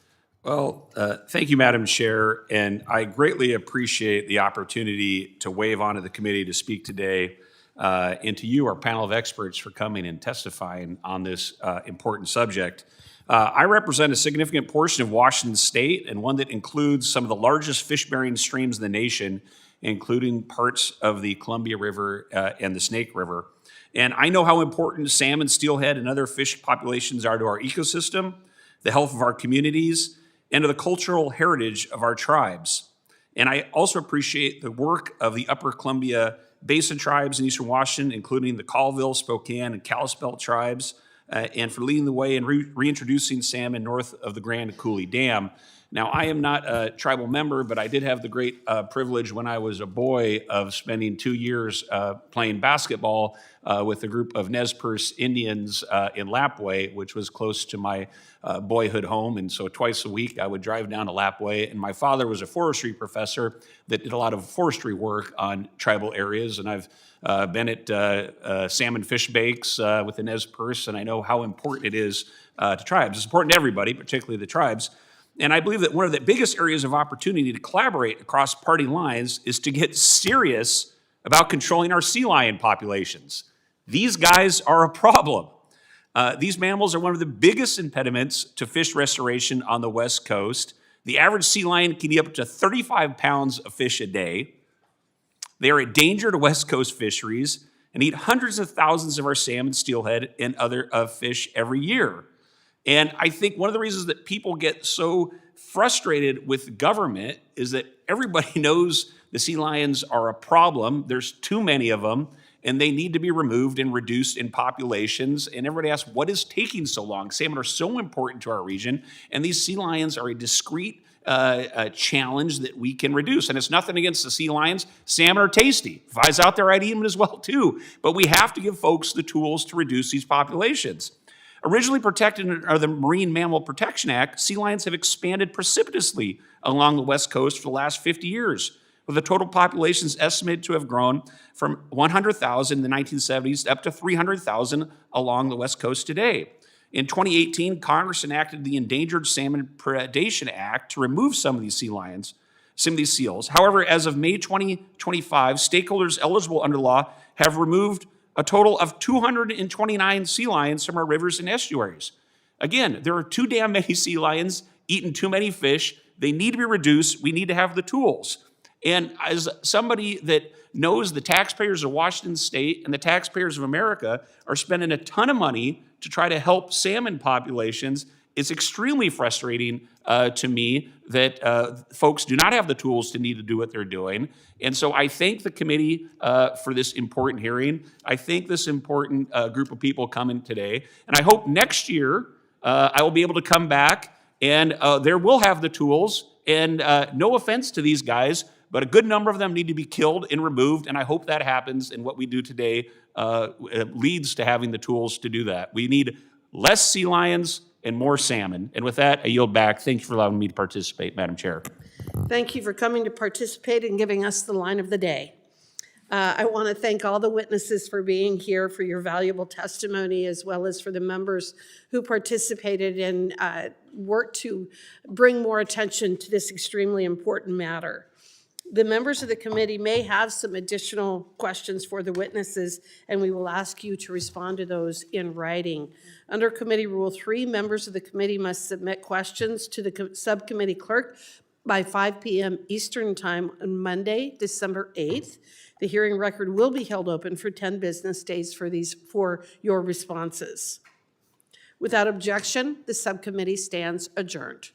Well, thank you, Madam Chair, and I greatly appreciate the opportunity to wave onto the committee to speak today, and to you, our panel of experts, for coming and testifying on this important subject. I represent a significant portion of Washington State, and one that includes some of the largest fish-bearing streams in the nation, including parts of the Columbia River and the Snake River. And I know how important salmon, steelhead, and other fish populations are to our ecosystem, the health of our communities, and to the cultural heritage of our tribes. And I also appreciate the work of the Upper Columbia Basin tribes in Eastern Washington, including the Colville, Spokane, and Kalispel tribes, and for leading the way in reintroducing salmon north of the Grand Coulee Dam. Now, I am not a tribal member, but I did have the great privilege when I was a boy of spending 2 years playing basketball with a group of Nez Perce Indians in Lapway, which was close to my boyhood home. And so twice a week, I would drive down to Lapway. And my father was a forestry professor that did a lot of forestry work on tribal areas. And I've been at salmon fish bakes with the Nez Perce, and I know how important it is to tribes. It's important to everybody, particularly the tribes. And I believe that one of the biggest areas of opportunity to collaborate across party lines is to get serious about controlling our sea lion populations. These guys are a problem. These mammals are one of the biggest impediments to fish restoration on the West Coast. The average sea lion can eat up to 35 pounds of fish a day. They are a danger to West Coast fisheries and eat hundreds of thousands of our salmon, steelhead, and other fish every year. And I think one of the reasons that people get so frustrated with government is that everybody knows the sea lions are a problem. There's too many of them, and they need to be removed and reduced in populations. And everybody asks, what is taking so long? Salmon are so important to our region, and these sea lions are a discrete challenge that we can reduce. And it's nothing against the sea lions. Salmon are tasty. If I was out there, I'd eat them as well too. But we have to give folks the tools to reduce these populations. Originally protected under the Marine Mammal Protection Act, sea lions have expanded precipitously along the West Coast for the last 50 years, with the total populations estimated to have grown from 100,000 in the 1970s up to 300,000 along the West Coast today. In 2018, Congress enacted the Endangered Salmon Predation Act to remove some of these seals. However, as of May 2025, stakeholders eligible under law have removed a total of 229 sea lions from our rivers and estuaries. Again, there are too damn many sea lions eating too many fish. They need to be reduced. We need to have the tools. And as somebody that knows the taxpayers of Washington State and the taxpayers of America are spending a ton of money to try to help salmon populations, it's extremely frustrating to me that folks do not have the tools to need to do what they're doing. And so I thank the committee for this important hearing. I thank this important group of people coming today. And I hope next year I will be able to come back and there will have the tools. And no offense to these guys, but a good number of them need to be killed and removed. And I hope that happens. And what we do today leads to having the tools to do that. We need less sea lions and more salmon. And with that, I yield back. Thank you for allowing me to participate, Madam Chair. Thank you for coming to participate and giving us the line of the day. I want to thank all the witnesses for being here, for your valuable testimony, as well as for the members who participated and worked to bring more attention to this extremely important matter. The members of the committee may have some additional questions for the witnesses, and we will ask you to respond to those in writing. Under Committee Rule 3, members of the committee must submit questions to the subcommittee clerk by 5 p.m. Eastern Time on Monday, December 8th. The hearing record will be held open for 10 business days for your responses. Without objection, the subcommittee stands adjourned.